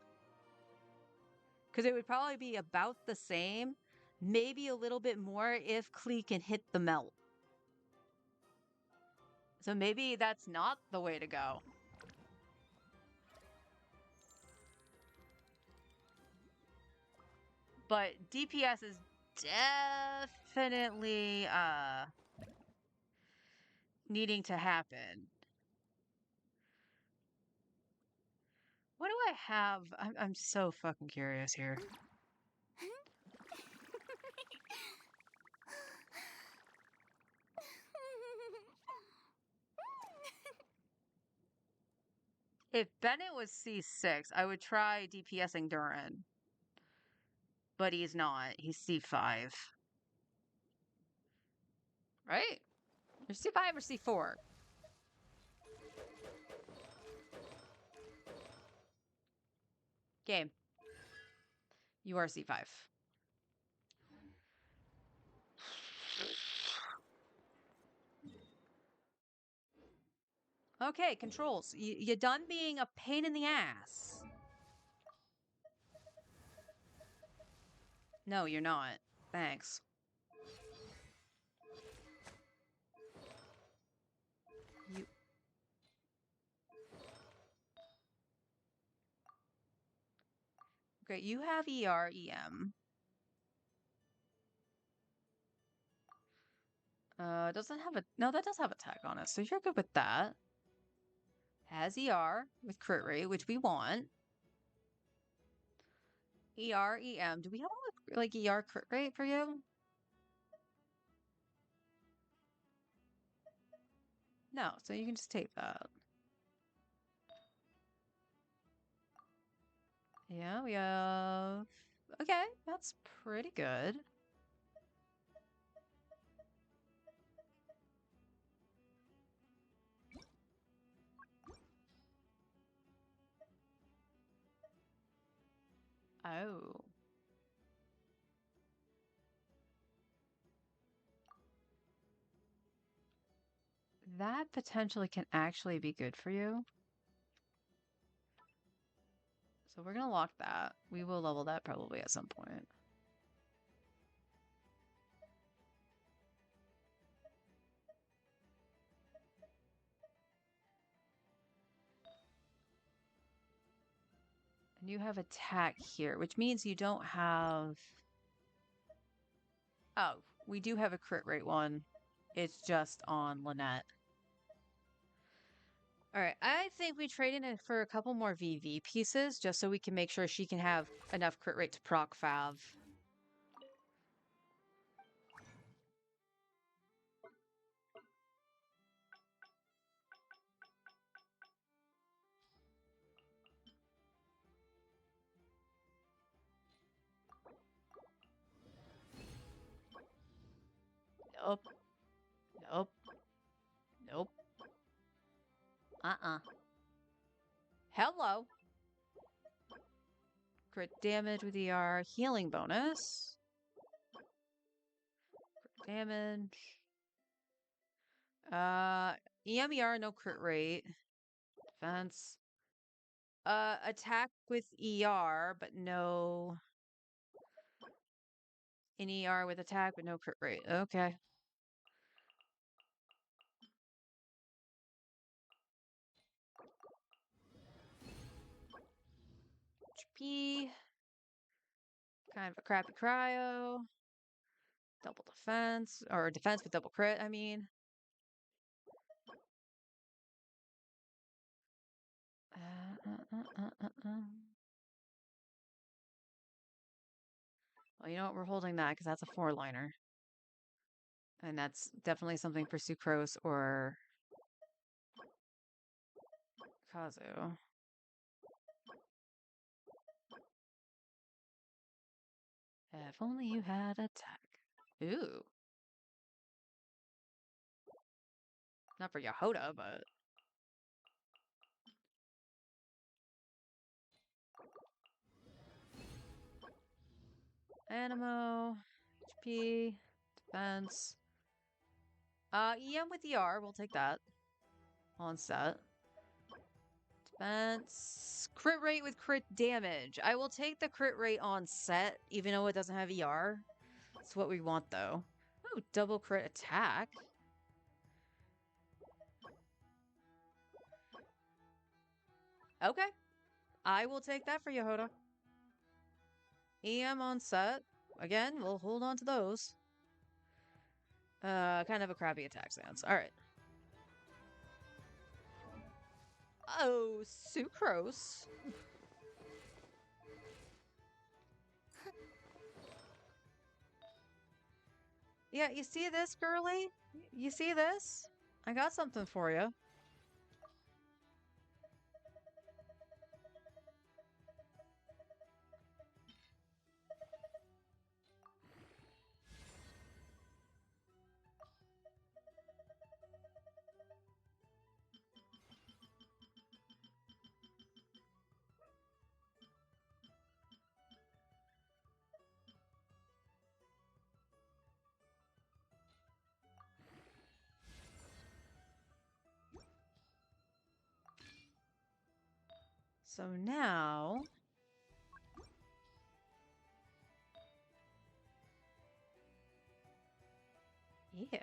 Because it would probably be about the same, maybe a little bit more if Klee can hit the melt. So maybe that's not the way to go. But DPS is definitely needing to happen. What do I have? I'm so fucking curious here. If Bennett was C6, I would try DPSing Durin. But he's not. He's C5. Right? Or C5 or C4? Game. You are C5. Okay, controls. You done being a pain in the ass? No, you're not. Thanks. You... Great, you have EM. Doesn't have a... No, that does have a tag on it, so you're good with that. Has with crit rate, which we want. EM. Do we have like crit rate for you? No, so you can just take that. Yeah, we have... Okay, that's pretty good. Oh. That potentially can actually be good for you. So we're going to lock that. We will level that probably at some point. And you have attack here, which means you don't have... Oh, we do have a crit rate one. It's just on Lynette. All right, I think we trade in it for a couple more VV pieces, just so we can make sure she can have enough crit rate to proc Fav. Nope. Nope. Nope. Hello. Crit damage with healing bonus. Crit damage. EMER, no crit rate. Defense. Attack with ER, but no An ER with attack, but no crit rate. Okay. HP. Kind of a crappy cryo. Double defense. Or defense with double crit, I mean. Well, you know what? We're holding that because that's a 4-liner. And that's definitely something for Sucrose or Kazu. If only you had attack. Ooh. Not for Yahoda, but... Animo. HP. Defense. EM with ER. We'll take that. On set. Defense. Crit rate with crit damage. I will take the crit rate on set, even though it doesn't have ER. That's what we want, though. Ooh, double crit attack. Okay. I will take that for Yehoda. EM on set. Again, we'll hold on to those. Kind of a crappy attack stance. Alright. Oh, Sucrose. Yeah, you see this, girly? You see this? I got something for you. So now... Ew.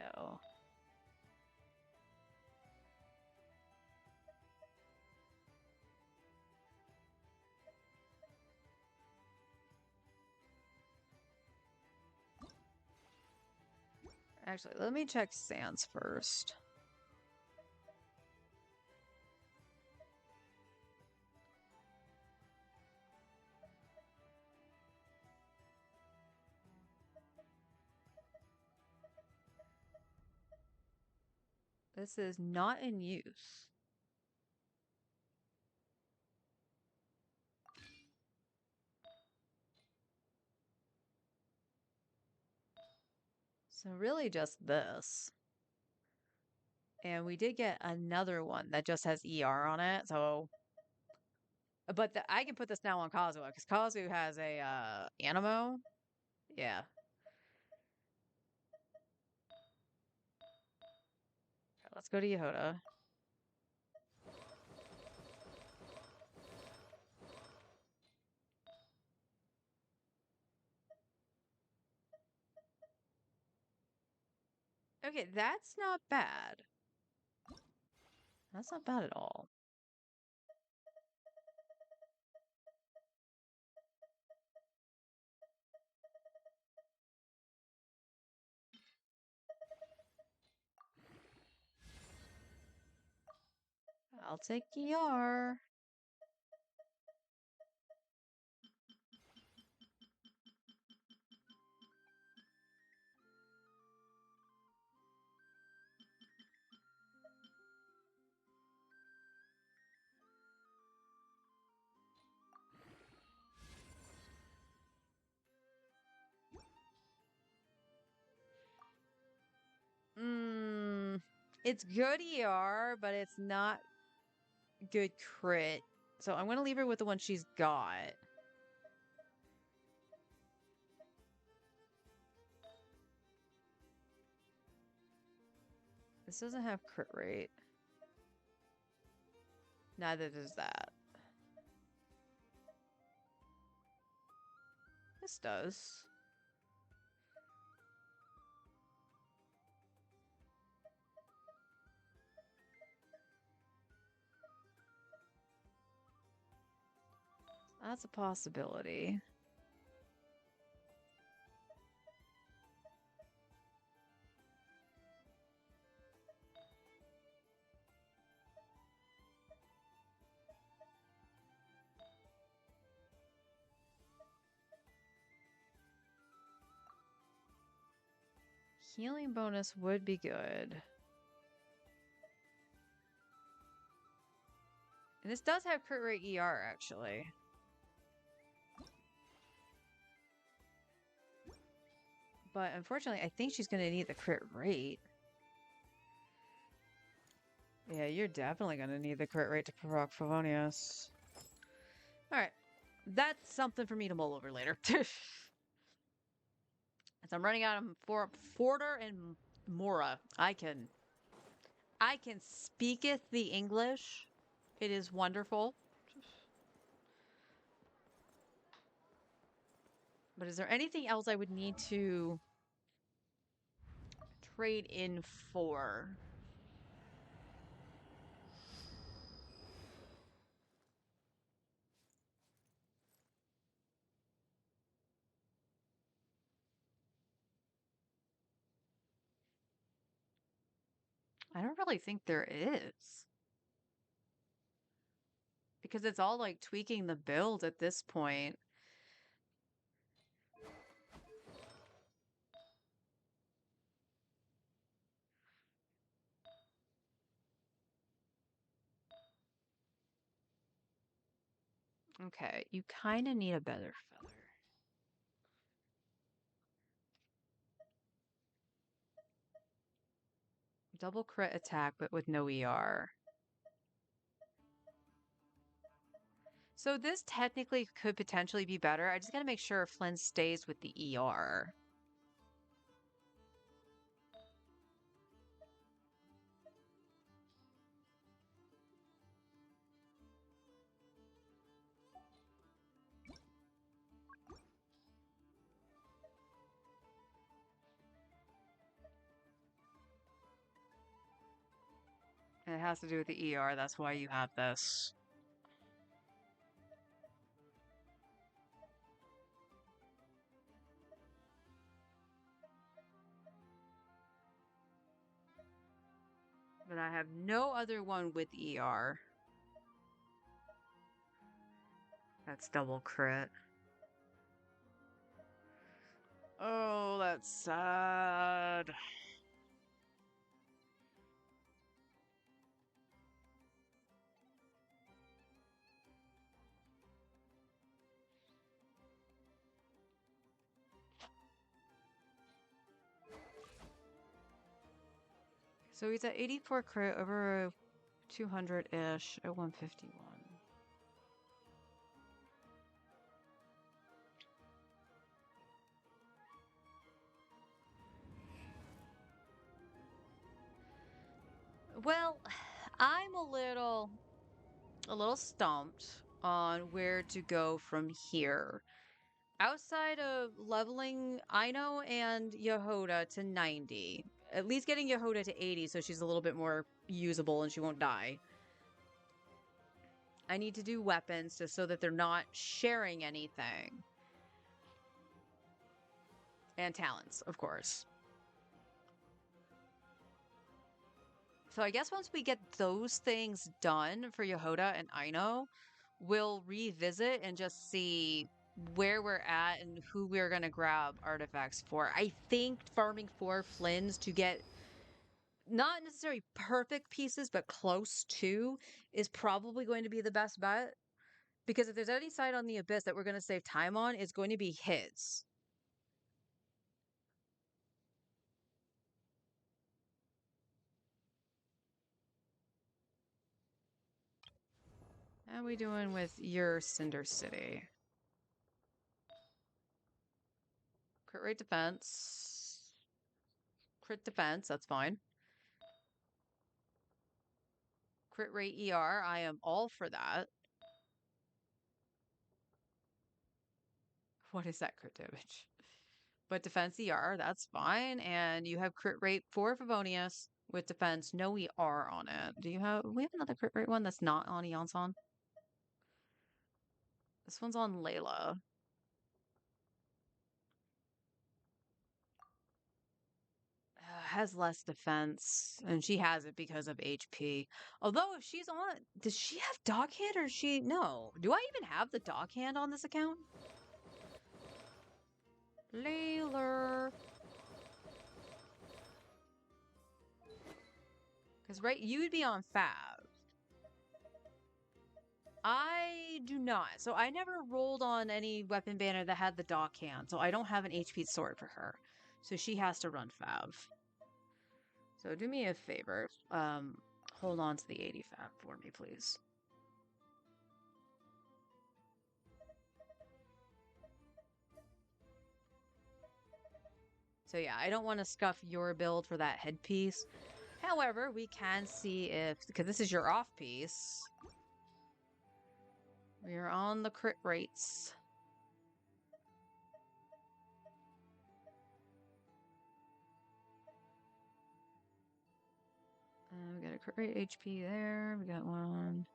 Actually, let me check Sans first. This is not in use. So really just this. And we did get another one that just has ER on it, so... But I can put this now on Kazuha, because Kazu has a, Animo. Yeah. Let's go to Yehoda. Okay, that's not bad. That's not bad at all. I'll take ER. It's good ER, but it's not good crit. So I'm gonna leave her with the one she's got. This doesn't have crit rate. Neither does that. This does. That's a possibility. Healing bonus would be good. And this does have crit rate ER, actually. But unfortunately, I think she's going to need the crit rate. Yeah, you're definitely going to need the crit rate to provoke Favonius. Alright. That's something for me to mull over later. As I'm running out of Forder and Mora, I can speaketh the English. It is wonderful. But is there anything else I would need to trade in for? I don't really think there is. Because it's all like tweaking the build at this point. Okay, you kind of need a better feather. Double crit attack, but with no ER. So this technically could potentially be better. I just gotta make sure Flynn stays with the ER. And it has to do with the ER, that's why you have this. But I have no other one with ER. That's double crit. Oh, that's sad. So he's at 84 crit over 200-ish at 151. Well, I'm a little stumped on where to go from here. Outside of leveling Aino and Yehoda to 90, at least getting Yehoda to 80 so she's a little bit more usable and she won't die. I need to do weapons just so that they're not sharing anything. And talents, of course. So I guess once we get those things done for Yehoda and Aino, we'll revisit and just see where we're at and who we're going to grab artifacts for. I think farming for Flynn's to get not necessarily perfect pieces, but close to is probably going to be the best bet. Because if there's any side on the Abyss that we're going to save time on, it's going to be his. How are we doing with your Cinder City? Crit rate defense. Crit defense, that's fine. Crit rate ER, I am all for that. What is that crit damage? But defense ER, that's fine. And you have crit rate for Favonius with defense, no ER on it. We have another crit rate one that's not on Eonson? This one's on Layla. Has less defense, and she has it because of HP. Although if she's on, does she have dog hand or she? No. Do I even have the dog hand on this account? Layla. Because right, you would be on Fab. I do not. So I never rolled on any weapon banner that had the dog hand. So I don't have an HP sword for her. So she has to run Fab. So do me a favor. Hold on to the 80 Fab for me, please. So yeah, I don't want to scuff your build for that headpiece. However, we can see if, because this is your off piece, we are on the crit rates. We got a crit rate HP there. We got one.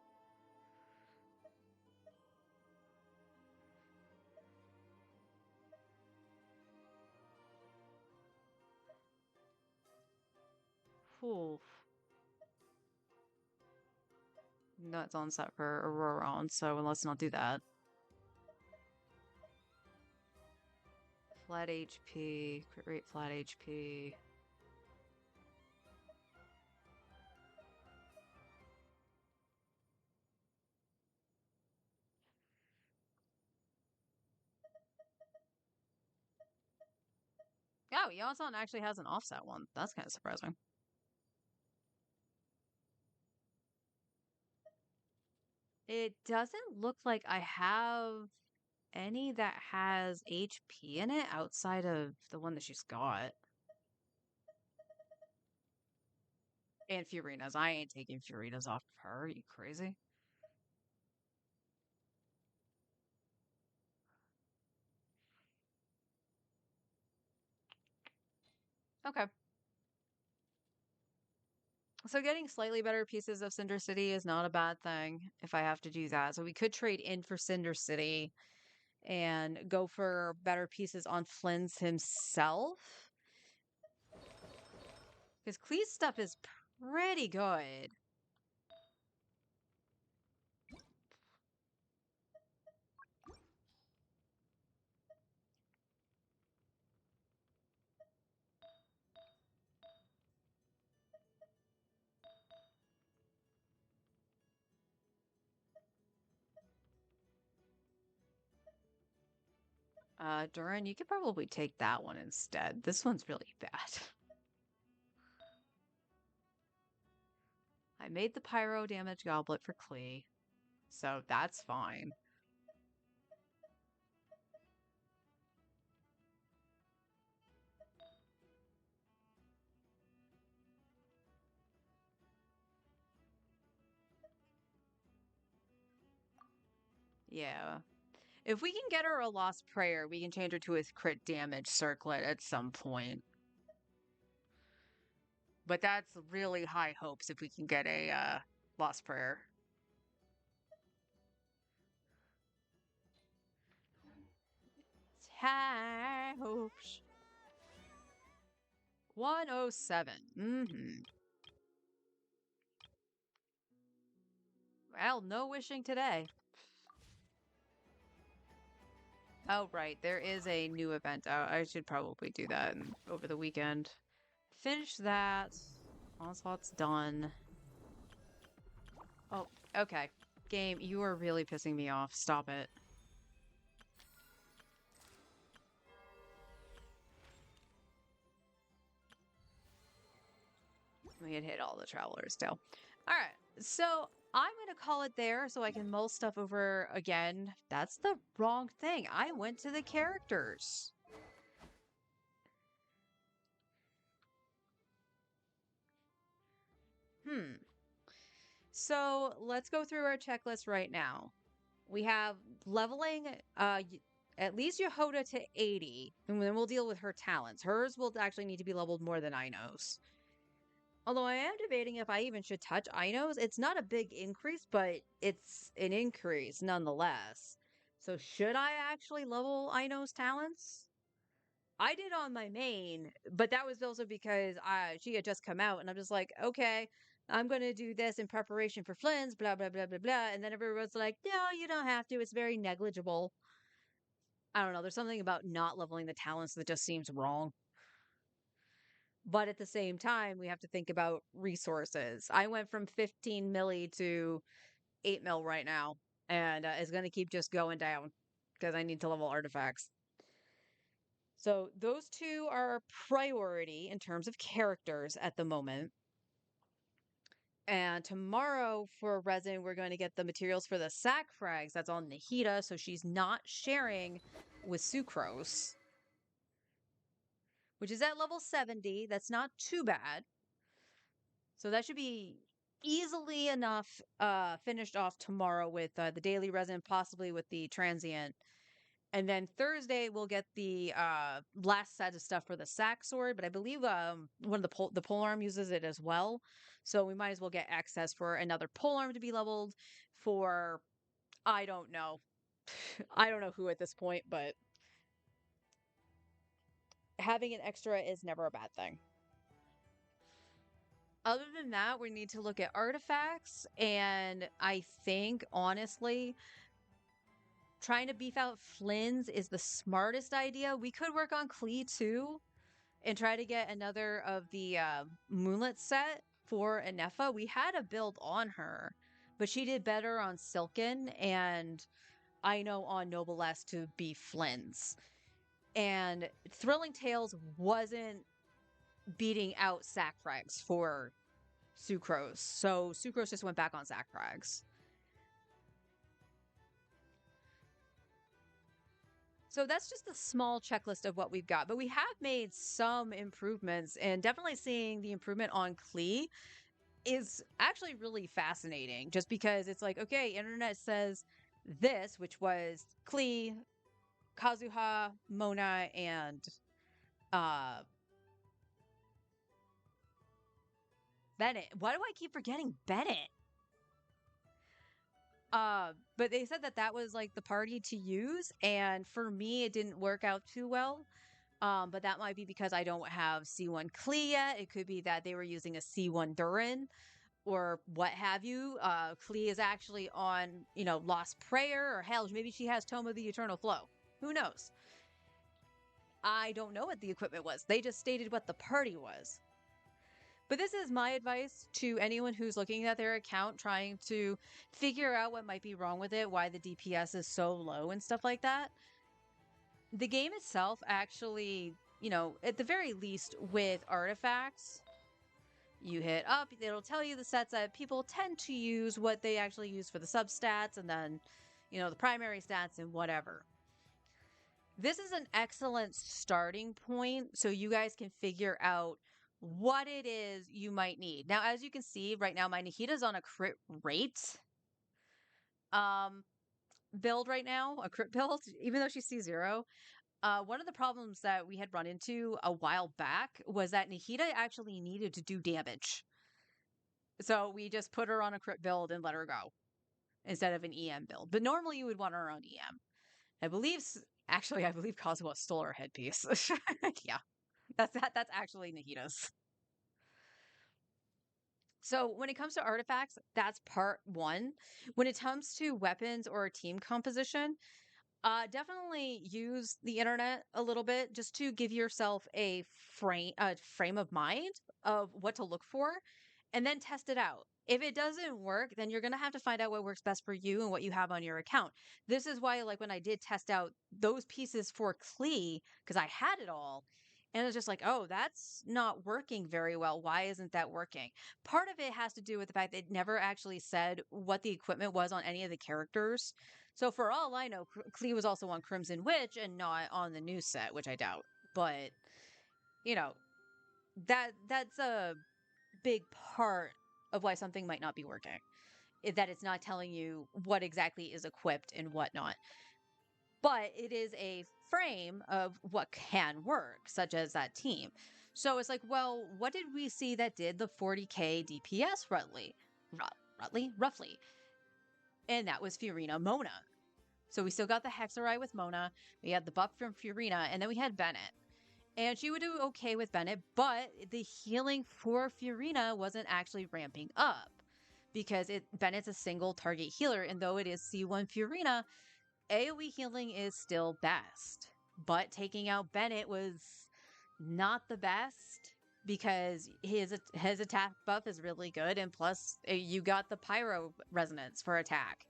Oof. That's on set for Aurora on, so let's not do that. Flat HP, crit rate flat HP. Oh, Yasan actually has an offset one. That's kind of surprising. It doesn't look like I have any that has HP in it outside of the one that she's got. And Furina's. I ain't taking Furina's off of her. Are you crazy? Okay. So getting slightly better pieces of Cinder City is not a bad thing if I have to do that. So we could trade in for Cinder City and go for better pieces on Flynn's himself. Because Clee's stuff is pretty good. Duran, you could probably take that one instead. This one's really bad. I made the pyro damage goblet for Clee, so that's fine. Yeah. If we can get her a Lost Prayer, we can change her to a crit damage circlet at some point. But that's really high hopes if we can get a Lost Prayer. It's high hopes. 107. Well, no wishing today. Oh, right. There is a new event out. I should probably do that over the weekend. Finish that. Onslaught's done. Oh, okay. Game, you are really pissing me off. Stop it. We had hit all the travelers still. All right. So I'm going to call it there so I can mull stuff over again. That's the wrong thing. I went to the characters. So let's go through our checklist right now. We have leveling at least Yehoda to 80, and then we'll deal with her talents. Hers will actually need to be leveled more than Ino's. Although I am debating if I even should touch Ino's. It's not a big increase, but it's an increase nonetheless. So should I actually level Ino's talents? I did on my main, but that was also because she had just come out, and I'm just like, okay, I'm gonna do this in preparation for Flynn's, blah blah blah blah blah. And then everyone's like, no, you don't have to. It's very negligible. I don't know. There's something about not leveling the talents that just seems wrong. But at the same time, we have to think about resources. I went from 15 milli to 8 mil right now, and it's going to keep just going down because I need to level artifacts. So those two are priority in terms of characters at the moment. And tomorrow for resin, we're going to get the materials for the sack frags. That's on Nahida, so she's not sharing with Sucrose, which is at level 70. That's not too bad. So that should be easily enough finished off tomorrow with the daily resin, possibly with the transient. And then Thursday we'll get the last set of stuff for the sack sword, but I believe one of the polearm uses it as well. So we might as well get access for another polearm to be leveled for I don't know. I don't know who at this point, but having an extra is never a bad thing. Other than that, we need to look at artifacts, and I think honestly trying to beef out Flynn's is the smartest idea. We could work on Klee too and try to get another of the Moonlit set for Anefa. We had a build on her, but she did better on Silken and I know on Noblesse to be Flynn's. And Thrilling Tales wasn't beating out Sacrags for Sucrose. So Sucrose just went back on Sacrags. So that's just a small checklist of what we've got, but we have made some improvements, and definitely seeing the improvement on Klee is actually really fascinating just because it's like, okay, internet says this, which was Klee, Kazuha, Mona, and uh Bennett. Why do I keep forgetting Bennett? But they said that that was like the party to use, and for me it didn't work out too well. But that might be because I don't have C1 Klee yet. It could be that they were using a C1 Durin or what have you. Klee is actually on, Lost Prayer, or hell, maybe she has Tome of the Eternal Flow. Who knows? I don't know what the equipment was. They just stated what the party was. But this is my advice to anyone who's looking at their account trying to figure out what might be wrong with it, why the DPS is so low and stuff like that. The game itself actually, at the very least with artifacts, you hit up, it'll tell you the sets that people tend to use, what they actually use for the substats, and then, the primary stats and whatever. This is an excellent starting point so you guys can figure out what it is you might need. Now, as you can see right now, my Nahida's on a crit rate build right now, a crit build, even though she's C0. One of the problems that we had run into a while back was that Nahida actually needed to do damage. So we just put her on a crit build and let her go instead of an EM build. But normally you would want her on EM. I believe Kazuha stole her headpiece. Yeah, that's actually Nahida's. So when it comes to artifacts, that's part one. When it comes to weapons or team composition, definitely use the internet a little bit just to give yourself a frame of mind of what to look for, and then test it out. If it doesn't work, then you're gonna have to find out what works best for you and what you have on your account. This is why, like when I did test out those pieces for Klee, because I had it all, and it was just like, oh, that's not working very well. Why isn't that working? Part of it has to do with the fact that it never actually said what the equipment was on any of the characters. So for all I know, Klee was also on Crimson Witch and not on the new set, which I doubt. But you know, that's a big part of why something might not be working. That it's not telling you what exactly is equipped and whatnot. But it is a frame of what can work, such as that team. So it's like, well, what did we see that did the 40k DPS roughly? And that was Fiorina Mona. So we still got the Hexorite with Mona. We had the buff from Furina, and then we had Bennett. And she would do okay with Bennett, but the healing for Furina wasn't actually ramping up because Bennett's a single target healer, and though it is C1 Furina, AoE healing is still best. But taking out Bennett was not the best because his attack buff is really good, and plus you got the pyro resonance for attack.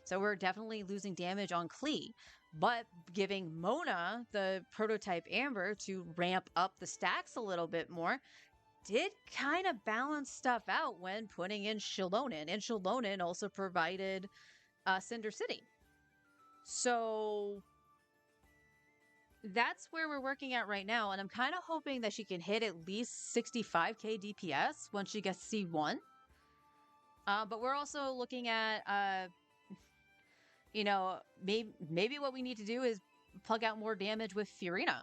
So we're definitely losing damage on Klee. But giving Mona the prototype Amber to ramp up the stacks a little bit more did kind of balance stuff out when putting in Shilonen. And Shilonen also provided Cinder City. So that's where we're working at right now. And I'm kind of hoping that she can hit at least 65k DPS once she gets C1. But we're also looking at you know, maybe what we need to do is plug out more damage with Furina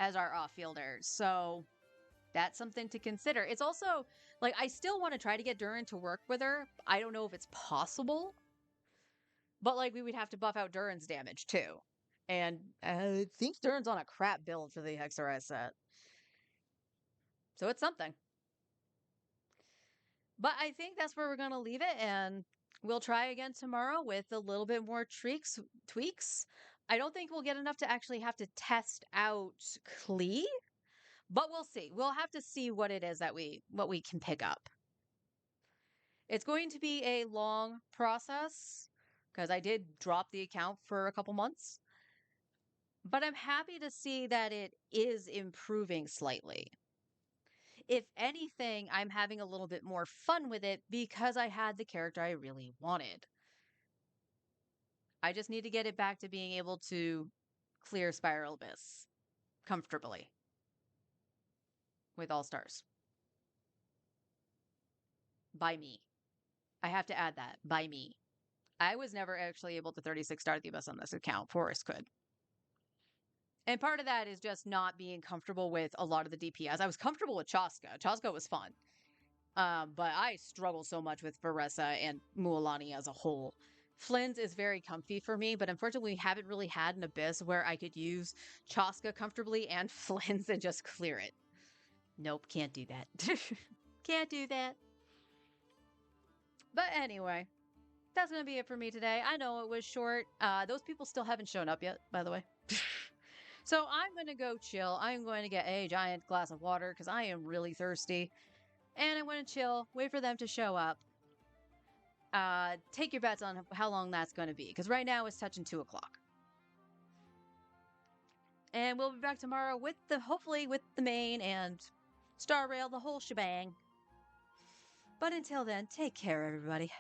as our off-fielder. So that's something to consider. It's also, like, I still want to try to get Durin to work with her. I don't know if it's possible. But, like, we would have to buff out Durin's damage, too. And I think Durin's on a crap build for the Hexorite set. So it's something. But I think that's where we're going to leave it, and we'll try again tomorrow with a little bit more tweaks. I don't think we'll get enough to actually have to test out Klee, but we'll see. We'll have to see what it is that what we can pick up. It's going to be a long process because I did drop the account for a couple months, but I'm happy to see that it is improving slightly. If anything, I'm having a little bit more fun with it because I had the character I really wanted. I just need to get it back to being able to clear Spiral Abyss comfortably with all stars. By me. I have to add that. By me. I was never actually able to 36 star the Abyss on this account. Forrest could. And part of that is just not being comfortable with a lot of the DPS. I was comfortable with Chaska. Chaska was fun. But I struggle so much with Varessa and Mualani as a whole. Flynn's is very comfy for me, but unfortunately we haven't really had an Abyss where I could use Chaska comfortably and Flynn's and just clear it. Nope, can't do that. Can't do that. But anyway, that's going to be it for me today. I know it was short. Those people still haven't shown up yet, by the way. So I'm going to go chill. I'm going to get a giant glass of water because I am really thirsty. And I'm going to chill, wait for them to show up. Take your bets on how long that's going to be, because right now it's touching 2 o'clock. And we'll be back tomorrow with hopefully with the main and Star Rail, the whole shebang. But until then, take care, everybody.